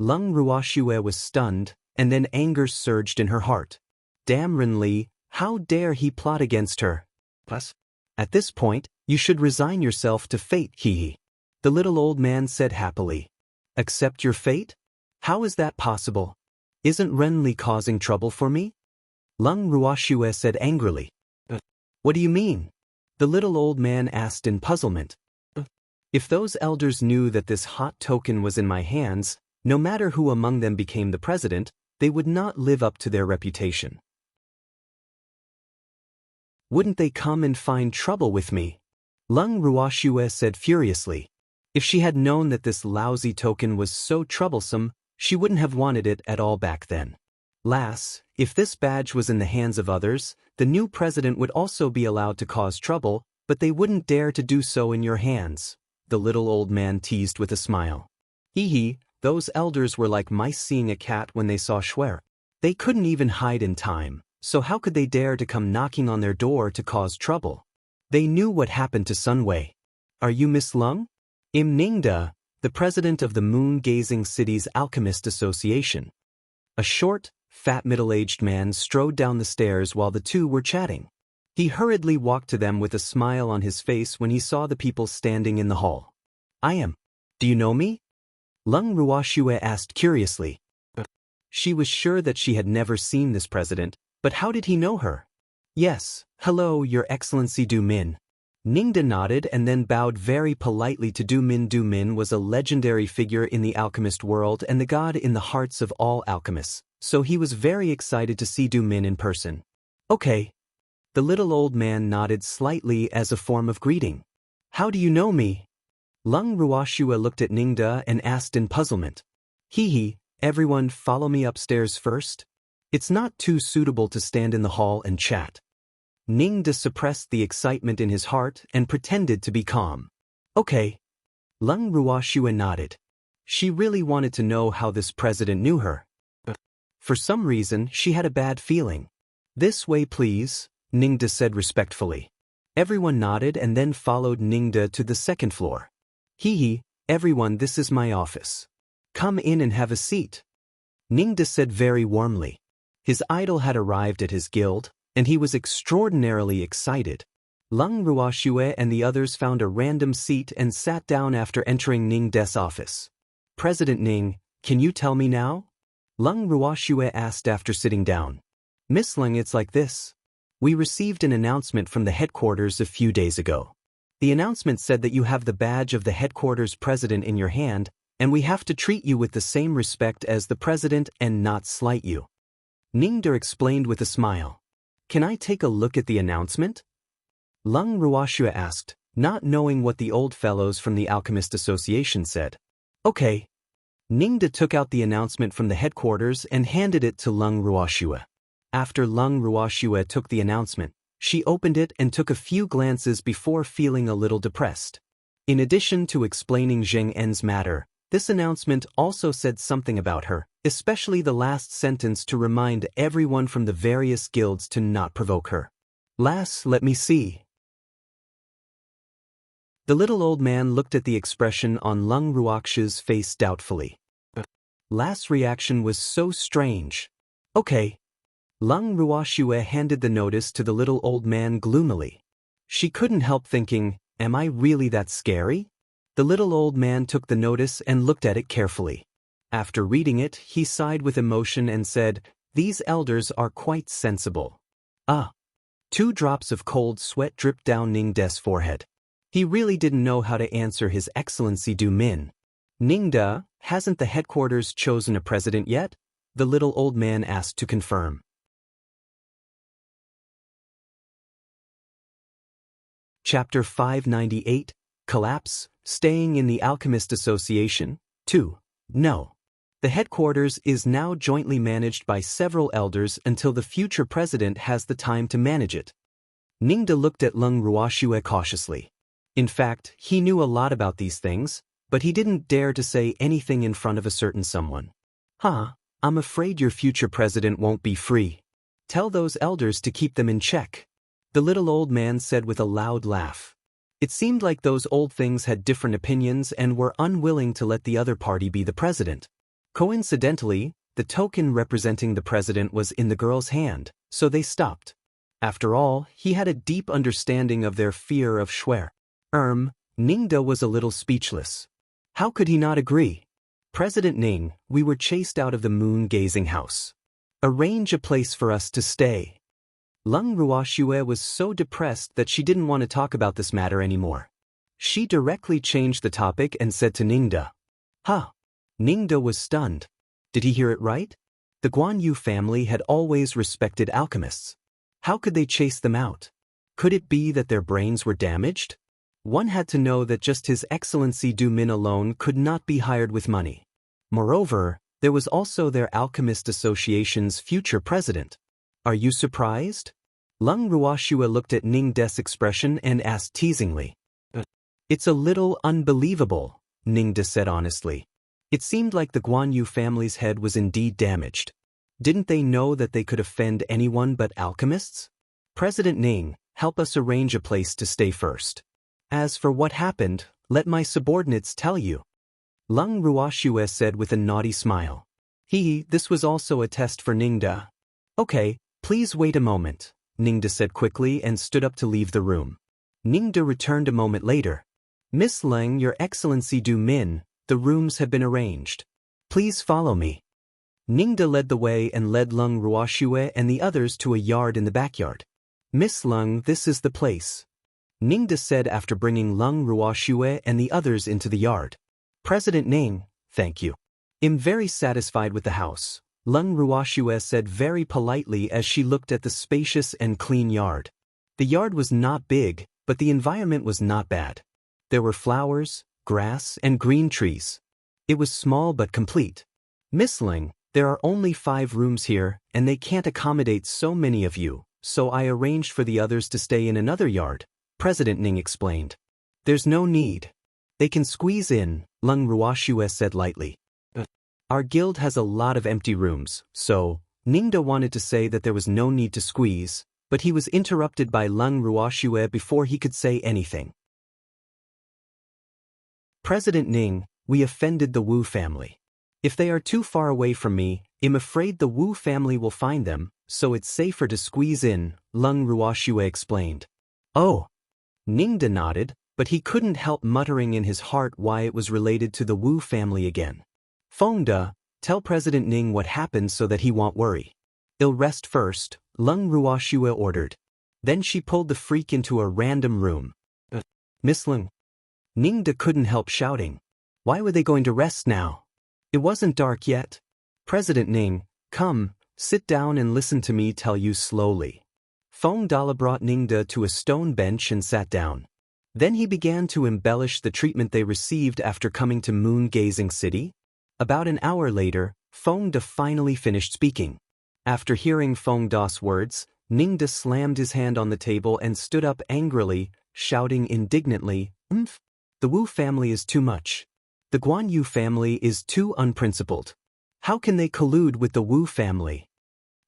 Leng Ruoxue was stunned, and then anger surged in her heart. Damn Renli, how dare he plot against her? Plus, at this point, you should resign yourself to fate, the little old man said happily. Accept your fate? How is that possible? Isn't Renli causing trouble for me? Leng Ruoxue said angrily. What do you mean? The little old man asked in puzzlement. If those elders knew that this hot token was in my hands, no matter who among them became the president, they would not live up to their reputation. Wouldn't they come and find trouble with me? Leng Ruoxue said furiously. If she had known that this lousy token was so troublesome, she wouldn't have wanted it at all back then. Lass, if this badge was in the hands of others, the new president would also be allowed to cause trouble, but they wouldn't dare to do so in your hands, the little old man teased with a smile. Those elders were like mice seeing a cat when they saw Schwer. They couldn't even hide in time, so how could they dare to come knocking on their door to cause trouble? They knew what happened to Sunwei. Are you Miss Leng? I'm Ningde, the president of the Moon-Gazing City's Alchemist Association. A short, fat middle-aged man strode down the stairs while the two were chatting. He hurriedly walked to them with a smile on his face when he saw the people standing in the hall. I am. Do you know me? Leng Ruoxue asked curiously. She was sure that she had never seen this president, but how did he know her? Yes, hello, Your Excellency Du Min. Ningde nodded and then bowed very politely to Du Min. Du Min was a legendary figure in the alchemist world and the god in the hearts of all alchemists, so he was very excited to see Du Min in person. Okay. The little old man nodded slightly as a form of greeting. How do you know me? Lung Ruoxue looked at Ningde and asked in puzzlement. Hee, everyone follow me upstairs first? It's not too suitable to stand in the hall and chat. Ningde suppressed the excitement in his heart and pretended to be calm. Okay. Lung Ruoxue nodded. She really wanted to know how this president knew her. For some reason, she had a bad feeling. This way please, Ningde said respectfully. Everyone nodded and then followed Ningde to the second floor. Hee, everyone, this is my office. Come in and have a seat. Ningde said very warmly. His idol had arrived at his guild, and he was extraordinarily excited. Lung Ruoxue and the others found a random seat and sat down after entering Ningde's office. President Ning, can you tell me now? Lung Ruoxue asked after sitting down. Miss Lung, it's like this. We received an announcement from the headquarters a few days ago. The announcement said that you have the badge of the headquarters president in your hand, and we have to treat you with the same respect as the president and not slight you. Ningde explained with a smile. Can I take a look at the announcement? Lung Ruoxue asked, not knowing what the old fellows from the Alchemist Association said. Okay. Ningde took out the announcement from the headquarters and handed it to Lung Ruoxue. After Lung Ruoxue took the announcement, she opened it and took a few glances before feeling a little depressed. In addition to explaining Zheng En's matter, this announcement also said something about her, especially the last sentence to remind everyone from the various guilds to not provoke her. Let me see. The little old man looked at the expression on Lung Ruoxue's face doubtfully. Last's reaction was so strange. Okay. Lung Ruoxue handed the notice to the little old man gloomily. She couldn't help thinking, am I really that scary? The little old man took the notice and looked at it carefully. After reading it, he sighed with emotion and said, these elders are quite sensible. 2 drops of cold sweat dripped down Ningde's forehead. He really didn't know how to answer His Excellency Du Min. Ningde, hasn't the headquarters chosen a president yet? The little old man asked to confirm. Chapter 598, Collapse, Staying in the Alchemist Association, 2. No. The headquarters is now jointly managed by several elders until the future president has the time to manage it. Ningde looked at Lung Ruoxue cautiously. In fact, he knew a lot about these things, but he didn't dare to say anything in front of a certain someone. I'm afraid your future president won't be free. Tell those elders to keep them in check. The little old man said with a loud laugh. It seemed like those old things had different opinions and were unwilling to let the other party be the president. Coincidentally, the token representing the president was in the girl's hand, so they stopped. After all, he had a deep understanding of their fear of Shuer. Ningde was a little speechless. How could he not agree? President Ning, we were chased out of the moon-gazing house. Arrange a place for us to stay. Lung Ruoxue was so depressed that she didn't want to talk about this matter anymore. She directly changed the topic and said to Ningde. Ningde was stunned. Did he hear it right? The Guan Yu family had always respected alchemists. How could they chase them out? Could it be that their brains were damaged? One had to know that just His Excellency Du Min alone could not be hired with money. Moreover, there was also their Alchemist Association's future president. Are you surprised? Lung Ruoxue looked at Ningde's expression and asked teasingly. It's a little unbelievable, Ningde said honestly. It seemed like the Guan Yu family's head was indeed damaged. Didn't they know that they could offend anyone but alchemists? President Ning, help us arrange a place to stay first. As for what happened, let my subordinates tell you. Lung Ruoxue said with a naughty smile. This was also a test for Ningde. Okay, please wait a moment, Ningde said quickly and stood up to leave the room. Ningde returned a moment later. Miss Leng, Your Excellency Du Min, the rooms have been arranged. Please follow me. Ningde led the way and led Lung Ruoxue and the others to a yard in the backyard. Miss Leng, this is the place, Ningde said after bringing Lung Ruoxue and the others into the yard. President Ning, thank you. I'm very satisfied with the house. Lung Ruoxue said very politely as she looked at the spacious and clean yard. The yard was not big, but the environment was not bad. There were flowers, grass, and green trees. It was small but complete. Miss Ling, there are only 5 rooms here, and they can't accommodate so many of you, so I arranged for the others to stay in another yard, President Ning explained. There's no need. They can squeeze in, Lung Ruoxue said lightly. Our guild has a lot of empty rooms, so, Ningda wanted to say that there was no need to squeeze, but he was interrupted by Lung Ruoxue before he could say anything. President Ning, we offended the Wu family. If they are too far away from me, I'm afraid the Wu family will find them, so it's safer to squeeze in, Lung Ruoxue explained. Oh. Ningda nodded, but he couldn't help muttering in his heart why it was related to the Wu family again. Fengde, tell President Ning what happened so that he won't worry. I'll rest first, Lung Ruoxue ordered. Then she pulled the freak into a random room. Miss Lung. Ningda couldn't help shouting. Why were they going to rest now? It wasn't dark yet. President Ning, come, sit down and listen to me tell you slowly. Fengde brought Ningda to a stone bench and sat down. Then he began to embellish the treatment they received after coming to Moon-Gazing City. About an hour later, Fengde finally finished speaking. After hearing Fengde's words, Ningda slammed his hand on the table and stood up angrily, shouting indignantly, The Wu family is too much. The Guan Yu family is too unprincipled. How can they collude with the Wu family?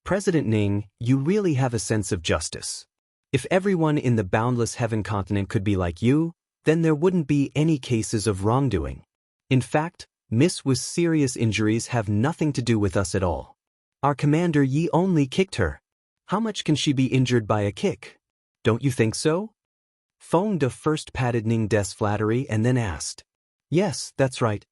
President Ning, you really have a sense of justice. If everyone in the boundless heaven continent could be like you, then there wouldn't be any cases of wrongdoing. In fact, Miss Wu's serious injuries have nothing to do with us at all. Our commander Yi only kicked her. How much can she be injured by a kick? Don't you think so? Fengde first patted Ningda's flattery and then asked. Yes, that's right.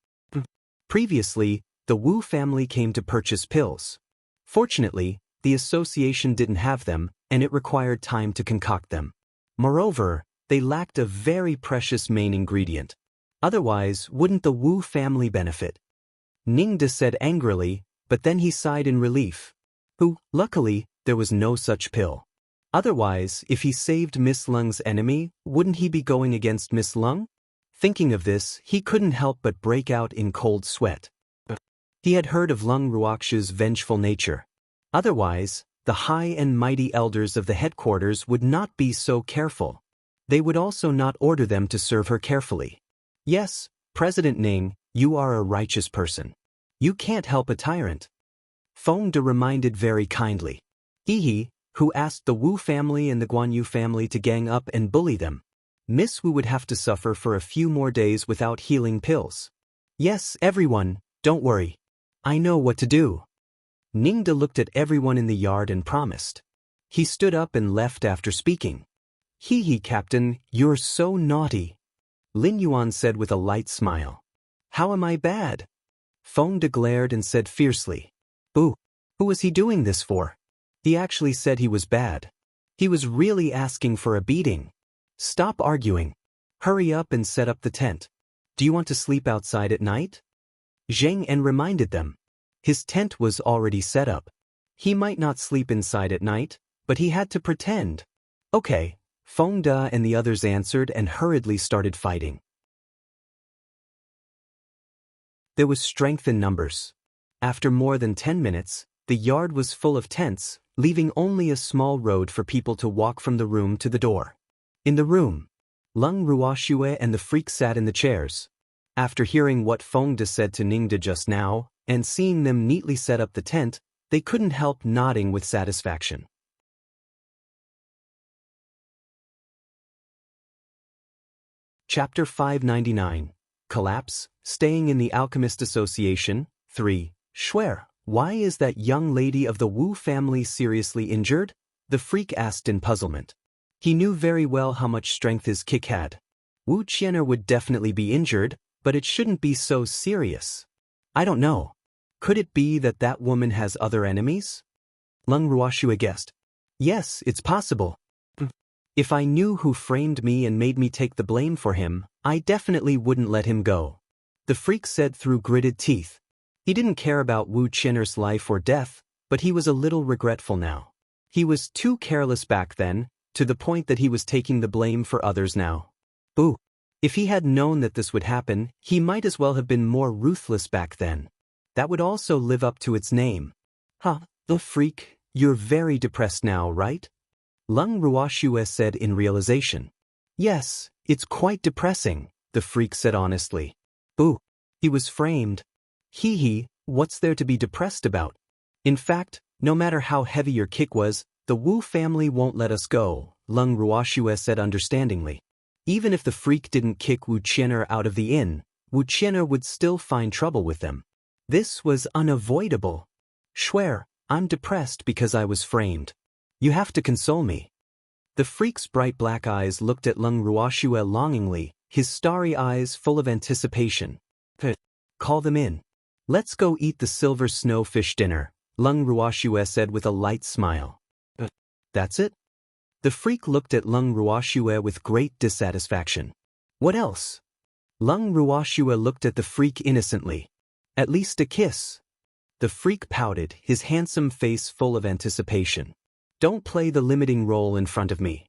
Previously, the Wu family came to purchase pills. Fortunately, the association didn't have them, and it required time to concoct them. Moreover, they lacked a very precious main ingredient. Otherwise, wouldn't the Wu family benefit? Ningda said angrily, but then he sighed in relief. Luckily, there was no such pill. Otherwise, if he saved Miss Lung's enemy, wouldn't he be going against Miss Lung? Thinking of this, he couldn't help but break out in cold sweat. He had heard of Lung Ruoxue's vengeful nature. Otherwise, the high and mighty elders of the headquarters would not be so careful. They would also not order them to serve her carefully. Yes, President Ning, you are a righteous person. You can't help a tyrant. Fengde reminded very kindly. He who asked the Wu family and the Guan Yu family to gang up and bully them. Miss Wu would have to suffer for a few more days without healing pills. Yes, everyone, don't worry. I know what to do. Ningda looked at everyone in the yard and promised. He stood up and left after speaking. Captain, you're so naughty. Lin Yuan said with a light smile. How am I bad? Fengde glared and said fiercely. Boo! Who was he doing this for? He actually said he was bad. He was really asking for a beating. Stop arguing. Hurry up and set up the tent. Do you want to sleep outside at night? Zheng En reminded them. His tent was already set up. He might not sleep inside at night, but he had to pretend. Okay, Fengde and the others answered and hurriedly started fighting. There was strength in numbers. After more than 10 minutes, the yard was full of tents, leaving only a small road for people to walk from the room to the door. In the room, Lung Ruoxue and the freak sat in the chairs. After hearing what Fengde said to Ningda just now, and seeing them neatly set up the tent, they couldn't help nodding with satisfaction. Chapter 599. Collapse, Staying in the Alchemist Association, 3. Shuer, why is that young lady of the Wu family seriously injured? The freak asked in puzzlement. He knew very well how much strength his kick had. Wu Qian'er would definitely be injured, but it shouldn't be so serious. I don't know. Could it be that that woman has other enemies? Lung Ruoxue guessed. Yes, it's possible. If I knew who framed me and made me take the blame for him, I definitely wouldn't let him go. The freak said through gritted teeth. He didn't care about Wu Qian'er's life or death, but he was a little regretful now. He was too careless back then, to the point that he was taking the blame for others now. Ooh. If he had known that this would happen, he might as well have been more ruthless back then. That would also live up to its name. Huh, the freak, you're very depressed now, right? Leng Ruoxue said in realization. Yes, it's quite depressing, the freak said honestly. Ooh, he was framed. Hee hee, what's there to be depressed about? In fact, no matter how heavy your kick was, the Wu family won't let us go, Leng Ruoxue said understandingly. Even if the freak didn't kick Wu Qian'er out of the inn, Wu Qian'er would still find trouble with them. This was unavoidable. Swear, I'm depressed because I was framed. You have to console me. The freak's bright black eyes looked at Leng Ruoxue longingly, his starry eyes full of anticipation. Call them in. Let's go eat the silver snowfish dinner, Leng Ruoxue said with a light smile. That's it? The freak looked at Leng Ruoxue with great dissatisfaction. What else? Leng Ruoxue looked at the freak innocently. At least a kiss. The freak pouted, his handsome face full of anticipation. Don't play the limiting role in front of me.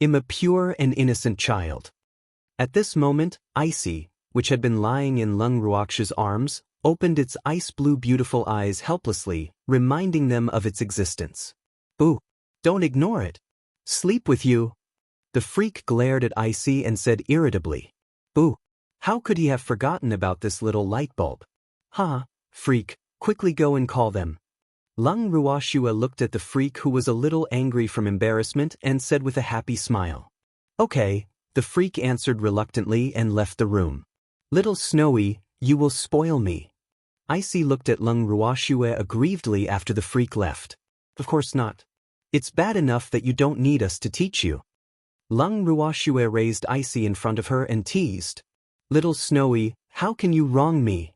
I'm a pure and innocent child. At this moment, Icy, which had been lying in Leng Ruoxue's arms, opened its ice-blue beautiful eyes helplessly, reminding them of its existence. Ooh, don't ignore it. Sleep with you. The freak glared at Icy and said irritably. Ooh, how could he have forgotten about this little light bulb? Huh, freak, quickly go and call them. Leng Ruoxue looked at the freak who was a little angry from embarrassment and said with a happy smile. Okay, the freak answered reluctantly and left the room. Little Snowy, you will spoil me. Icy looked at Leng Ruoxue aggrievedly after the freak left. Of course not. It's bad enough that you don't need us to teach you. Leng Ruoxue raised Icy in front of her and teased. Little Snowy, how can you wrong me?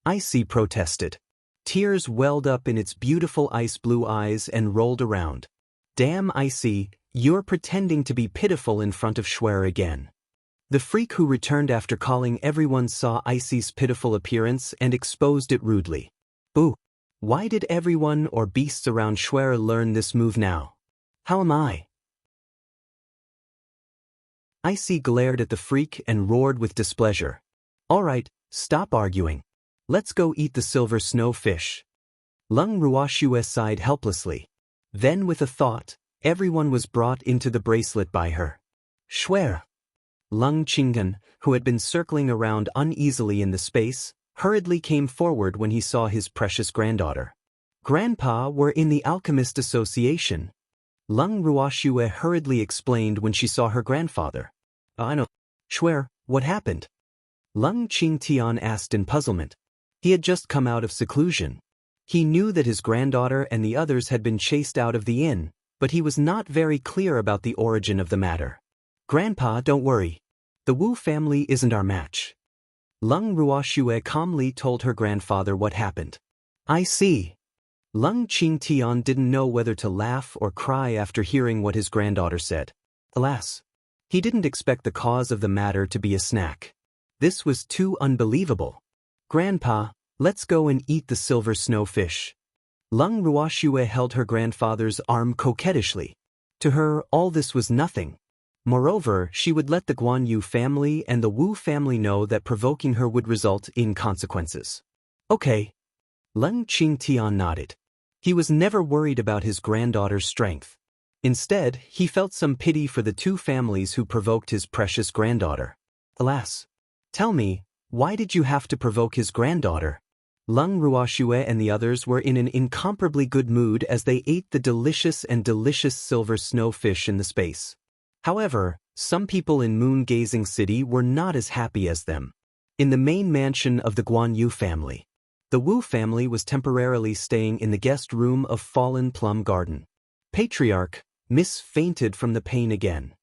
Icy protested. Tears welled up in its beautiful ice-blue eyes and rolled around. Damn Icy, you're pretending to be pitiful in front of Schwer again. The freak who returned after calling everyone saw Icy's pitiful appearance and exposed it rudely. Boo! Why did everyone or beasts around Schwer learn this move now? How am I? Icy glared at the freak and roared with displeasure. All right, stop arguing. Let's go eat the silver snowfish. Leng Ruoxue sighed helplessly. Then with a thought, everyone was brought into the bracelet by her. Schwer! Leng Qinggan, who had been circling around uneasily in the space, hurriedly came forward when he saw his precious granddaughter. Grandpa, we're in the Alchemist Association. Leng Ruoxue hurriedly explained when she saw her grandfather. I know. Schwer, what happened? Leng Qingtian asked in puzzlement. He had just come out of seclusion. He knew that his granddaughter and the others had been chased out of the inn, but he was not very clear about the origin of the matter. Grandpa, don't worry. The Wu family isn't our match. Leng Ruoxue calmly told her grandfather what happened. I see. Leng Qingtian didn't know whether to laugh or cry after hearing what his granddaughter said. Alas, he didn't expect the cause of the matter to be a snack. This was too unbelievable. Grandpa, let's go and eat the silver snowfish. Leng Ruoxue held her grandfather's arm coquettishly. To her, all this was nothing. Moreover, she would let the Guan Yu family and the Wu family know that provoking her would result in consequences. Okay. Leng Qingtian nodded. He was never worried about his granddaughter's strength. Instead, he felt some pity for the two families who provoked his precious granddaughter. Alas. Tell me, why did you have to provoke his granddaughter? Leng Ruoxue and the others were in an incomparably good mood as they ate the delicious silver snowfish in the space. However, some people in Moon-Gazing City were not as happy as them. In the main mansion of the Guan Yu family, the Wu family was temporarily staying in the guest room of Fallen Plum Garden. Patriarch, Miss fainted from the pain again.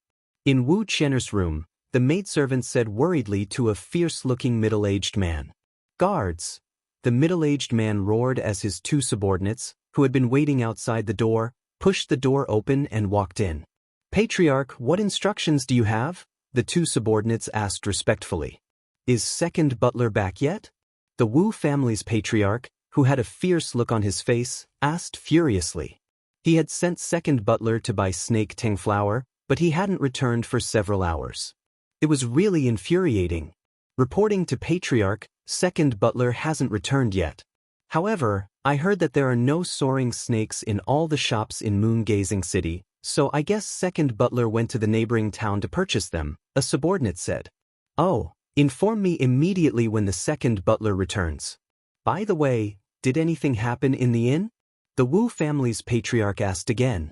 In Wu Qian'er's room, the maidservant said worriedly to a fierce-looking middle-aged man. Guards! The middle-aged man roared as his two subordinates, who had been waiting outside the door, pushed the door open and walked in. Patriarch, what instructions do you have? The two subordinates asked respectfully. Is second butler back yet? The Wu family's patriarch, who had a fierce look on his face, asked furiously. He had sent second butler to buy snake ting flour, but he hadn't returned for several hours. It was really infuriating. Reporting to patriarch, second butler hasn't returned yet. However, I heard that there are no soaring snakes in all the shops in Moon-Gazing City, so I guess second butler went to the neighboring town to purchase them, a subordinate said. Oh, inform me immediately when the second butler returns. By the way, did anything happen in the inn? The Wu family's patriarch asked again.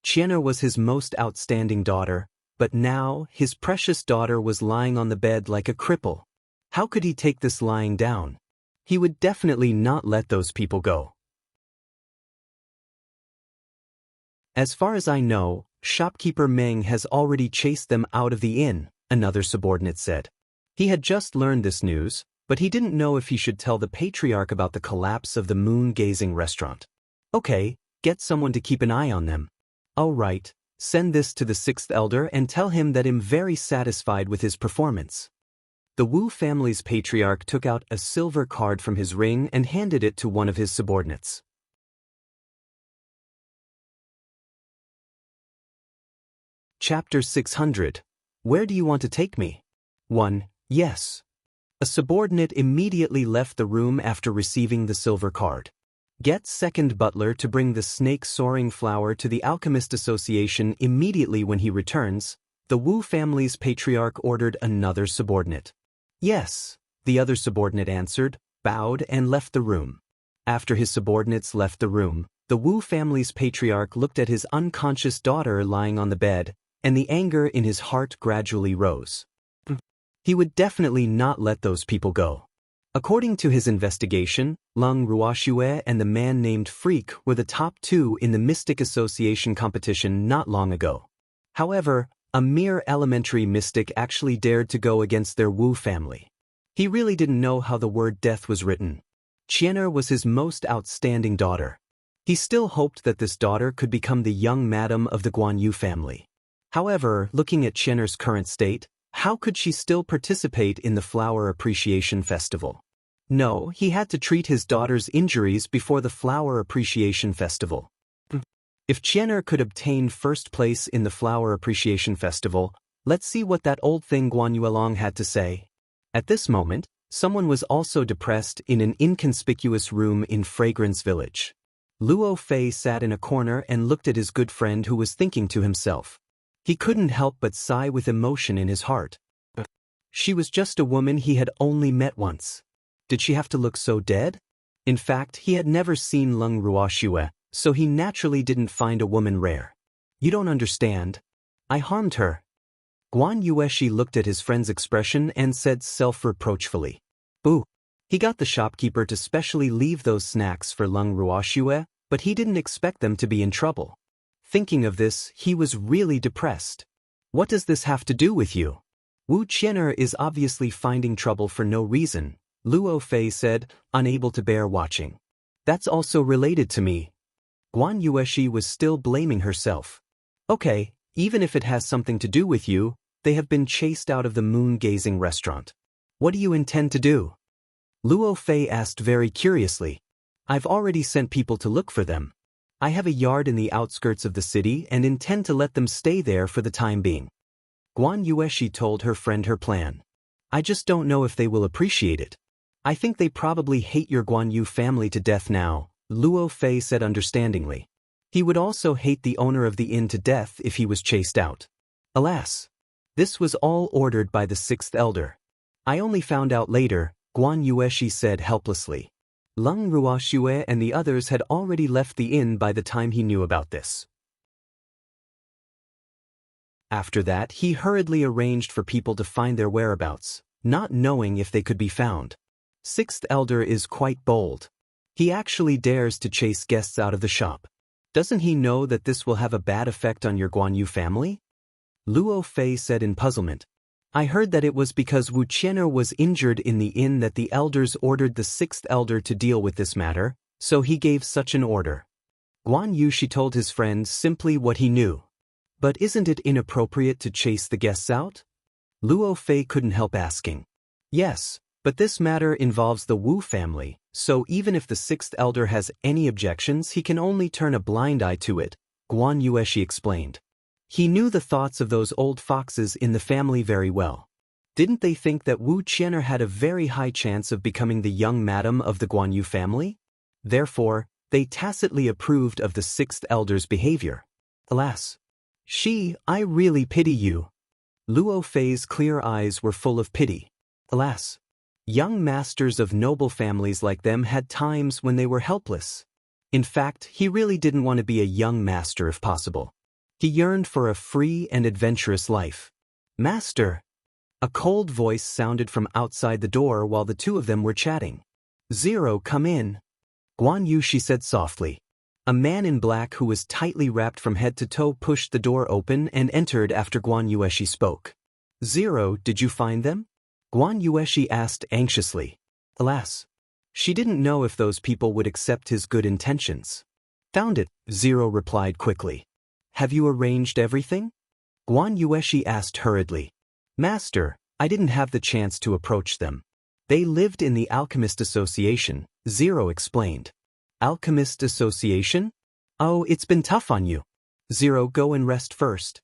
Qian'er was his most outstanding daughter, but now his precious daughter was lying on the bed like a cripple. How could he take this lying down? He would definitely not let those people go. As far as I know, shopkeeper Meng has already chased them out of the inn, another subordinate said. He had just learned this news, but he didn't know if he should tell the patriarch about the collapse of the moon-gazing restaurant. Okay, get someone to keep an eye on them. All right, send this to the sixth elder and tell him that I'm very satisfied with his performance. The Wu family's patriarch took out a silver card from his ring and handed it to one of his subordinates. Chapter 600. Where do you want to take me? 1. Yes. A subordinate immediately left the room after receiving the silver card. Get second butler to bring the snake soaring flour to the Alchemist Association immediately when he returns. The Wu family's patriarch ordered another subordinate. Yes, the other subordinate answered, bowed and left the room. After his subordinates left the room, the Wu family's patriarch looked at his unconscious daughter lying on the bed, and the anger in his heart gradually rose. He would definitely not let those people go. According to his investigation, Leng Ruoxue and the man named Freak were the top two in the Mystic Association competition not long ago. However, a mere elementary mystic actually dared to go against their Wu family. He really didn't know how the word death was written. Qian'er was his most outstanding daughter. He still hoped that this daughter could become the young madam of the Guan Yu family. However, looking at Qian'er's current state, how could she still participate in the Flower Appreciation Festival? No, he had to treat his daughter's injuries before the Flower Appreciation Festival. If Qian'er could obtain first place in the Flower Appreciation Festival, let's see what that old thing Guan Yuelong had to say. At this moment, someone was also depressed in an inconspicuous room in Fragrance Village. Luo Fei sat in a corner and looked at his good friend who was thinking to himself. He couldn't help but sigh with emotion in his heart. She was just a woman he had only met once. Did she have to look so dead? In fact, he had never seen Leng Ruoxue, so he naturally didn't find a woman rare. You don't understand. I harmed her. Guan Yueshi looked at his friend's expression and said self-reproachfully. Boo. He got the shopkeeper to specially leave those snacks for Leng Ruoxue, but he didn't expect them to be in trouble. Thinking of this, he was really depressed. What does this have to do with you? Wu Qian'er is obviously finding trouble for no reason, Luo Fei said, unable to bear watching. That's also related to me. Guan Yueshi was still blaming herself. Okay, even if it has something to do with you, they have been chased out of the moon-gazing restaurant. What do you intend to do? Luo Fei asked very curiously. I've already sent people to look for them. I have a yard in the outskirts of the city and intend to let them stay there for the time being. Guan Yueshi told her friend her plan. I just don't know if they will appreciate it. I think they probably hate your Guan Yu family to death now, Luo Fei said understandingly. He would also hate the owner of the inn to death if he was chased out. Alas. This was all ordered by the sixth elder. I only found out later, Guan Yueshi said helplessly. Leng Ruoxue and the others had already left the inn by the time he knew about this. After that, he hurriedly arranged for people to find their whereabouts, not knowing if they could be found. Sixth elder is quite bold. He actually dares to chase guests out of the shop. Doesn't he know that this will have a bad effect on your Guan Yu family? Luo Fei said in puzzlement. I heard that it was because Wu Qian'er was injured in the inn that the elders ordered the sixth elder to deal with this matter, so he gave such an order. Guan Yueshi told his friend simply what he knew. But isn't it inappropriate to chase the guests out? Luo Fei couldn't help asking. Yes, But this matter involves the Wu family, so even if the sixth elder has any objections, he can only turn a blind eye to it, Guan Yueshi explained. He knew the thoughts of those old foxes in the family very well. Didn't they think that Wu Qian'er had a very high chance of becoming the young madam of the Guan Yu family? Therefore, they tacitly approved of the sixth elder's behavior. Alas! I really pity you. Luo Fei's clear eyes were full of pity. Alas! Young masters of noble families like them had times when they were helpless. In fact, he really didn't want to be a young master if possible. He yearned for a free and adventurous life. Master! A cold voice sounded from outside the door while the two of them were chatting. Zero, come in. Guan Yu, she said softly. A man in black who was tightly wrapped from head to toe pushed the door open and entered after Guan Yueshi spoke. Zero, did you find them? Guan Yueshi asked anxiously. Alas! She didn't know if those people would accept his good intentions. Found it, Zero replied quickly. Have you arranged everything? Guan Yueshi asked hurriedly. Master, I didn't have the chance to approach them. They lived in the Alchemist Association, Zero explained. Alchemist Association? Oh, it's been tough on you. Zero, go and rest first.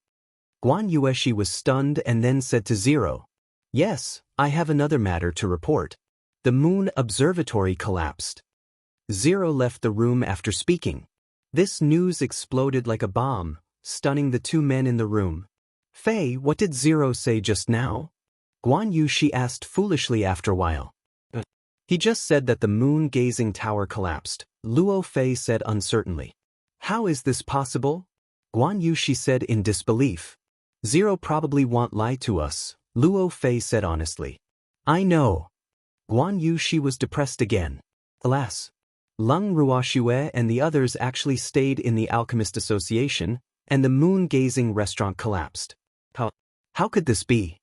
Guan Yueshi was stunned and then said to Zero. Yes, I have another matter to report. The moon observatory collapsed. Zero left the room after speaking. This news exploded like a bomb, stunning the two men in the room. Fei, what did Zero say just now? Guan Yu, she asked foolishly after a while. He just said that the moon-gazing tower collapsed, Luo Fei said uncertainly. How is this possible? Guan Yu, she said in disbelief. Zero probably won't lie to us, Luo Fei said honestly. I know. Guan Yu, she was depressed again. Alas! Lung Ruoxue and the others actually stayed in the Alchemist Association, and the moon-gazing restaurant collapsed. How could this be?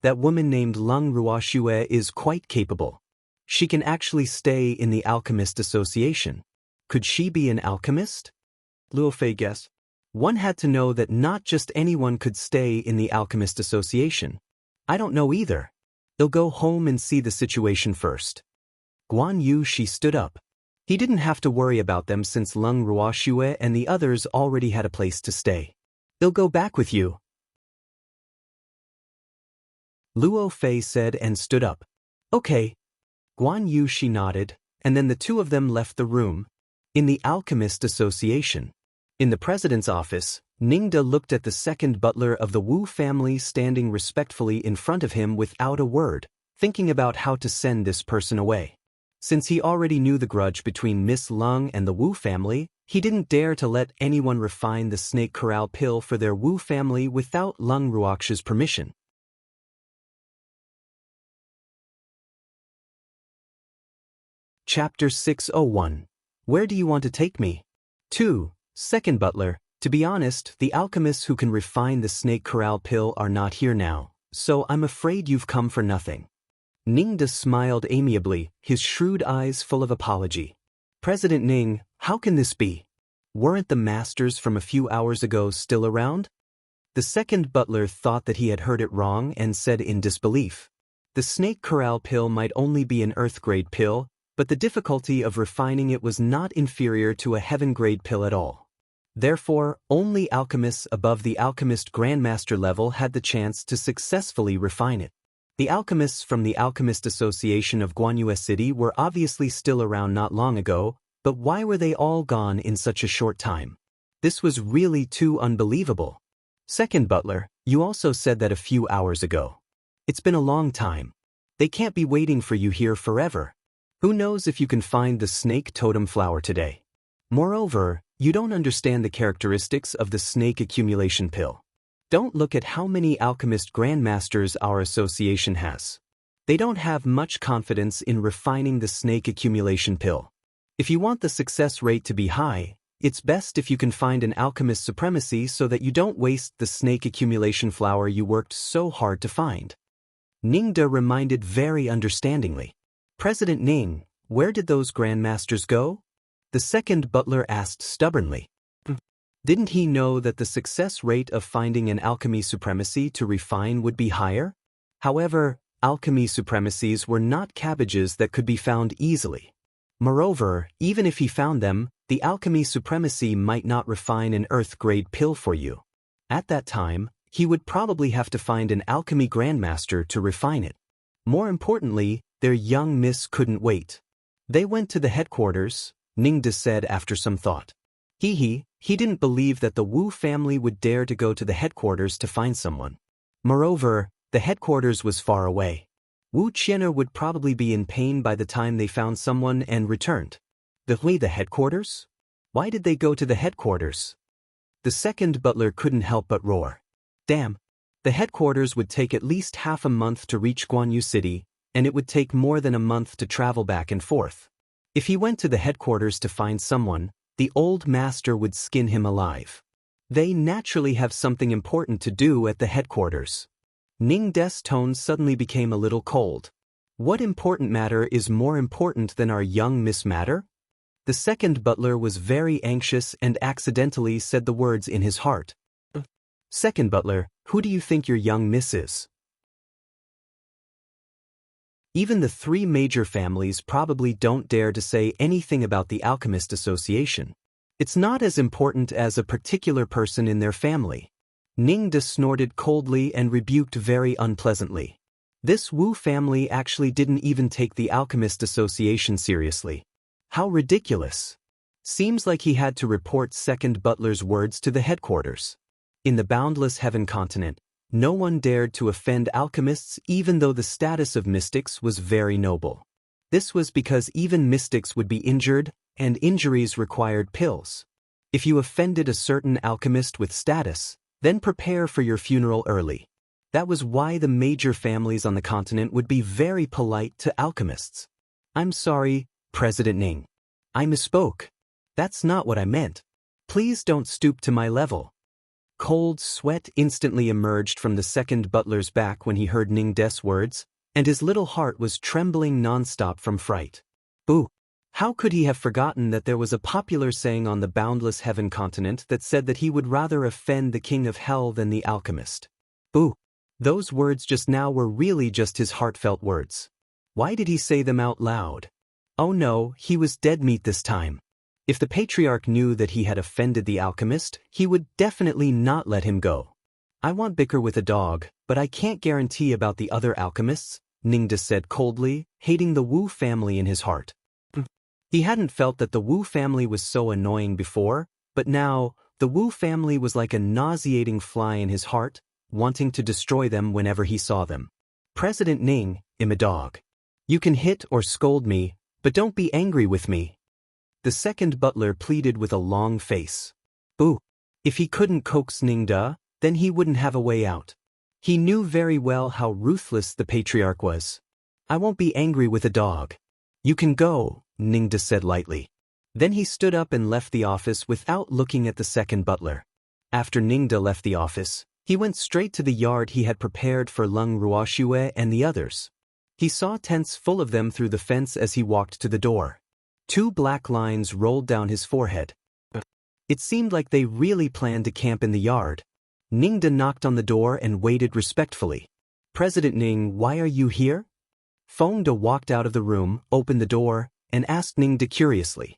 That woman named Lung Ruoxue is quite capable. She can actually stay in the Alchemist Association. Could she be an alchemist? Luo Fei guessed. One had to know that not just anyone could stay in the Alchemist Association. I don't know either. They'll go home and see the situation first. Guan Yu, she stood up. He didn't have to worry about them since Lung Ruoxue and the others already had a place to stay. They'll go back with you. Luo Fei said and stood up. Okay. Guan Yu, she nodded, and then the two of them left the room. In the Alchemist Association. In the president's office, Ningda looked at the second butler of the Wu family standing respectfully in front of him without a word, thinking about how to send this person away. Since he already knew the grudge between Miss Lung and the Wu family, he didn't dare to let anyone refine the snake corral pill for their Wu family without Lung Ruoxue's permission. Chapter 601. Where do you want to take me? 2. Second butler. To be honest, the alchemists who can refine the snake corral pill are not here now, so I'm afraid you've come for nothing. Ningda smiled amiably, his shrewd eyes full of apology. President Ning, how can this be? Weren't the masters from a few hours ago still around? The second butler thought that he had heard it wrong and said in disbelief. The snake corral pill might only be an earth-grade pill, but the difficulty of refining it was not inferior to a heaven-grade pill at all. Therefore, only alchemists above the alchemist grandmaster level had the chance to successfully refine it. The alchemists from the Alchemist Association of Guanyue City were obviously still around not long ago, but why were they all gone in such a short time? This was really too unbelievable. Second butler, you also said that a few hours ago. It's been a long time. They can't be waiting for you here forever. Who knows if you can find the snake totem flower today? Moreover, you don't understand the characteristics of the snake accumulation pill. Don't look at how many alchemist grandmasters our association has. They don't have much confidence in refining the snake accumulation pill. If you want the success rate to be high, it's best if you can find an alchemist supremacy so that you don't waste the snake accumulation flower you worked so hard to find. Ningda reminded very understandingly. President Ning, where did those grandmasters go? The second butler asked stubbornly. Didn't he know that the success rate of finding an alchemy supremacy to refine would be higher? However, alchemy supremacies were not cabbages that could be found easily. Moreover, even if he found them, the alchemy supremacy might not refine an earth-grade pill for you. At that time, he would probably have to find an alchemy grandmaster to refine it. More importantly, their young miss couldn't wait. They went to the headquarters, Ningde said after some thought. He didn't believe that the Wu family would dare to go to the headquarters to find someone. Moreover, the headquarters was far away. Wu Qian'er would probably be in pain by the time they found someone and returned. The headquarters? Why did they go to the headquarters? The second butler couldn't help but roar. Damn! The headquarters would take at least half a month to reach Guanyu City, and it would take more than a month to travel back and forth. If he went to the headquarters to find someone, the old master would skin him alive. They naturally have something important to do at the headquarters. Ningde's tone suddenly became a little cold. What important matter is more important than our young Miss Matter? The second butler was very anxious and accidentally said the words in his heart. Second butler, who do you think your young miss is? Even the three major families probably don't dare to say anything about the Alchemist Association. It's not as important as a particular person in their family. Ningde snorted coldly and rebuked very unpleasantly. This Wu family actually didn't even take the Alchemist Association seriously. How ridiculous. Seems like he had to report second butler's words to the headquarters. In the boundless heaven continent, no one dared to offend alchemists even though the status of mystics was very noble. This was because even mystics would be injured, and injuries required pills. If you offended a certain alchemist with status, then prepare for your funeral early. That was why the major families on the continent would be very polite to alchemists. I'm sorry, President Ning. I misspoke. That's not what I meant. Please don't stoop to my level. Cold sweat instantly emerged from the second butler's back when he heard Ningde's words, and his little heart was trembling nonstop from fright. Boo! How could he have forgotten that there was a popular saying on the boundless heaven continent that said that he would rather offend the king of hell than the alchemist? Boo! Those words just now were really just his heartfelt words. Why did he say them out loud? Oh no, he was dead meat this time. If the patriarch knew that he had offended the alchemist, he would definitely not let him go. I want bicker with a dog, but I can't guarantee about the other alchemists, Ningde said coldly, hating the Wu family in his heart. He hadn't felt that the Wu family was so annoying before, but now, the Wu family was like a nauseating fly in his heart, wanting to destroy them whenever he saw them. President Ning, I'm a dog. You can hit or scold me, but don't be angry with me. The second butler pleaded with a long face. Boo! If he couldn't coax Ningde, then he wouldn't have a way out. He knew very well how ruthless the patriarch was. I won't be angry with a dog. You can go, Ningde said lightly. Then he stood up and left the office without looking at the second butler. After Ningde left the office, he went straight to the yard he had prepared for Leng Ruoxue and the others. He saw tents full of them through the fence as he walked to the door. 2 black lines rolled down his forehead. It seemed like they really planned to camp in the yard. Ningde knocked on the door and waited respectfully. President Ning, why are you here? Fengde walked out of the room, opened the door, and asked Ningde curiously.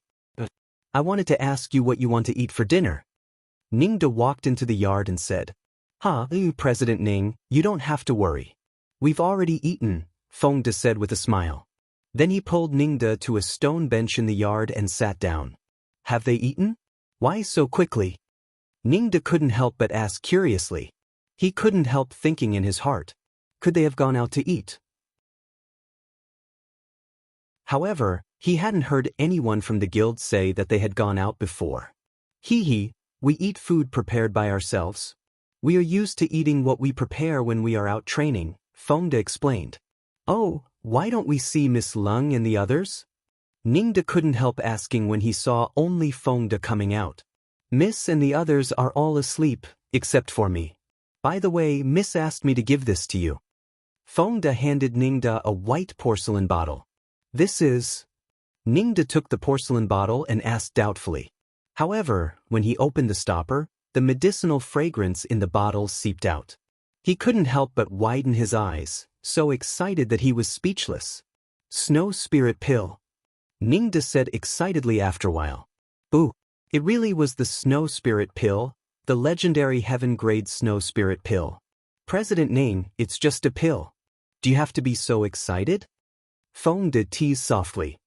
I wanted to ask you what you want to eat for dinner. Ningde walked into the yard and said, President Ning, you don't have to worry. We've already eaten, Fengde said with a smile. Then he pulled Ningde to a stone bench in the yard and sat down. Have they eaten? Why so quickly? Ningde couldn't help but ask curiously. He couldn't help thinking in his heart. Could they have gone out to eat? However, he hadn't heard anyone from the guild say that they had gone out before. We eat food prepared by ourselves. We are used to eating what we prepare when we are out training, Fengde explained. Oh, why don't we see Miss Leng and the others? Ningde couldn't help asking when he saw only Fengde coming out. Miss and the others are all asleep, except for me. By the way, Miss asked me to give this to you. Fengde handed Ningde a white porcelain bottle. This is... Ningde took the porcelain bottle and asked doubtfully. However, when he opened the stopper, the medicinal fragrance in the bottle seeped out. He couldn't help but widen his eyes, so excited that he was speechless. Snow Spirit Pill. Ningda said excitedly after a while. Boo! It really was the Snow Spirit Pill, the legendary heaven-grade Snow Spirit Pill. President Ning, it's just a pill. Do you have to be so excited? Fengde teased softly.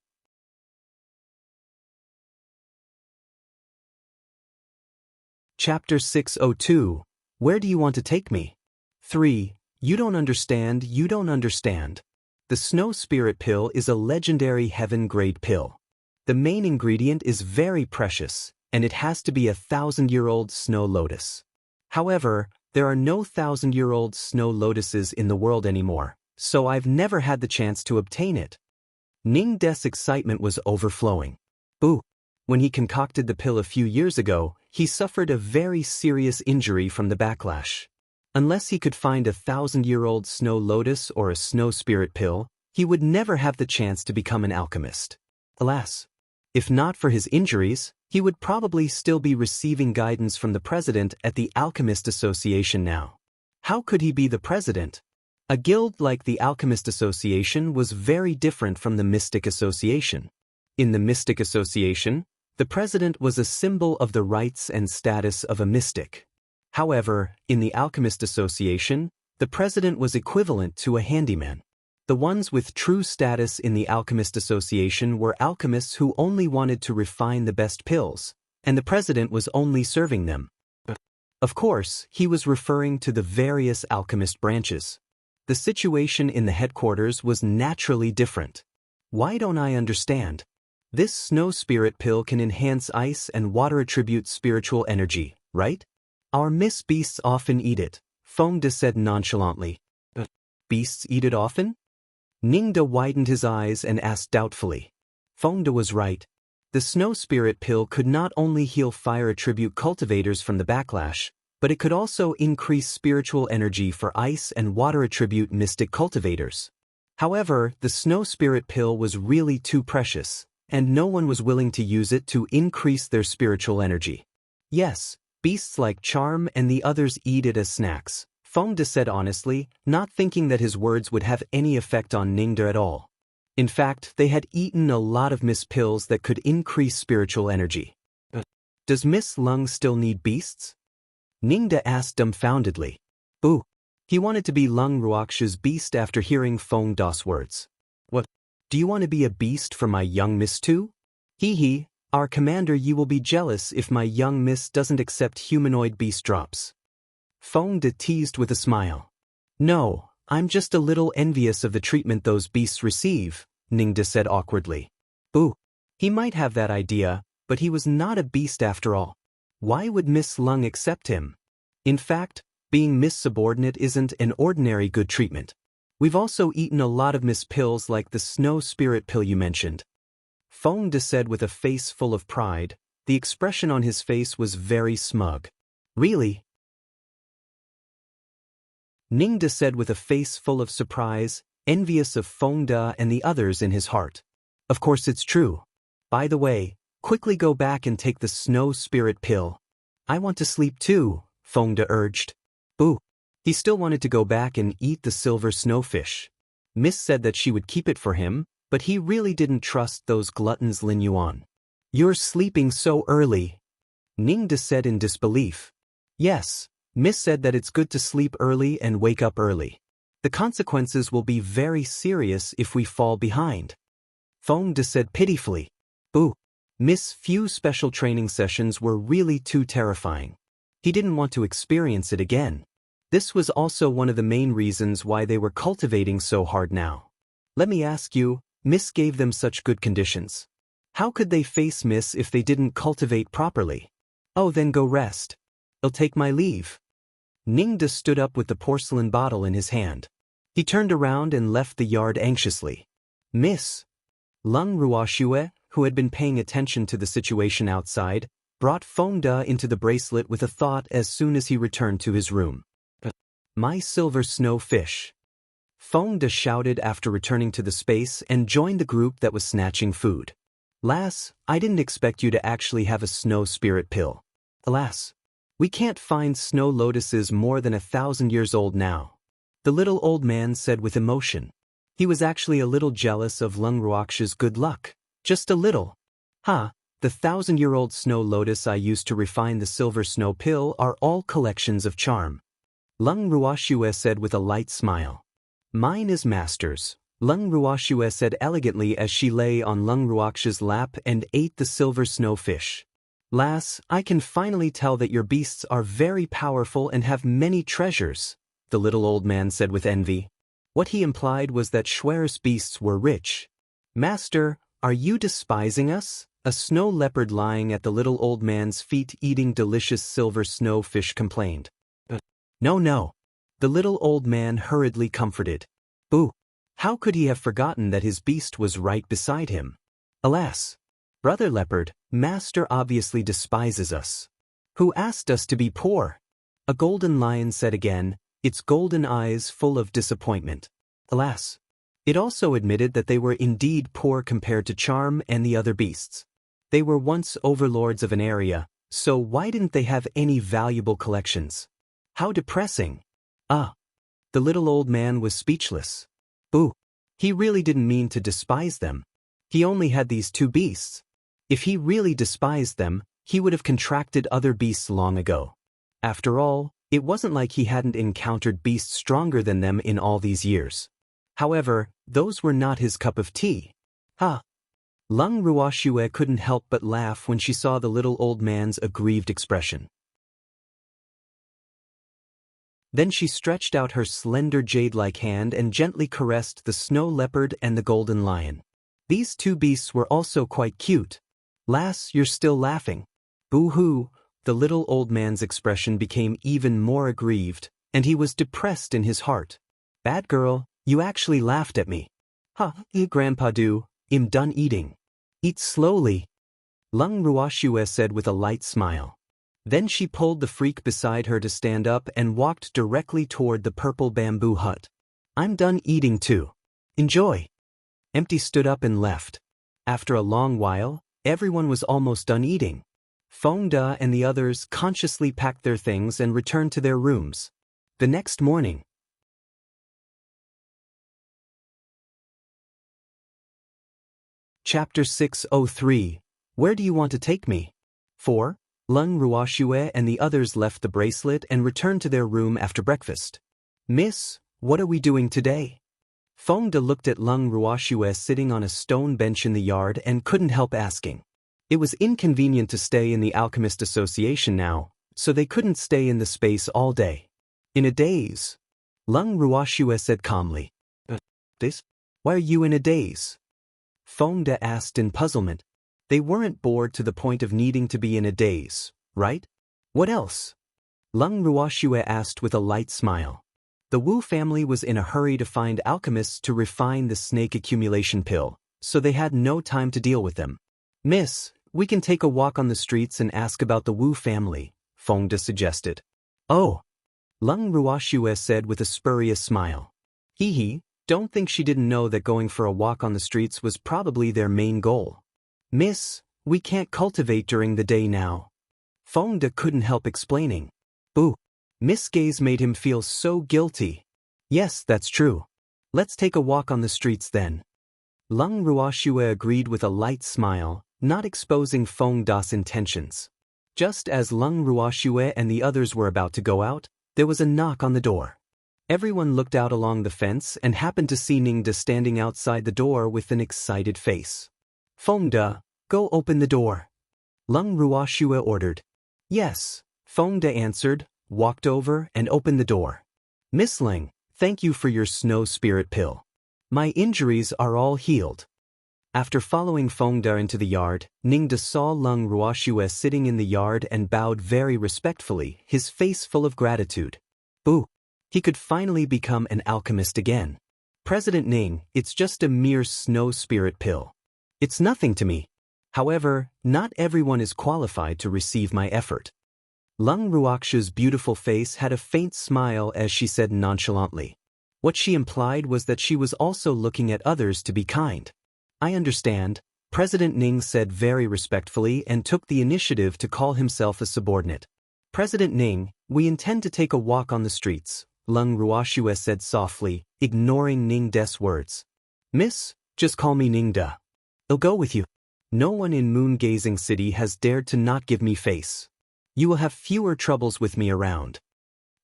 Chapter 602. Where do you want to take me? 3. You don't understand, you don't understand. The Snow Spirit Pill is a legendary heaven-grade pill. The main ingredient is very precious, and it has to be a 1,000-year-old snow lotus. However, there are no 1,000-year-old snow lotuses in the world anymore, so I've never had the chance to obtain it. Ningde's excitement was overflowing. Boo! When he concocted the pill a few years ago, he suffered a very serious injury from the backlash. Unless he could find a 1,000-year-old snow lotus or a snow spirit pill, he would never have the chance to become an alchemist. Alas, if not for his injuries, he would probably still be receiving guidance from the president at the Alchemist Association now. How could he be the president? A guild like the Alchemist Association was very different from the Mystic Association. In the Mystic Association, the president was a symbol of the rights and status of a mystic. However, in the Alchemist Association, the president was equivalent to a handyman. The ones with true status in the Alchemist Association were alchemists who only wanted to refine the best pills, and the president was only serving them. Of course, he was referring to the various alchemist branches. The situation in the headquarters was naturally different. Why don't I understand? This snow spirit pill can enhance ice and water attribute spiritual energy, right? Our Miss Beasts often eat it, Fengde said nonchalantly. Beasts eat it often? Ningda widened his eyes and asked doubtfully. Fengde was right. The snow spirit pill could not only heal fire attribute cultivators from the backlash, but it could also increase spiritual energy for ice and water attribute mystic cultivators. However, the snow spirit pill was really too precious, and no one was willing to use it to increase their spiritual energy. Yes, beasts like Charm and the others eat it as snacks, Fengde said honestly, not thinking that his words would have any effect on Ningda at all. In fact, they had eaten a lot of Miss pills that could increase spiritual energy. Does Miss Lung still need beasts? Ningda asked dumbfoundedly. Boo! He wanted to be Lung Ruox's beast after hearing Fengde's words. What? Do you want to be a beast for my young miss too? Hee, our commander, you will be jealous if my young miss doesn't accept humanoid beast drops. Fengde teased with a smile. No, I'm just a little envious of the treatment those beasts receive, Ningda said awkwardly. Boo! He might have that idea, but he was not a beast after all. Why would Miss Lung accept him? In fact, being Miss Subordinate isn't an ordinary good treatment. We've also eaten a lot of Miss pills like the Snow Spirit Pill you mentioned. Fengde said with a face full of pride. The expression on his face was very smug. Really? Ningda said with a face full of surprise, envious of Fengde and the others in his heart. Of course it's true. By the way, quickly go back and take the Snow Spirit Pill. I want to sleep too, Fengde urged. Boo! He still wanted to go back and eat the silver snowfish. Miss said that she would keep it for him, but he really didn't trust those gluttons Lin Yuan. You're sleeping so early, Ningda said in disbelief. Yes, Miss said that it's good to sleep early and wake up early. The consequences will be very serious if we fall behind. Fengde said pitifully. Boo! Miss' few special training sessions were really too terrifying. He didn't want to experience it again. This was also one of the main reasons why they were cultivating so hard now. Let me ask you, Miss gave them such good conditions. How could they face Miss if they didn't cultivate properly? Oh, then go rest. I'll take my leave. Ningda stood up with the porcelain bottle in his hand. He turned around and left the yard anxiously. Miss Lung Ruoxue, who had been paying attention to the situation outside, brought Fengde into the bracelet with a thought as soon as he returned to his room. My silver snow fish. Fengde shouted after returning to the space and joined the group that was snatching food. Lass, I didn't expect you to actually have a snow spirit pill. Alas. We can't find snow lotuses more than 1,000 years old now. The little old man said with emotion. He was actually a little jealous of Lung Ruox's good luck. Just a little. Ha, the 1,000-year-old snow lotus I used to refine the silver snow pill are all collections of charm. Lung Ruoxue said with a light smile. Mine is master's, Lung Ruoxue said elegantly as she lay on Lung Ruox's lap and ate the silver snow fish. Lass, I can finally tell that your beasts are very powerful and have many treasures, the little old man said with envy. What he implied was that Schwer's beasts were rich. Master, are you despising us? A snow leopard lying at the little old man's feet eating delicious silver snow fish complained. No. The little old man hurriedly comforted. Boo! How could he have forgotten that his beast was right beside him? Alas! Brother leopard, master obviously despises us. Who asked us to be poor? A golden lion said again, its golden eyes full of disappointment. Alas! It also admitted that they were indeed poor compared to Charm and the other beasts. They were once overlords of an area, so why didn't they have any valuable collections? How depressing. Ah! The little old man was speechless. Boo! He really didn't mean to despise them. He only had these two beasts. If he really despised them, he would have contracted other beasts long ago. After all, it wasn't like he hadn't encountered beasts stronger than them in all these years. However, those were not his cup of tea. Ha! Lung Ruoxue couldn't help but laugh when she saw the little old man's aggrieved expression. Then she stretched out her slender jade-like hand and gently caressed the snow leopard and the golden lion. These two beasts were also quite cute. Lass, you're still laughing. Boo-hoo! The little old man's expression became even more aggrieved, and he was depressed in his heart. Bad girl, you actually laughed at me. Ha, Grandpa do, I'm done eating. Eat slowly. Lung Ruoxue said with a light smile. Then she pulled the freak beside her to stand up and walked directly toward the purple bamboo hut. I'm done eating too. Enjoy. Empty stood up and left. After a long while, everyone was almost done eating. Feng De and the others consciously packed their things and returned to their rooms. The next morning. Chapter 603. Where do you want to take me? 4. Lung Ruoxue and the others left the bracelet and returned to their room after breakfast. Miss, what are we doing today? Feng De looked at Lung Ruoxue sitting on a stone bench in the yard and couldn't help asking. It was inconvenient to stay in the Alchemist Association now, so they couldn't stay in the space all day. In a daze. Lung Ruoxue said calmly. This? Why are you in a daze? Feng De asked in puzzlement. They weren't bored to the point of needing to be in a daze, right? What else? Lung Ruoxue asked with a light smile. The Wu family was in a hurry to find alchemists to refine the snake accumulation pill, so they had no time to deal with them. Miss, we can take a walk on the streets and ask about the Wu family, Feng De suggested. Oh! Lung Ruoxue said with a spurious smile. Hee, don't think she didn't know that going for a walk on the streets was probably their main goal. Miss, we can't cultivate during the day now. Feng De couldn't help explaining. Boo! Miss Gaze made him feel so guilty. Yes, that's true. Let's take a walk on the streets then. Lung Ruoxue agreed with a light smile, not exposing Feng De's intentions. Just as Lung Ruoxue and the others were about to go out, there was a knock on the door. Everyone looked out along the fence and happened to see Ning De standing outside the door with an excited face. Feng De, go open the door. Lung Ruoxue ordered. Yes, Feng De answered, walked over and opened the door. Miss Ling, thank you for your snow spirit pill. My injuries are all healed. After following Feng De into the yard, Ning De saw Lung Ruoxue sitting in the yard and bowed very respectfully, his face full of gratitude. Boo! He could finally become an alchemist again. President Ning, it's just a mere snow spirit pill. It's nothing to me. However, not everyone is qualified to receive my effort. Lung Ruoxue's beautiful face had a faint smile as she said nonchalantly. What she implied was that she was also looking at others to be kind. I understand, President Ning said very respectfully and took the initiative to call himself a subordinate. President Ning, we intend to take a walk on the streets, Lung Ruoxue said softly, ignoring Ning De's words. Miss, just call me Ning De. I'll go with you. No one in moon-gazing city has dared to not give me face. You will have fewer troubles with me around.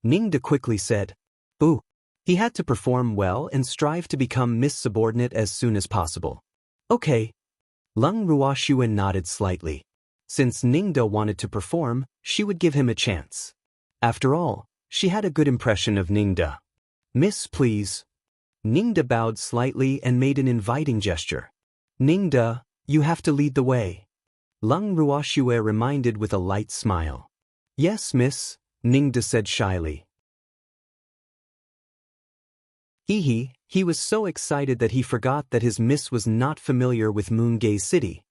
Ning De quickly said. Boo. He had to perform well and strive to become Miss Subordinate as soon as possible. Okay. Lung Ruoxue nodded slightly. Since Ning De wanted to perform, she would give him a chance. After all, she had a good impression of Ning De. Miss, please. Ning De bowed slightly and made an inviting gesture. Ning De, you have to lead the way. Lung Ruoxue reminded with a light smile. Yes, miss, Ning De said shyly. He was so excited that he forgot that his miss was not familiar with Moongaze City.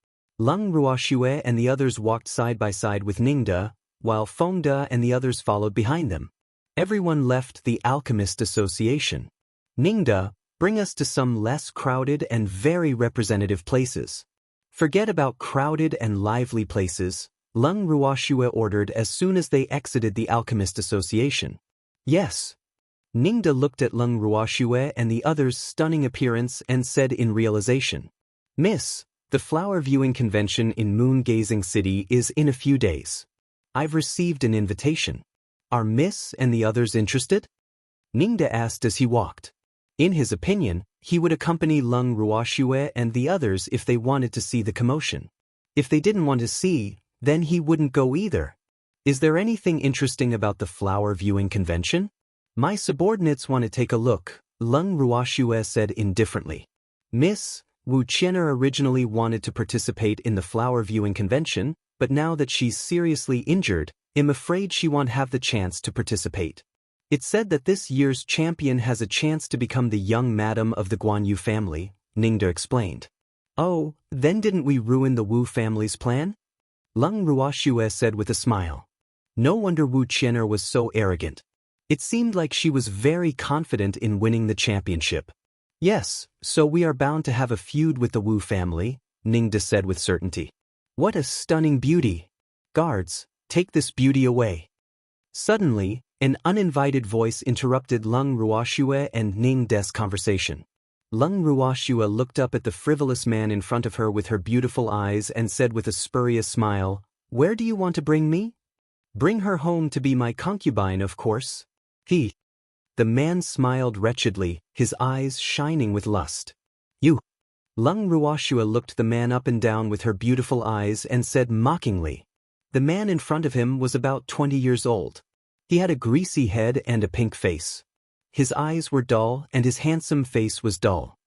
Lung Ruoxue and the others walked side by side with Ning De, while Feng De and the others followed behind them. Everyone left the Alchemist Association. Ning De, bring us to some less crowded and very representative places. Forget about crowded and lively places, Lung Ruoxue ordered as soon as they exited the Alchemist Association. Yes. Ning De looked at Lung Ruoxue and the others' stunning appearance and said in realization, Miss, the flower viewing convention in Moon-Gazing City is in a few days. I've received an invitation. Are Miss and the others interested? Ning De asked as he walked. In his opinion, he would accompany Lung Ruoxue and the others if they wanted to see the commotion. If they didn't want to see, then he wouldn't go either. Is there anything interesting about the flower viewing convention? My subordinates want to take a look, Lung Ruoxue said indifferently. Miss, Wu Qianer originally wanted to participate in the flower viewing convention, but now that she's seriously injured, I'm afraid she won't have the chance to participate. It's said that this year's champion has a chance to become the young madam of the Guanyu family, Ning De explained. Oh, then didn't we ruin the Wu family's plan? Lung Ruoxue said with a smile. No wonder Wu Qianer was so arrogant. It seemed like she was very confident in winning the championship. Yes, so we are bound to have a feud with the Wu family, Ning De said with certainty. What a stunning beauty! Guards, take this beauty away. Suddenly, an uninvited voice interrupted Lung Ruoxue and Ning De's conversation. Lung Ruoxue looked up at the frivolous man in front of her with her beautiful eyes and said with a spurious smile, Where do you want to bring me? Bring her home to be my concubine, of course. The man smiled wretchedly, his eyes shining with lust. You. Lung Ruoxue looked the man up and down with her beautiful eyes and said mockingly. The man in front of him was about 20 years old. He had a greasy head and a pink face. His eyes were dull and his handsome face was dull.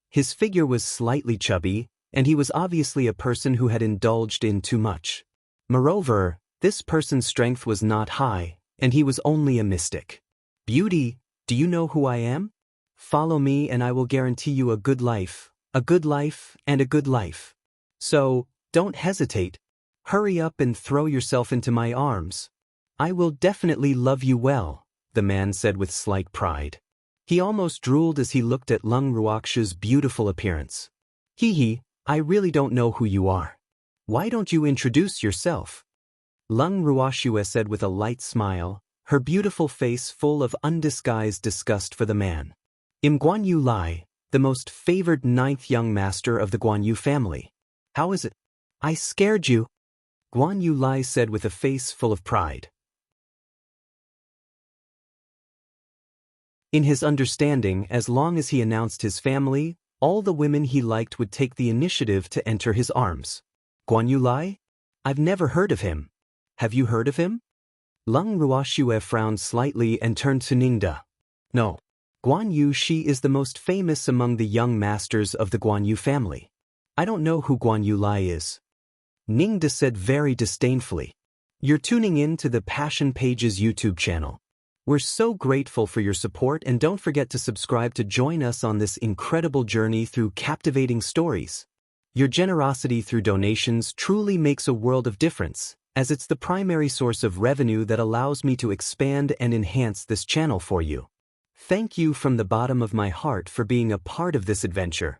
His figure was slightly chubby, and he was obviously a person who had indulged in too much. Moreover, this person's strength was not high, and he was only a mystic. Beauty, do you know who I am? Follow me and I will guarantee you a good life and a good life. So, don't hesitate. Hurry up and throw yourself into my arms. I will definitely love you well, the man said with slight pride. He almost drooled as he looked at Lung Ruoxue's beautiful appearance. I really don't know who you are. Why don't you introduce yourself? Lung Ruoxue said with a light smile, her beautiful face full of undisguised disgust for the man. I'm Guanyu Lai, the most favored 9th young master of the Guanyu family. How is it? I scared you. Guanyu Lai said with a face full of pride. In his understanding, as long as he announced his family, all the women he liked would take the initiative to enter his arms. Guanyu Lai? I've never heard of him. Have you heard of him? Lung Ruoxue frowned slightly and turned to Ning De. No. Guanyu Shi is the most famous among the young masters of the Guanyu family. I don't know who Guanyu Lai is. Ning De said very disdainfully. You're tuning in to the Passion Pages YouTube channel. We're so grateful for your support and don't forget to subscribe to join us on this incredible journey through captivating stories. Your generosity through donations truly makes a world of difference, as it's the primary source of revenue that allows me to expand and enhance this channel for you. Thank you from the bottom of my heart for being a part of this adventure.